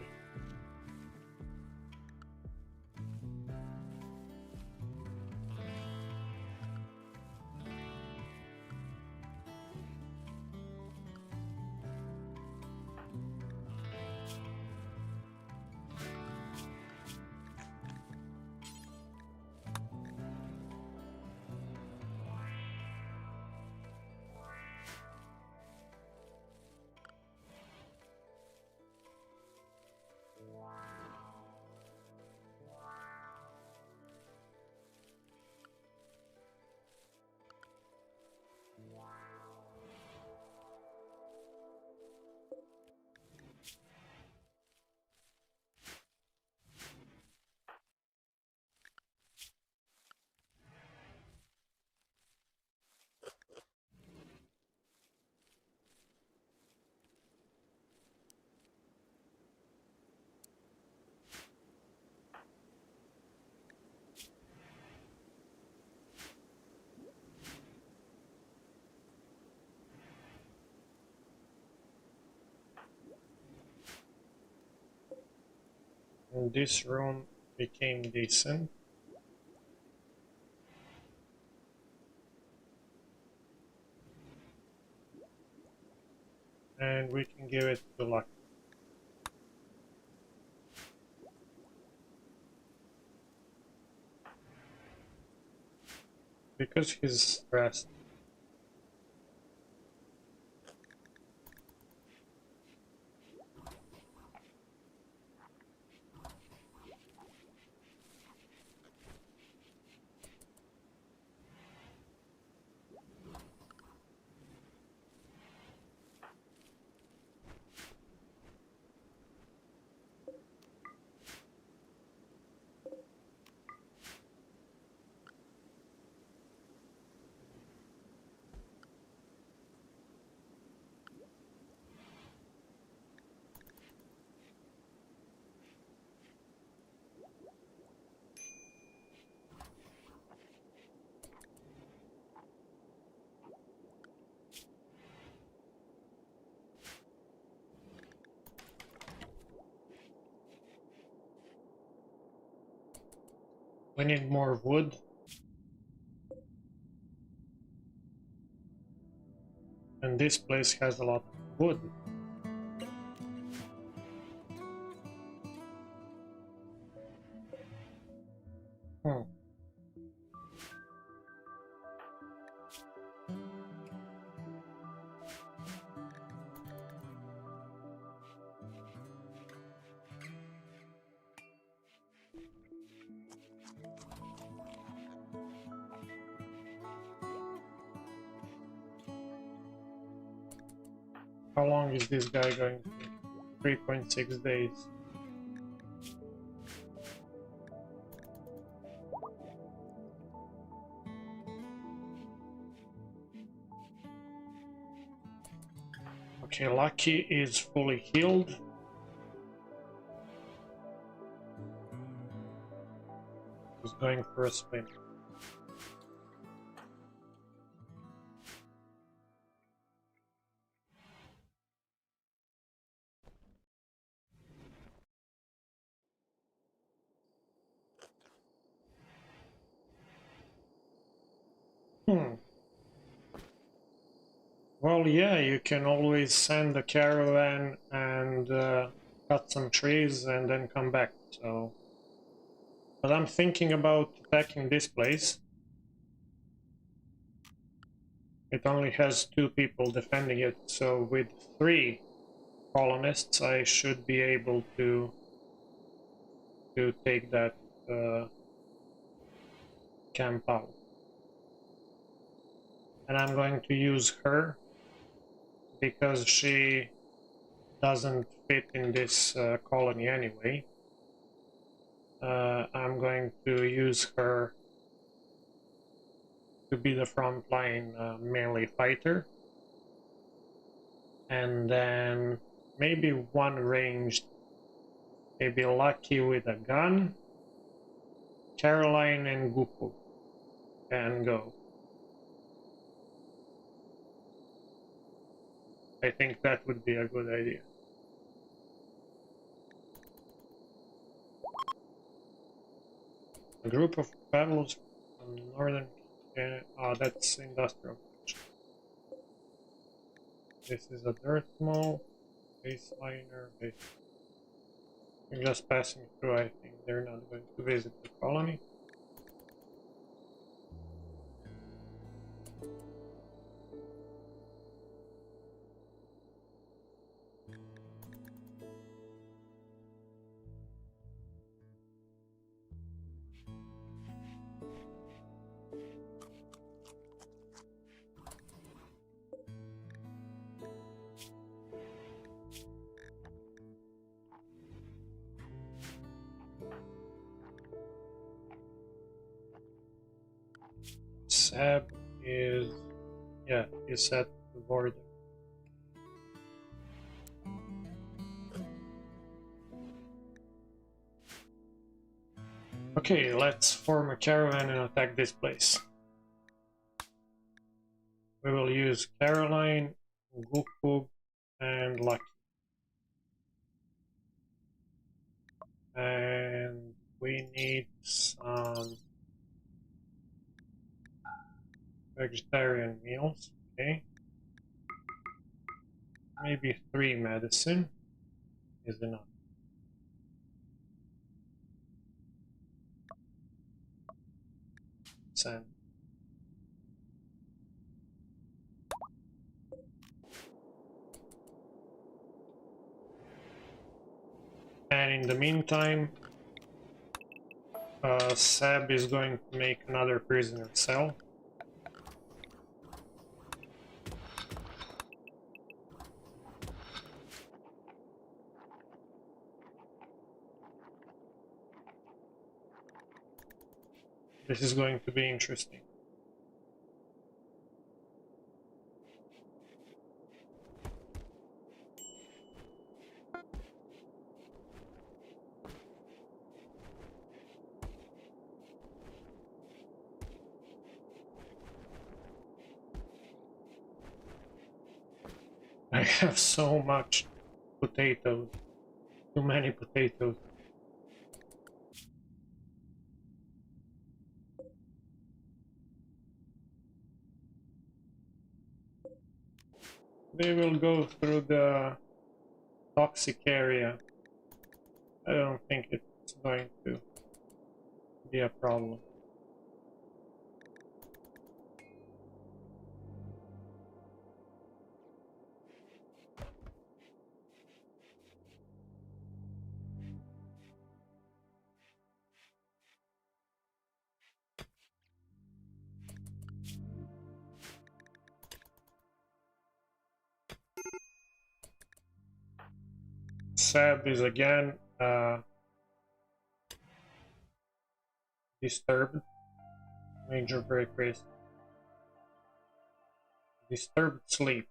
And this room became decent. And we can give it to Lucky. Because he's stressed. We need more wood. And this place has a lot of wood. Hmm. How long is this guy going to be? 3.6 days. Okay, Lucky is fully healed. He's going for a swim. Well, yeah, you can always send a caravan and cut some trees and then come back, so... But I'm thinking about attacking this place. It only has 2 people defending it, so with 3 colonists I should be able to take that camp out. And I'm going to use her because she doesn't fit in this colony anyway. I'm going to use her to be the frontline melee fighter, and then maybe one ranged, maybe Lucky with a gun, Caroline and Gupu can go. I think that would be a good idea. A group of paddlers from northern Canada. Oh, that's industrial. This is a dirt mall, baseliner, I'm just passing through. I think they're not going to visit the colony. Sab is, yeah, is at the border. Okay, let's form a caravan and attack this place. We will use Caroline, Gukub, and Lucky. And we need some vegetarian meals, okay? Maybe 3 medicine is enough. Sand. And in the meantime, Sab is going to make another prisoner cell. This is going to be interesting. I have so much potatoes, too many potatoes. they will go through the toxic area. I don't think it's going to be a problem. Seb is again disturbed. Major break risk. Disturbed sleep.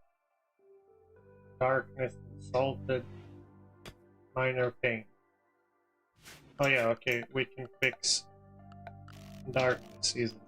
Darkness insulted. Minor pain. Oh yeah, okay, we can fix darkness easily.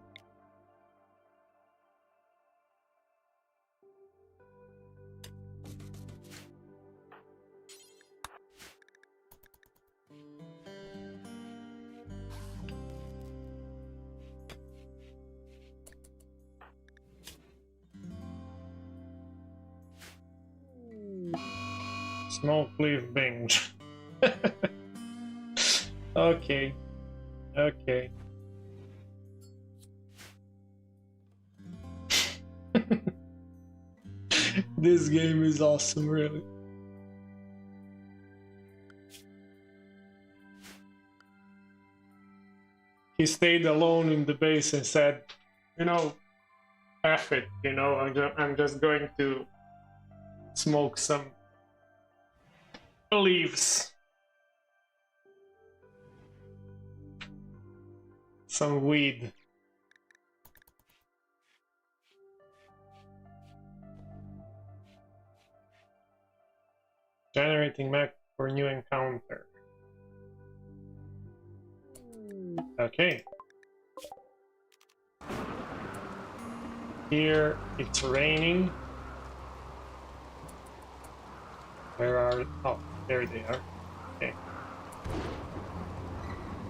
Smoke leaf binge. Okay. Okay. This game is awesome, really. He stayed alone in the base and said, you know, F it, you know, I'm just going to smoke some leaves. Some weed. Generating map for new encounter. Okay. Here it's raining. Where are... oh, there they are. Okay.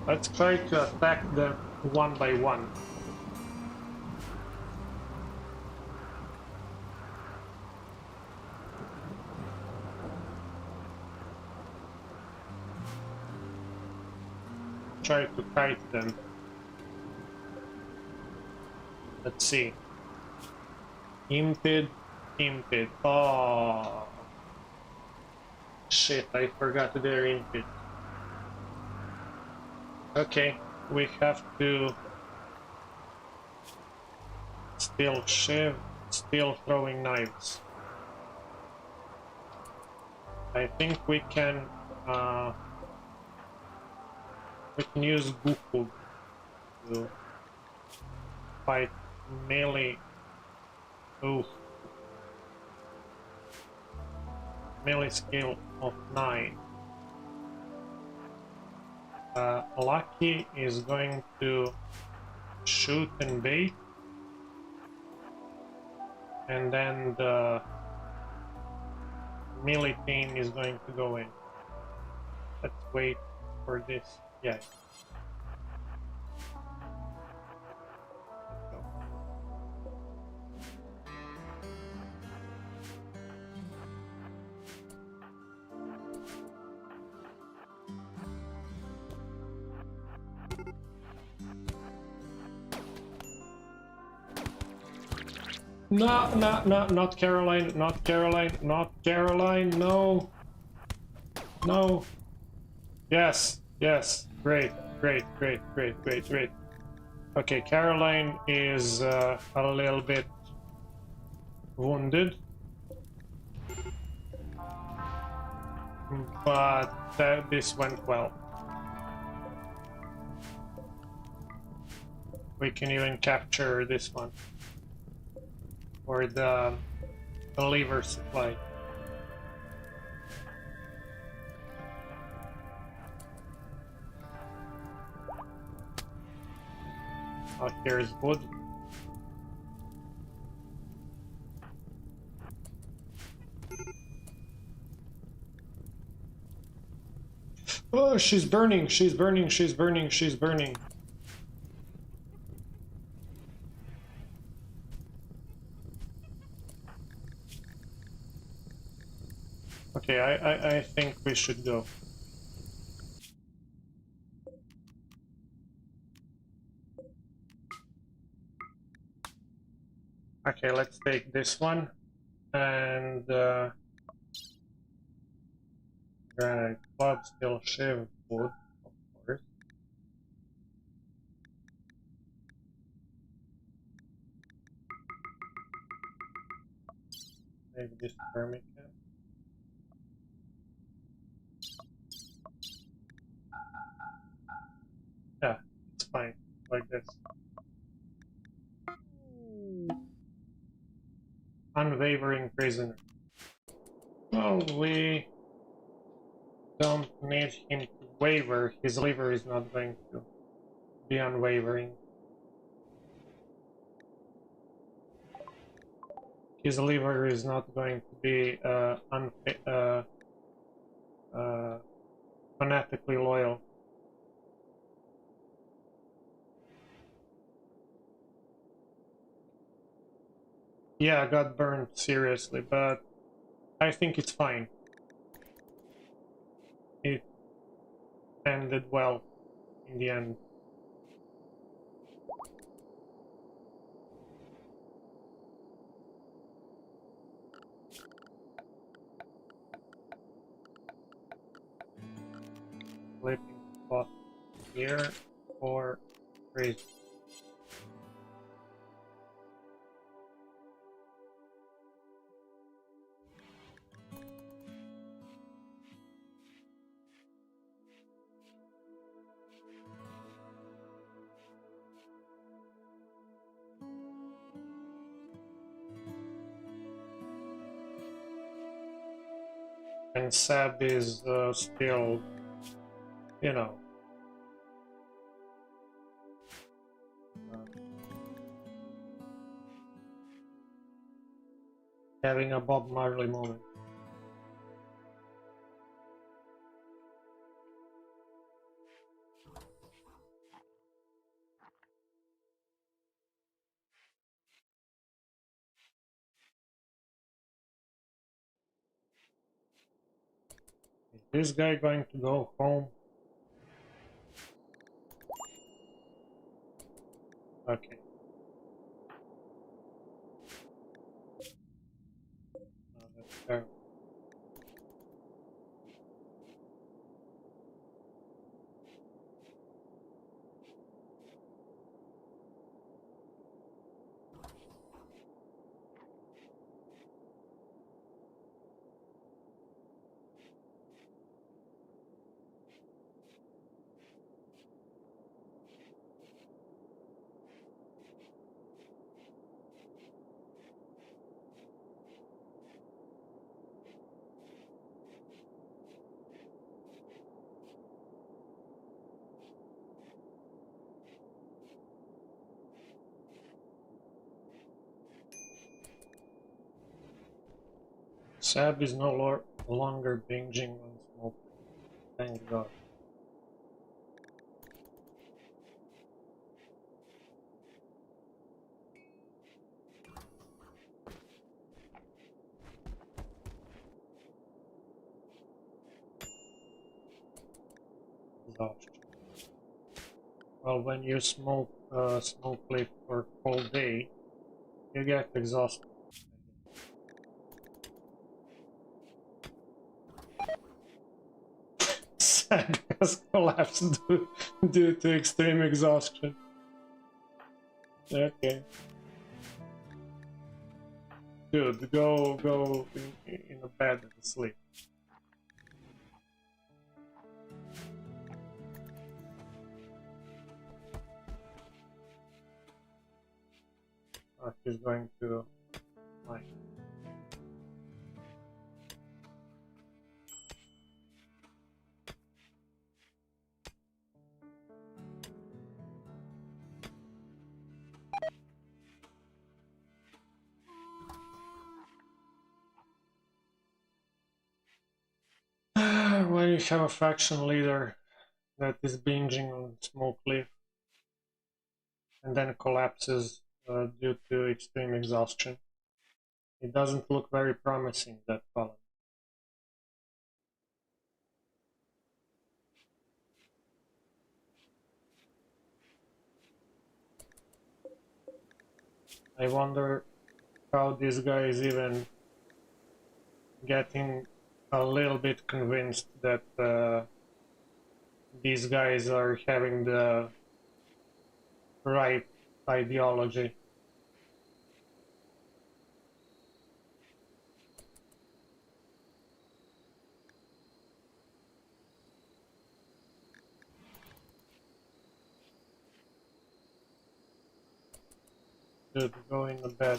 Let's try to attack them one by one. Try to kite them. Let's see. Imped. Oh shit, I forgot their imped. Okay, we have to still shiv, still throwing knives. I think we can use Goku to fight melee. Oh, melee skill of 9. Lucky is going to shoot and bait, and then the melee team is going to go in. Let's wait for this. Yeah. No, not Caroline, not Caroline, not Caroline, no. No. Yes, yes, great. Okay, Caroline is a little bit wounded. But this went well. We can even capture this one. Or the lever supply. Oh, here's wood. Oh, she's burning, she's burning, she's burning, she's burning. Okay, I think we should go. Okay, let's take this one, and granite club, steel shiv, wood, of course. Maybe this permit can. Yeah, it's fine, like this. Unwavering prisoner. Well, we don't need him to waver. His liver is not going to be unwavering. His liver is not going to be fanatically loyal. Yeah, I got burned seriously, but I think it's fine. It ended well in the end. Sleeping spot here for prison. And Seb is still, you know, uh, having a Bob Marley moment. Is this guy going to go home? Okay. That's fair. Sab is no longer binging on smoke. Thank God. Exhaustion. Well, when you smoke leaf for a whole day, you get exhausted. Sab has collapsed due to extreme exhaustion. Okay. Dude, go in a bed and sleep. She's going to like. When you have a faction leader that is binging on smoke leaf and then collapses due to extreme exhaustion, it doesn't look very promising, that column. I wonder how this guy is even getting a little bit convinced that these guys are having the right ideology. Should go in the bed.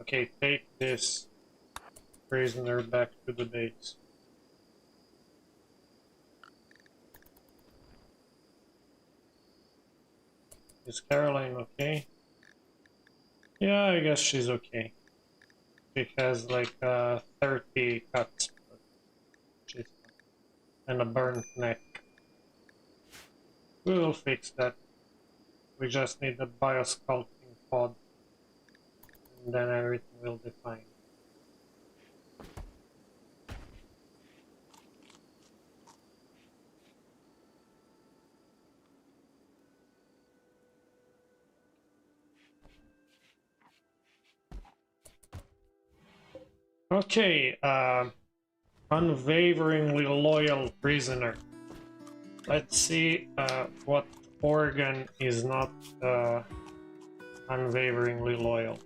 Okay, take this prisoner back to the base. Is Caroline okay? Yeah, I guess she's okay. She has like 30 cuts, but she's fine. And a burnt neck. We will fix that. We just need a biosculpting pod, and then everything will be fine. Okay, unwaveringly loyal prisoner. Let's see what organ is not unwaveringly loyal.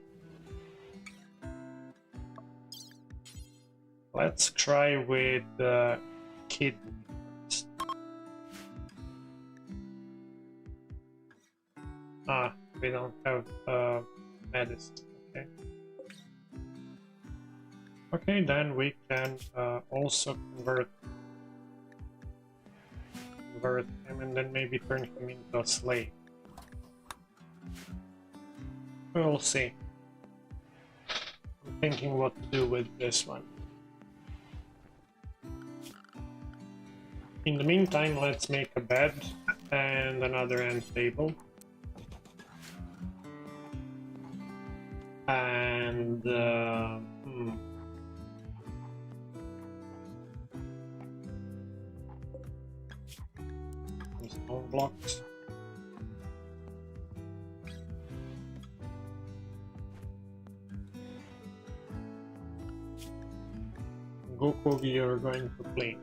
Let's try with kidney first. Ah, we don't have medicine. Okay. Okay, then we can also convert him and then maybe turn him into a slave. We'll see. I'm thinking what to do with this one. In the meantime, let's make a bed and another end table. And stone blocks. Goku, we are going to play.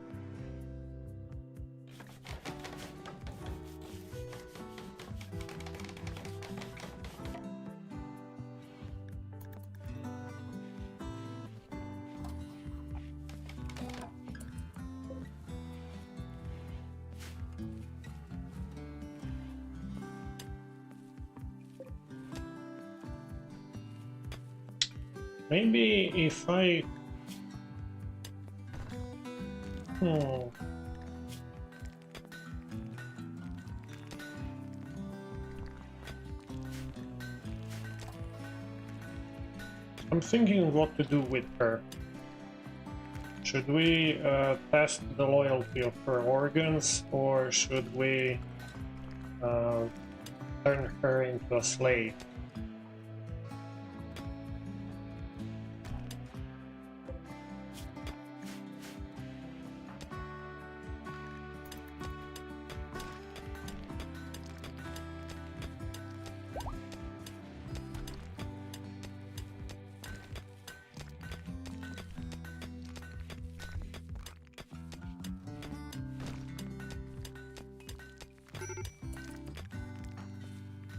Maybe if I... I'm thinking what to do with her. Should we test the loyalty of her organs, or should we turn her into a slave?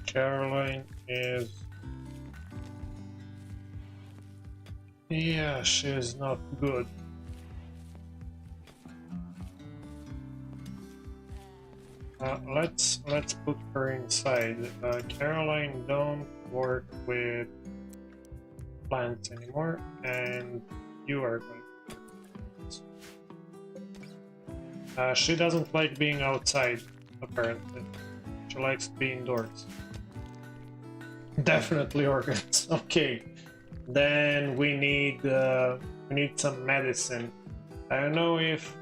Caroline is... yeah, she is not good. Let's put her inside. Caroline, don't work with plants anymore, and you are going to work with plants. She doesn't like being outside, apparently. She likes to be indoors. Definitely organs. Okay, then we need some medicine. I don't know if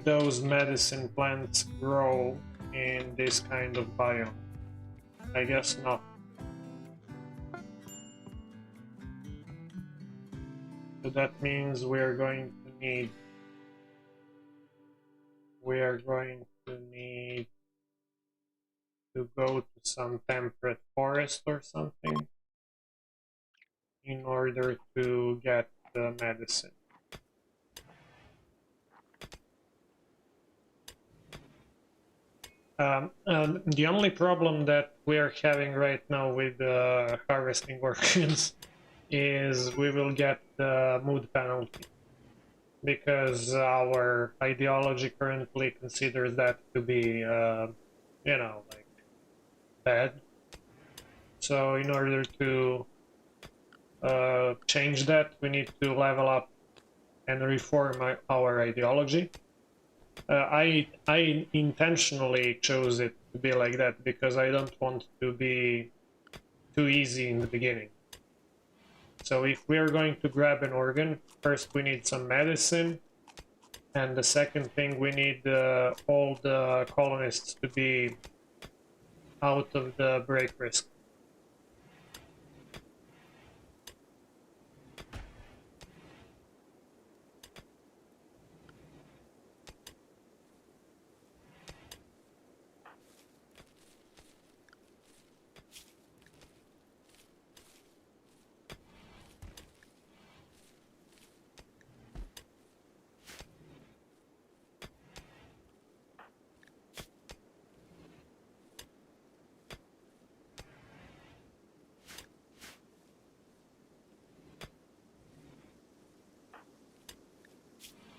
those medicine plants grow in this kind of biome. I guess not. So that means we are going to need to go to some temperate forest or something in order to get the medicine. The only problem that we're having right now with harvesting orchids is we will get the mood penalty because our ideology currently considers that to be, you know, like bad. So in order to change that, we need to level up and reform our ideology. I intentionally chose it to be like that because I don't want to be too easy in the beginning. So if we're going to grab an organ, first we need some medicine, and the second thing we need all the colonists to be out of the break risk.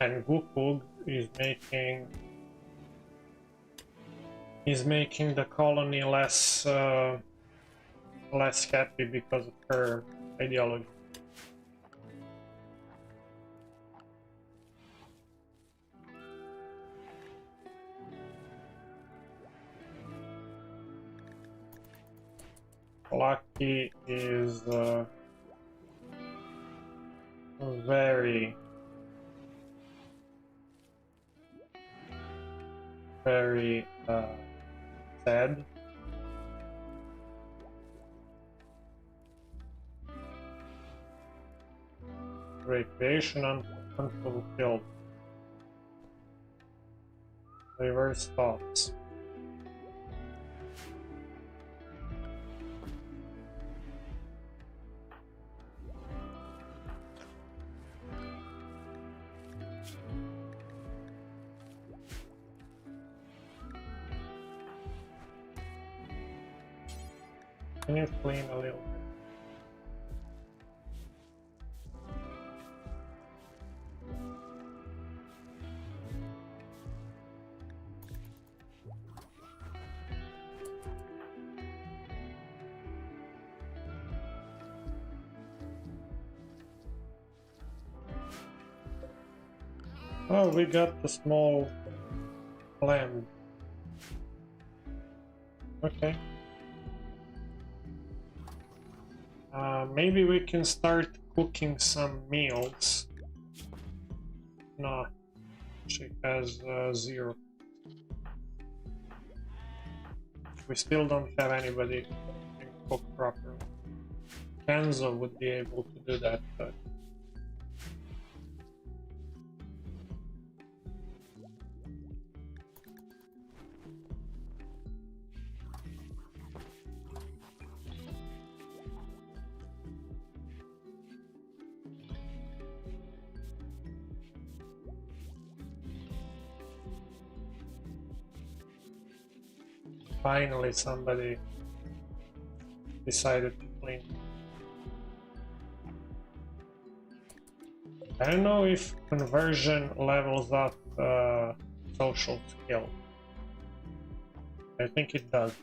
And Gupug is making the colony less less happy because of her ideology. Lucky is very sad. Recreation unfulfilled. Reverse thoughts. Can you clean a little bit? Oh, we got the small lamb. Okay. Maybe we can start cooking some meals. No, she has 0. We still don't have anybody who can cook properly. Kenzo would be able to do that, but finally somebody decided to clean. I don't know if conversion levels up social skill. I think it does.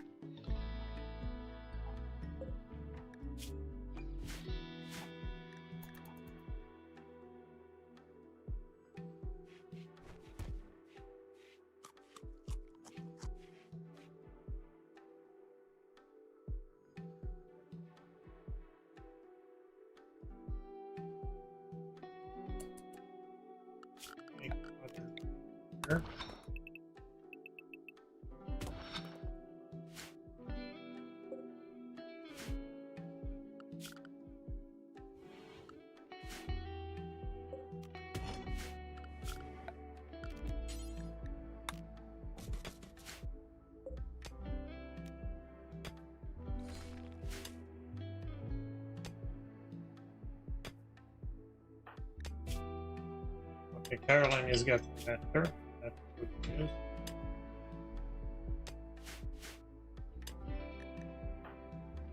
Here. Okay, Caroline is getting better. That's good news.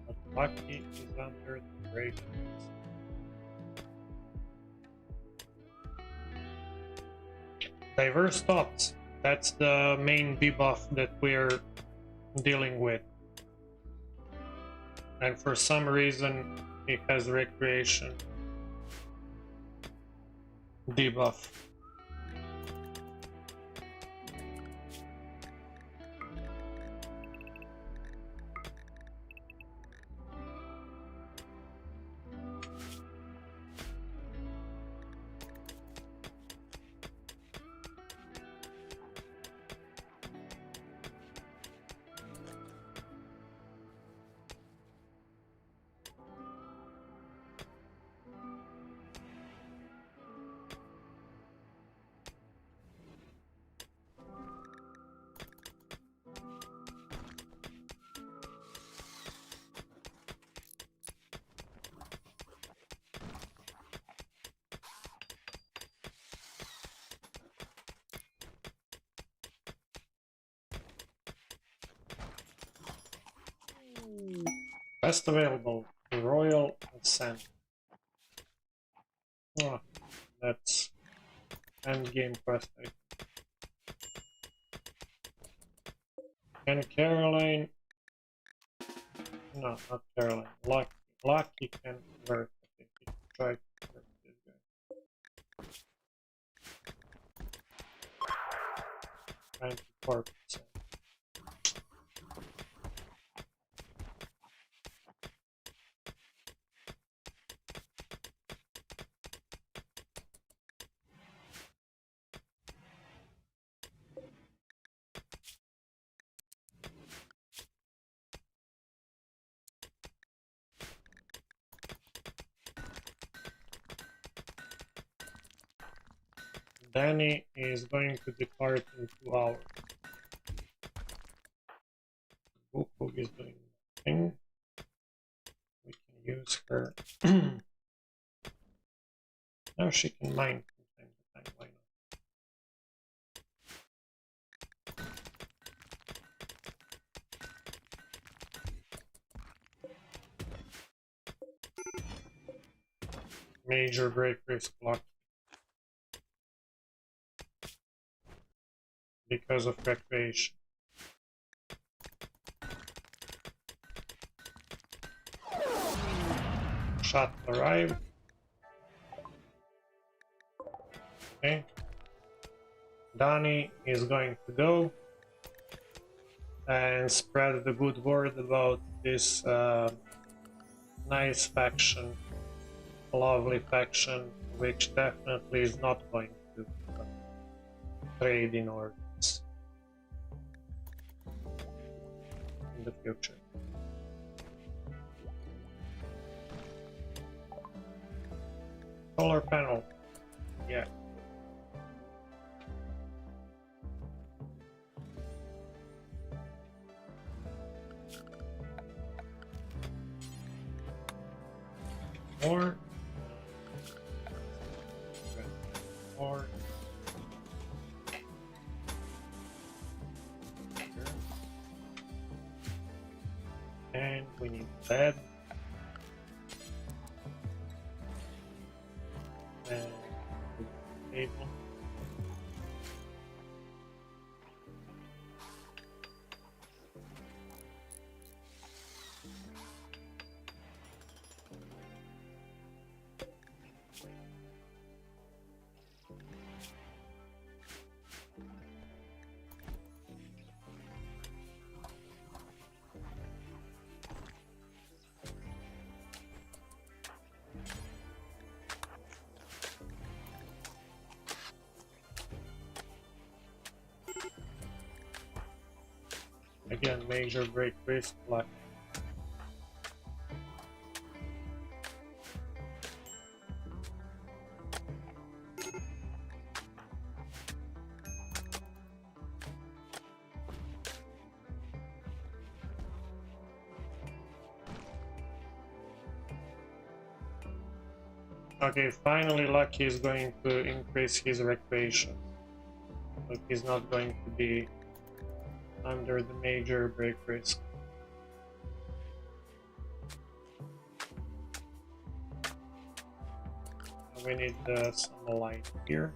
But Lucky is under the great news. Diverse thoughts. That's the main debuff that we're dealing with. And for some reason, it has recreation debuff. Best available, Royal Ascent. Oh, that's endgame quest. Can Caroline? No, not Caroline. Lucky can convert. I think he can try to convert this guy. 94%. Danny is going to depart in 2 hours. Book is doing nothing. We can use her. Now she can mine from time to time. Why not? Major break risk block. Because of recreation. Shot arrived. Okay. Donnie is going to go and spread the good word about this nice faction, lovely faction, which definitely is not going to trade in organs in the future. Solar panel, yeah. More. More. And we need bed. And table. Again, major break risk black. Okay, finally Lucky is going to increase his recreation. So he's not going to be under the major break risk. We need some light here.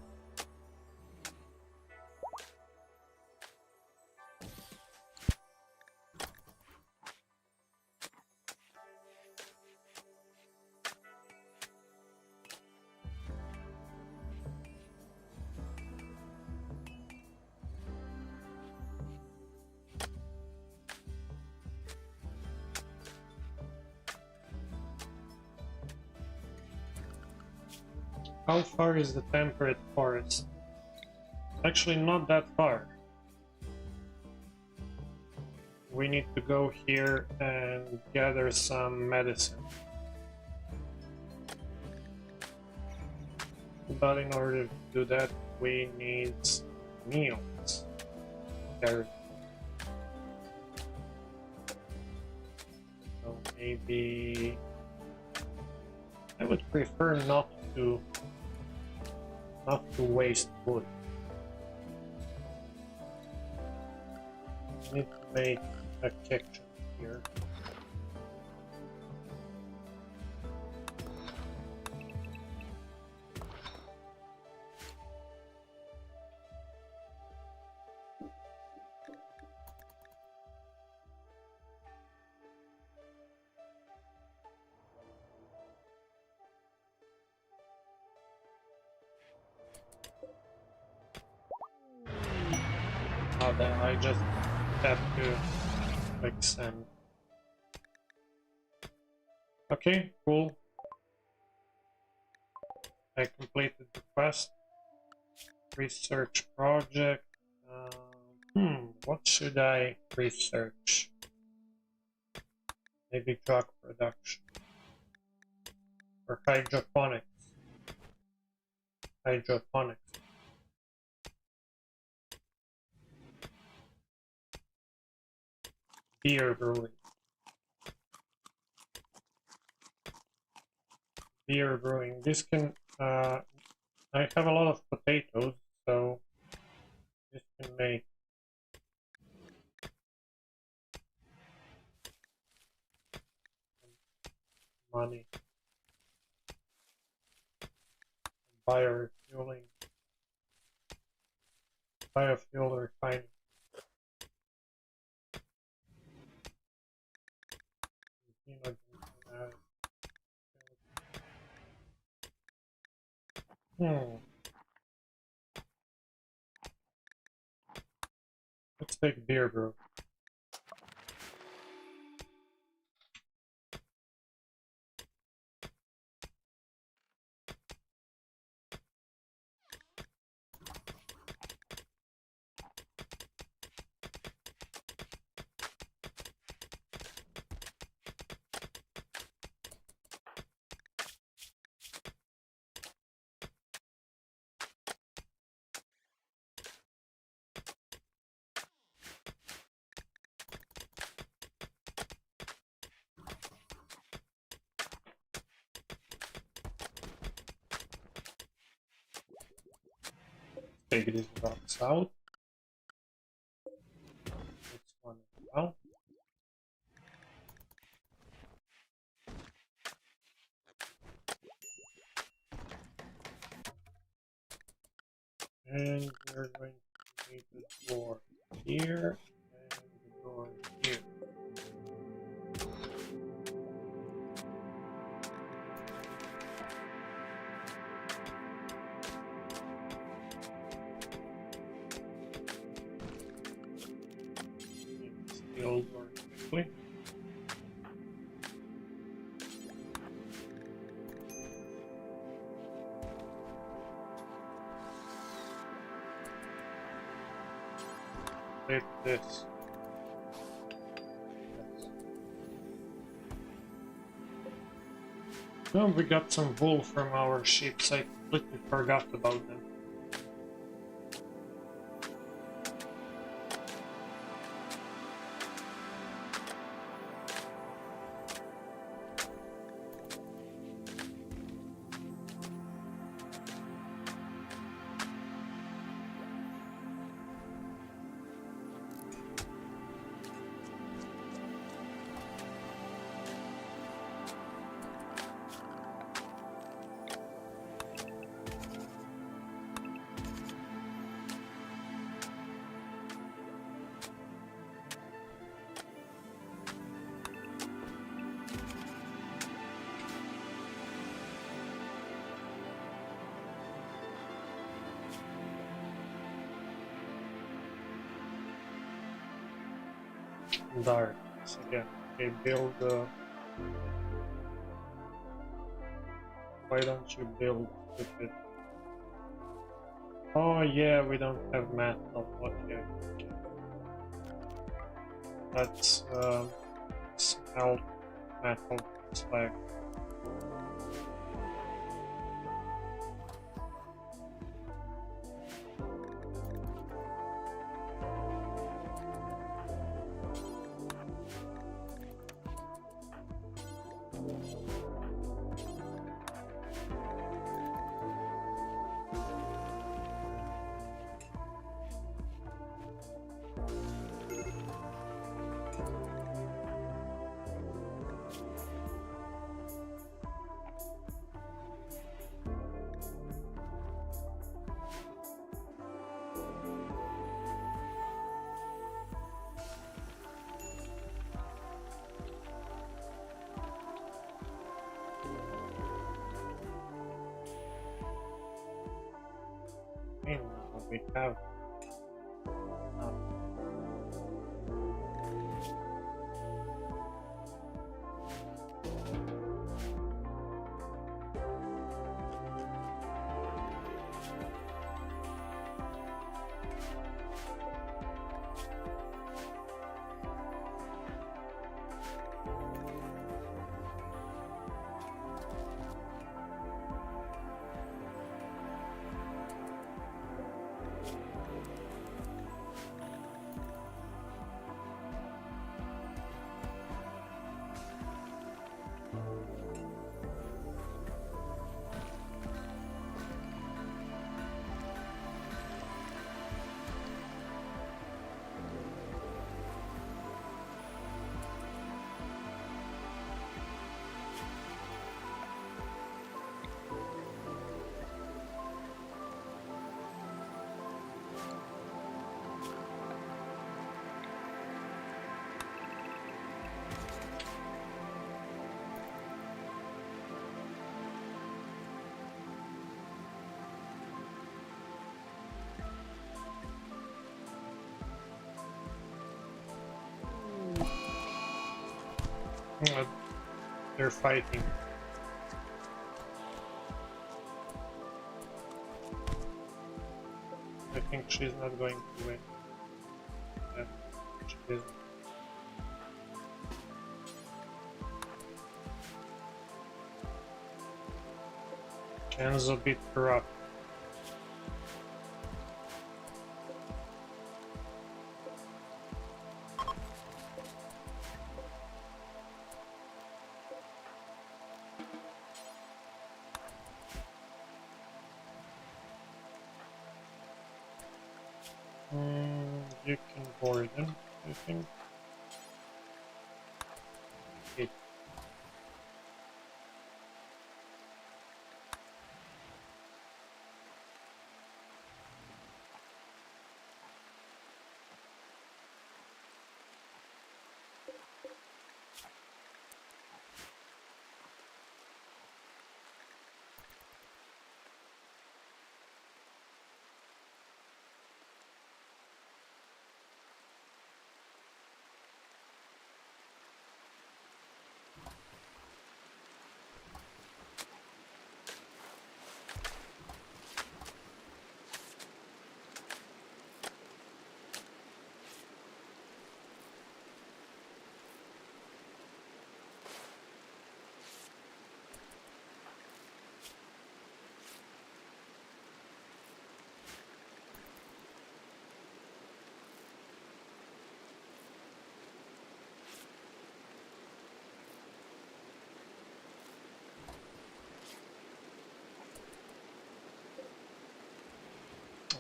How far is the temperate forest? Actually, not that far. We need to go here and gather some medicine. But in order to do that, we need meals. There. So maybe I would prefer not to waste wood. I need to make a kitchen here. Then I just have to extend. Okay, cool. I completed the quest. Research project. What should I research? Maybe drug production. Or hydroponics. Hydroponics. Beer brewing. Beer brewing. This can, I have a lot of potatoes, so this can make money. Biorefueling. Biofuel refining. Let's take beer brew. Take these rocks out. This one out. And we're going to need the door here and the door here. The old door quickly. With this. Oh, we got some wool from our sheep. I completely forgot about them. Darkness again. Okay, build. Why don't you build stupid? Oh yeah, we don't have metal. Okay. Let's smelt metal slag. Okay, now we have they're fighting. I think she's not going to win. Yeah, she isn't. Kenzo beat her up. You can board them, I think. Okay.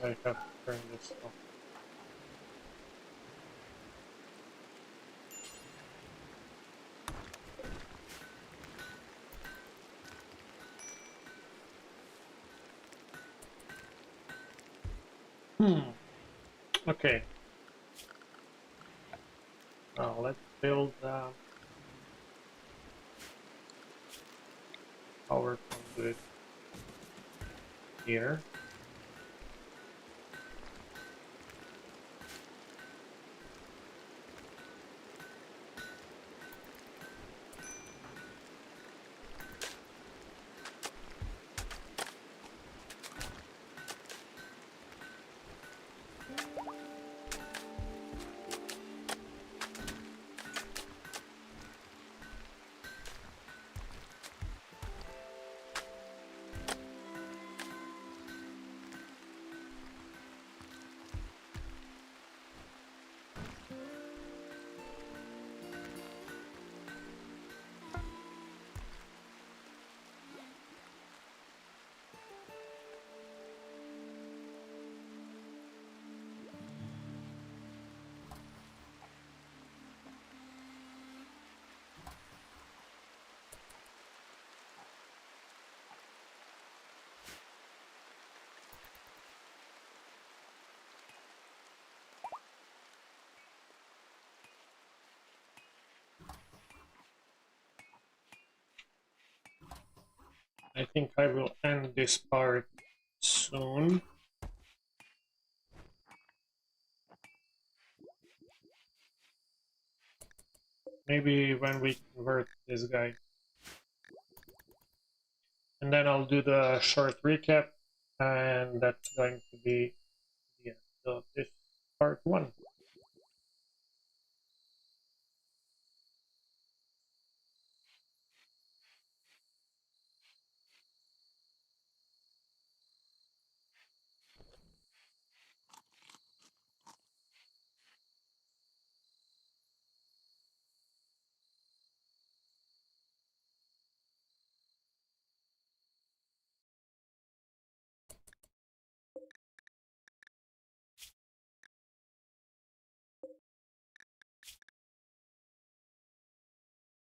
I have to turn this off. Okay. Now let's build power conduit here. I think I will end this part soon. Maybe when we convert this guy. And then I'll do the short recap, and that's going to be the end of this part 1.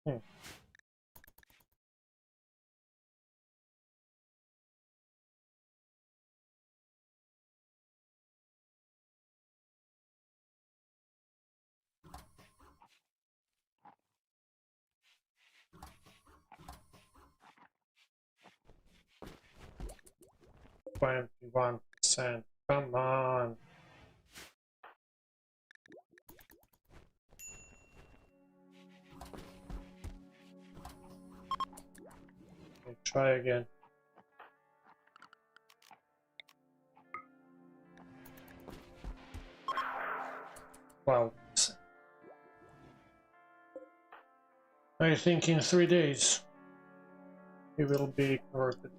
Hmm. 21%. Come on. Okay, try again. Wow. I think in 3 days it will be converted.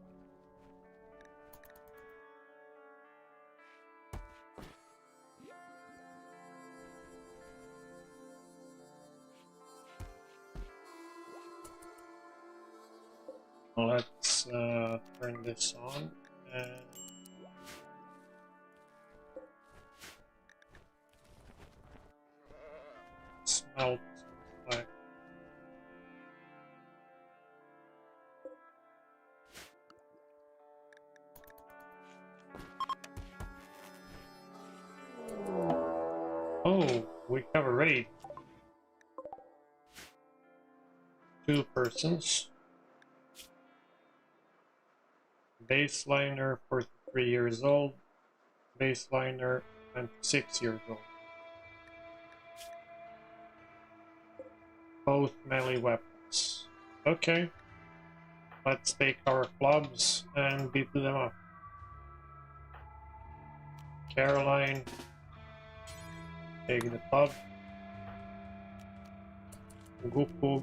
Let's turn this on and smelt like oh, we have a raid. 2 persons. Baseliner, 43 years old. Baseliner, 26 years old. Both melee weapons. Okay. Let's take our clubs and beat them up. Caroline, take the club. Gupu,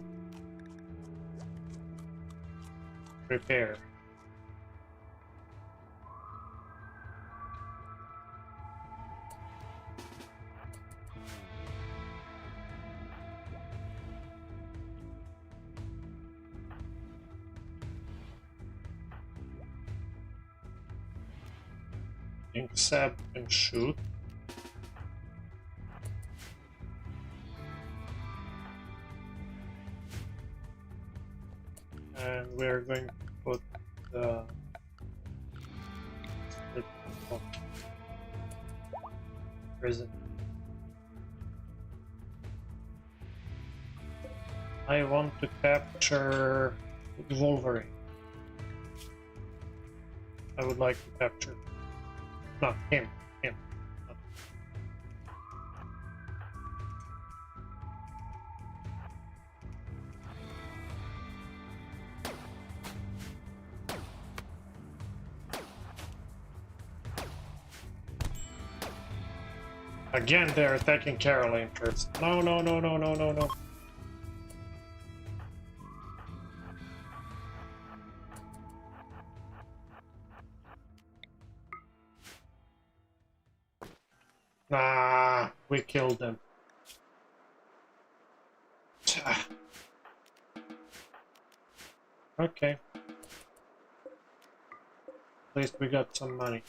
prepare. Accept and shoot. And we're going to put the prison. I want to capture Wolverine. I would like to capture. No, him. Again, they're attacking Caroline first. No. Ah, we killed them. Okay. At least we got some money.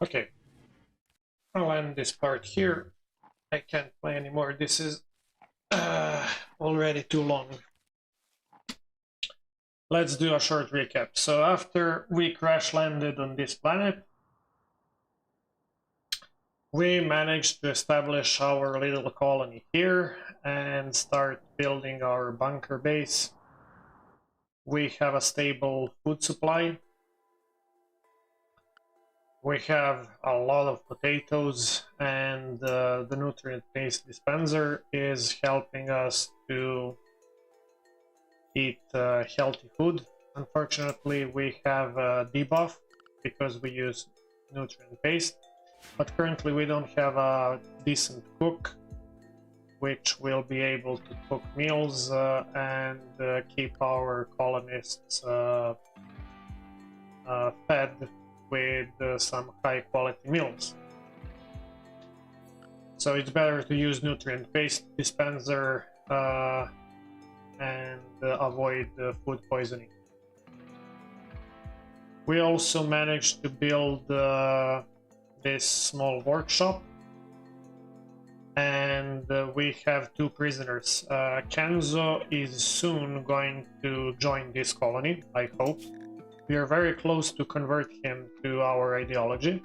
Okay, I'll end this part here. I can't play anymore. This is already too long. Let's do a short recap. So after we crash landed on this planet, we managed to establish our little colony here and start building our bunker base. We have a stable food supply. We have a lot of potatoes, and the nutrient-based dispenser is helping us to eat healthy food. Unfortunately, we have a debuff because we use nutrient-based, but currently we don't have a decent cook which will be able to cook meals and keep our colonists fed with some high quality meals. So it's better to use nutrient-based dispenser and avoid food poisoning. We also managed to build this small workshop, and we have two prisoners. Kenzo is soon going to join this colony, I hope. We are very close to convert him to our ideology.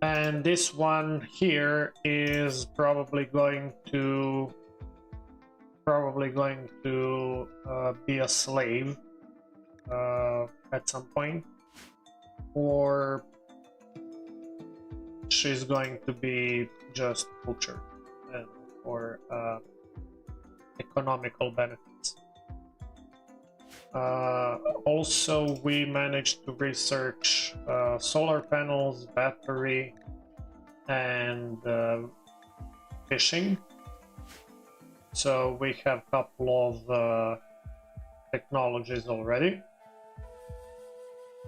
And this one here is probably going to be a slave at some point, or she's going to be just butchered for economical benefits. Also, we managed to research solar panels, battery, and fishing. So we have a couple of technologies already.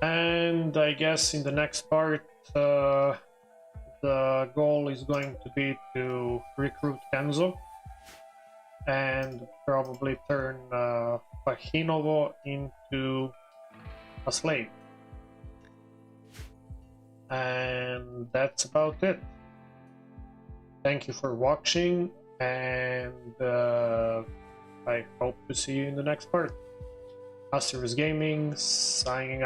And I guess in the next part, the goal is going to be to recruit Kenzo and probably turn Fahinovo into a slave. And that's about it. Thank you for watching, and I hope to see you in the next part. Asterisk Gaming, signing out.